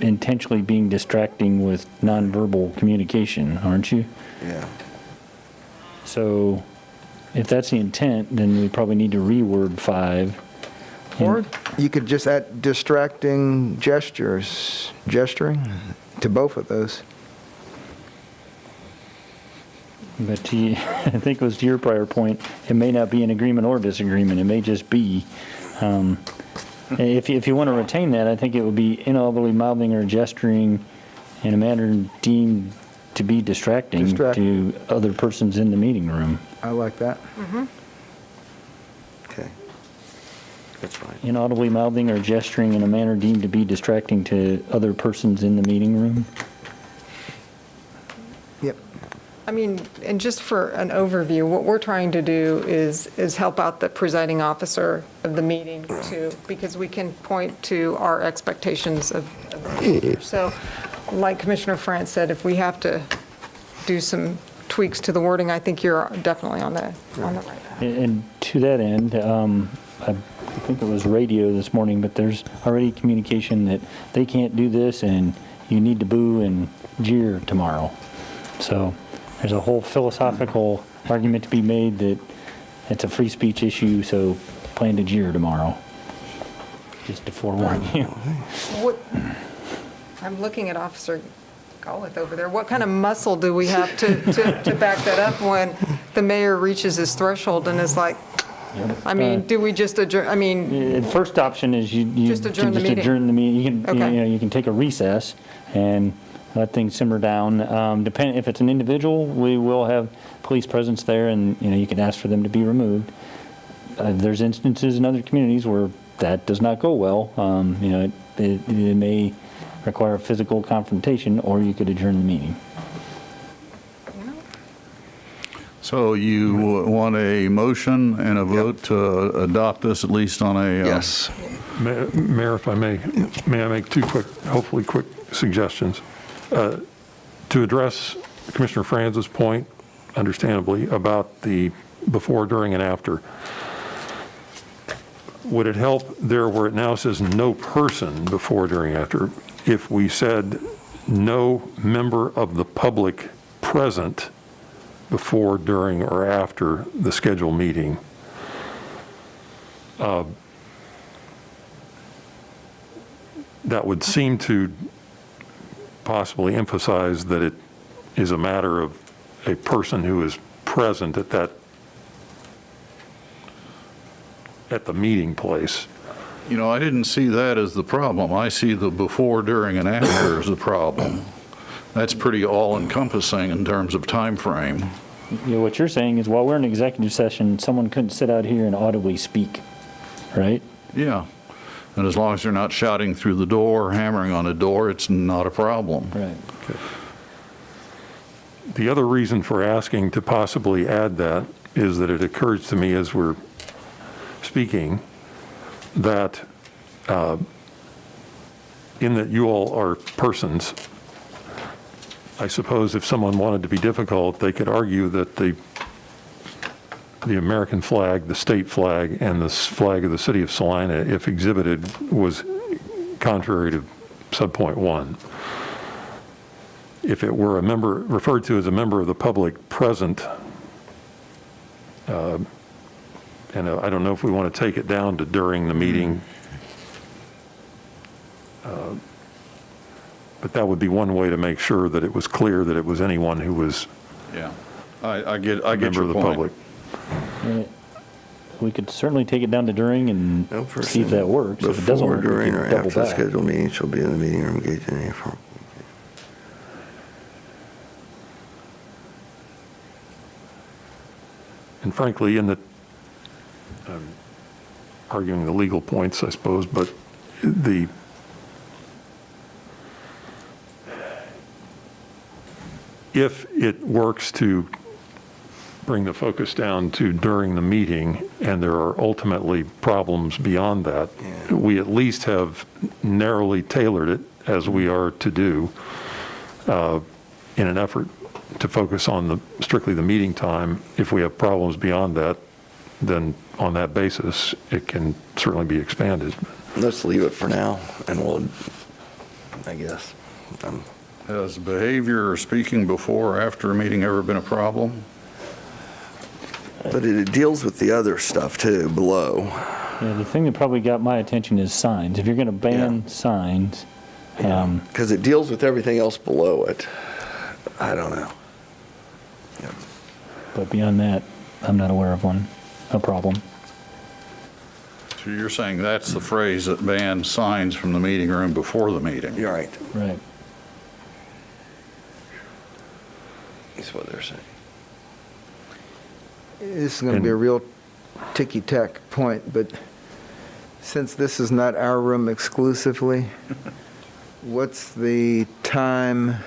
intentionally being distracting with nonverbal communication, aren't you? Yeah. So if that's the intent, then we probably need to reword 5 Or you could just add distracting gesturing to both of those. But I think it was to your prior point, it may not be an agreement or disagreement. It may just be, if you want to retain that, I think it would be inaudibly mouthing or gesturing in a manner deemed to be distracting to other persons in the meeting room. I like that. Okay. That's fine. Inaudibly mouthing or gesturing in a manner deemed to be distracting to other persons in the meeting room. Yep. I mean, and just for an overview, what we're trying to do is help out the presiding officer of the meeting too, because we can point to our expectations of the behavior. So like Commissioner France said, if we have to do some tweaks to the wording, I think you're definitely on the right path. And to that end, I think it was radio this morning, but there's already communication that they can't do this and you need to boo and jeer tomorrow. So there's a whole philosophical argument to be made that it's a free speech issue, so plan to jeer tomorrow. Just to forewarn you. I'm looking at Officer Golick over there. What kind of muscle do we have to back that up when the mayor reaches his threshold and is like, I mean, do we just adjourn? I mean, the first option is you Just adjourn the meeting. adjourn the meeting. You can, Okay. you can take a recess and let things simmer down. If it's an individual, we will have police presence there, and you can ask for them to be removed. There's instances in other communities where that does not go well. It may require a physical confrontation, or you could adjourn the meeting. So you want a motion and a vote to adopt this, at least on a... Yes. Mayor, if I may I make two hopefully quick suggestions? To address Commissioner Franz's point, understandably, about the before, during, and after. Would it help there where it now says no person before, during, after, if we said no member of the public present before, during, or after the scheduled meeting? That would seem to possibly emphasize that it is a matter of a person who is present at the meeting place. I didn't see that as the problem. I see the before, during, and after as the problem. That's pretty all-encompassing in terms of time frame. What you're saying is while we're in executive session, someone couldn't sit out here and audibly speak, right? Yeah. And as long as they're not shouting through the door or hammering on a door, it's not a problem. Right. Okay. The other reason for asking to possibly add that is that it occurs to me as we're speaking that in that you all are persons, I suppose if someone wanted to be difficult, they could argue that the American flag, the state flag, and the flag of the city of Salina, if exhibited, was contrary to subpoint 1. If it were referred to as a member of the public present, and I don't know if we want to take it down to during the meeting, but that would be one way to make sure that it was clear that it was anyone who was I get a member of the public. We could certainly take it down to during and see if that works. If it doesn't Before, work, we during, can or double after the back. scheduled meeting shall be in the meeting room engaged in any form. And frankly, arguing the legal points, I suppose, but if it works to bring the focus down to during the meeting, and there are ultimately problems beyond that, we at least have narrowly tailored it, as we are to do, in an effort to focus on strictly the meeting time. If we have problems beyond that, then on that basis, it can certainly be expanded. Let's leave it for now, and we'll, I guess. Has behavior or speaking before or after a meeting ever been a problem? But it deals with the other stuff too, below. Yeah, the thing that probably got my attention is signs. If you're going to ban signs, Because it deals with everything else below it. I don't know. but beyond that, I'm not aware of one, a problem. So you're saying that's the phrase that bans signs from the meeting room before the meeting? You're right. Right. That's what they're saying. This is going to be a real ticky-tack point, but since this is not our room exclusively, what's the time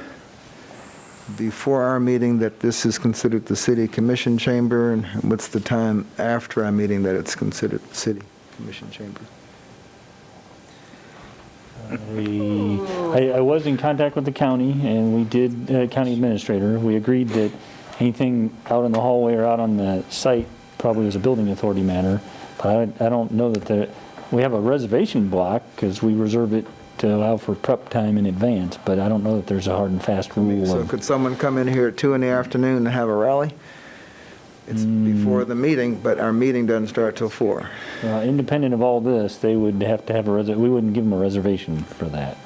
before our meeting that this is considered the city commission chamber, and what's the time after our meeting that it's considered the city commission chamber? I was in contact with the county, and we did, county administrator, we agreed that anything out in the hallway or out on the site probably was a building authority matter, but I don't know that we have a reservation block, because we reserve it to allow for prep time in advance, but I don't know that there's a hard and fast rule. So could someone come in here at 2 in the afternoon and have a rally? It's before the meeting, but our meeting doesn't start till 4. Independent of all this, they would have to have we wouldn't give them a reservation for that,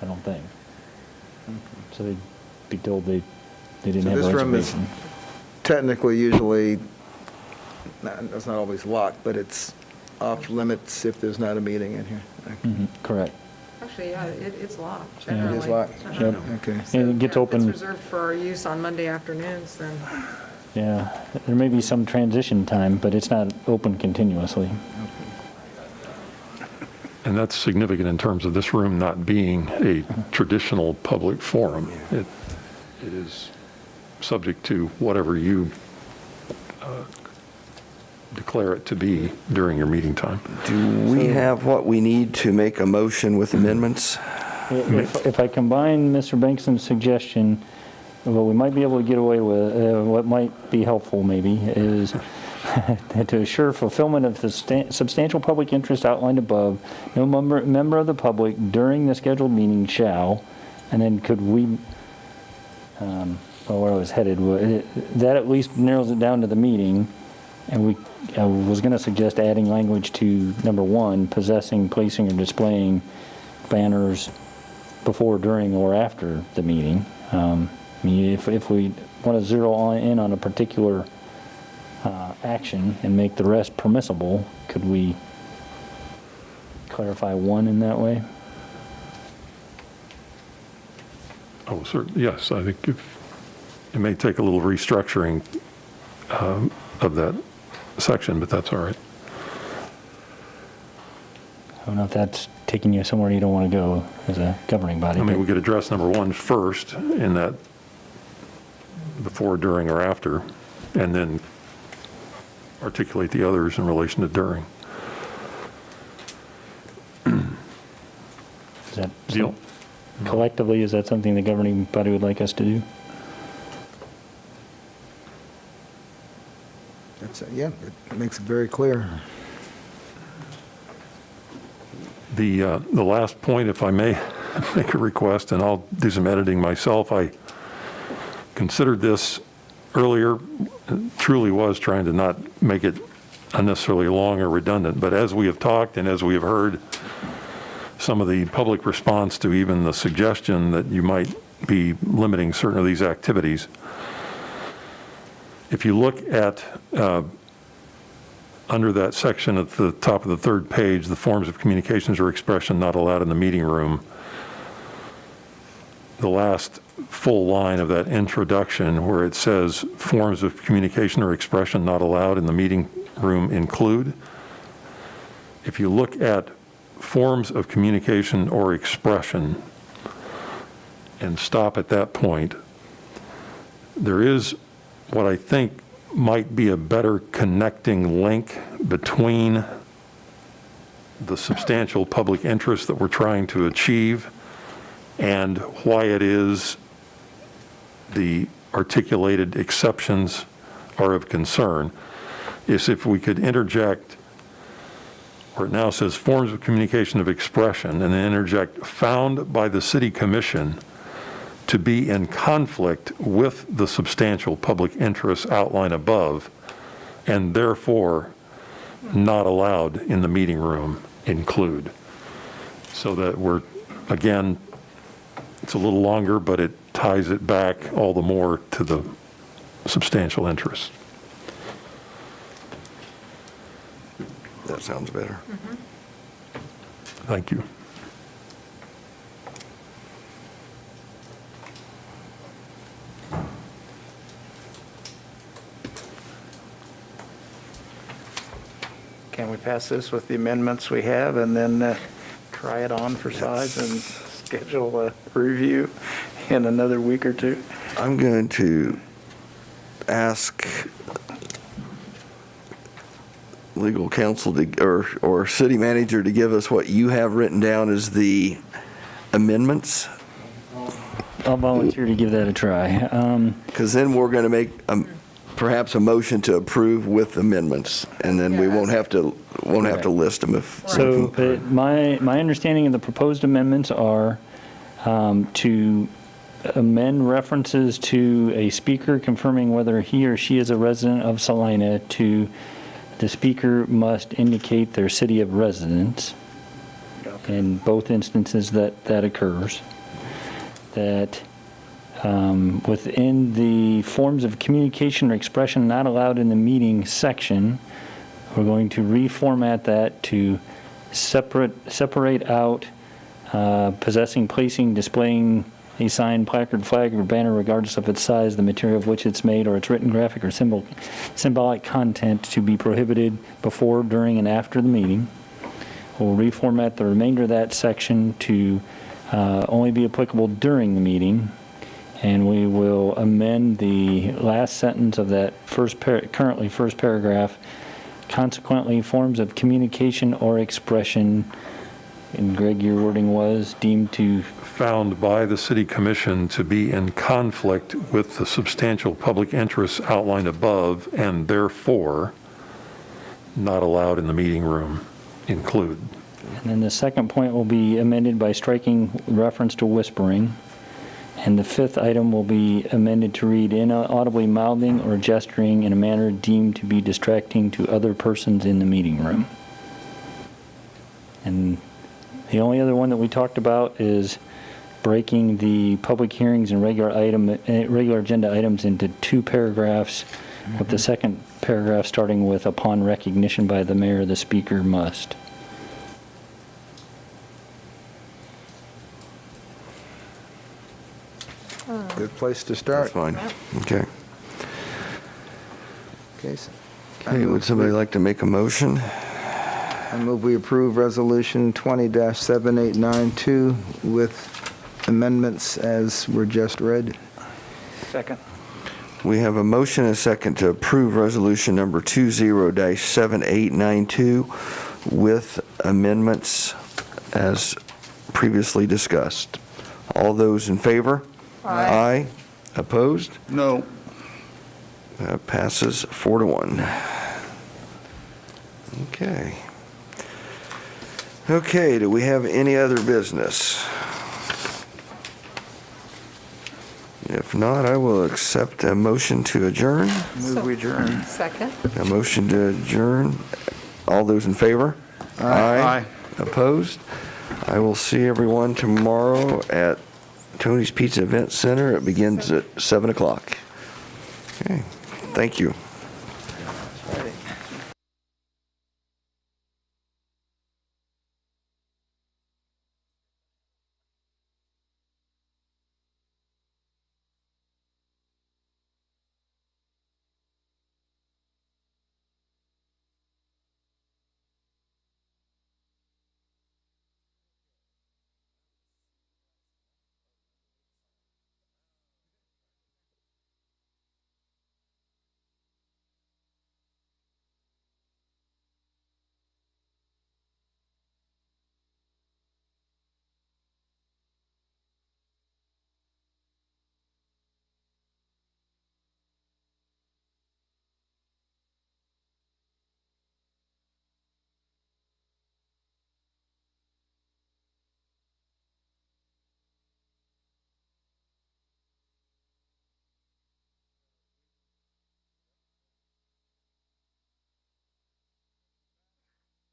I don't think. So they'd be told they didn't have a This room is reservation. technically usually, it's not always locked, but it's off limits if there's not a meeting in here. Correct. Actually, yeah, it's locked, Yeah. generally. It is locked? Yep. Okay. And it gets open. If it's reserved for our use on Monday afternoons, then. Yeah, there may be some transition time, but it's not open continuously. And that's significant in terms of this room not being a traditional public forum. It is subject to whatever you declare it to be during your meeting time. Do we have what we need to make a motion with amendments? If I combine Mr. Bankston's suggestion, what we might be able to get away with, what might be helpful maybe, is to assure fulfillment of the substantial public interest outlined above, no member of the public during the scheduled meeting shall, and then could we, where I was headed, that at least narrows it down to the meeting, and I was going to suggest adding language to number 1, possessing, placing, or displaying banners before, during, or after the meeting. I mean, if we want to zero in on a particular action and make the rest permissible, could we clarify 1 in that way? Oh, certainly, yes. I think it may take a little restructuring of that section, but that's all right. I don't know if that's taking you somewhere you don't want to go as a governing body. I mean, we could address number 1 first in that before, during, or after, and then articulate the others in relation to during. Is that Deal? Collectively, is that something the governing body would like us to do? Yeah, it makes it very clear. The last point, if I may make a request, and I'll do some editing myself, I considered this earlier, truly was trying to not make it unnecessarily long or redundant, but as we have talked and as we have heard some of the public response to even the suggestion that you might be limiting certain of these activities, if you look at under that section at the top of the 3rd page, the forms of communications or expression not allowed in the meeting room, the last full line of that introduction where it says forms of communication or expression not allowed in the meeting room include, if you look at forms of communication or expression and stop at that point, there is what I think might be a better connecting link between the substantial public interest that we're trying to achieve and why it is the articulated exceptions are of concern, is if we could interject, where it now says forms of communication of expression, and then interject found by the city commission to be in conflict with the substantial public interests outlined above, and therefore not allowed in the meeting room include. So that we're, again, it's a little longer, but it ties it back all the more to the substantial interest. That sounds better. Thank you. Can we pass this with the amendments we have and then try it on for size and schedule a review in another week or two? I'm going to ask legal counsel to, or city manager to give us what you have written down as the amendments. I'll volunteer to give that a try. Because then we're going to make perhaps a motion to approve with amendments, and then we won't have to list them if. So my understanding of the proposed amendments are to amend references to a speaker confirming whether he or she is a resident of Salina to the speaker must indicate their city of residence. In both instances that occurs. That within the forms of communication or expression not allowed in the meeting section, we're going to reformat that to separate out possessing, placing, displaying a sign, placard, flag, or banner, regardless of its size, the material of which it's made, or its written graphic or symbolic content to be prohibited before, during, and after the meeting. We'll reformat the remainder of that section to only be applicable during the meeting, and we will amend the last sentence of that currently first paragraph. Consequently, forms of communication or expression, and Greg, your wording was deemed to Found by the City Commission to be in conflict with the substantial public interests outlined above, and therefore not allowed in the meeting room include. And then the second point will be amended by striking reference to whispering. And the fifth item will be amended to read inaudibly mouthing or gesturing in a manner deemed to be distracting to other persons in the meeting room. And the only other one that we talked about is breaking the public hearings and regular agenda items into two paragraphs, with the second paragraph starting with upon recognition by the mayor, the speaker must. Good place to start. That's fine. Okay. Okay, Would somebody like to make a motion? I move we approve Resolution 20-7892 with amendments as were just read. Second. We have a motion and a second to approve resolution number 20-7892 with amendments as previously discussed. All those in favor? Aye. Opposed? No. That passes 4-1. Okay. Okay, do we have any other business? If not, I will accept a motion to adjourn. Move we adjourn. Second. A motion to adjourn. All those in favor? Aye. Opposed? I will see everyone tomorrow at Tony's Pizza Event Center. It begins at 7 o'clock. Okay, thank you.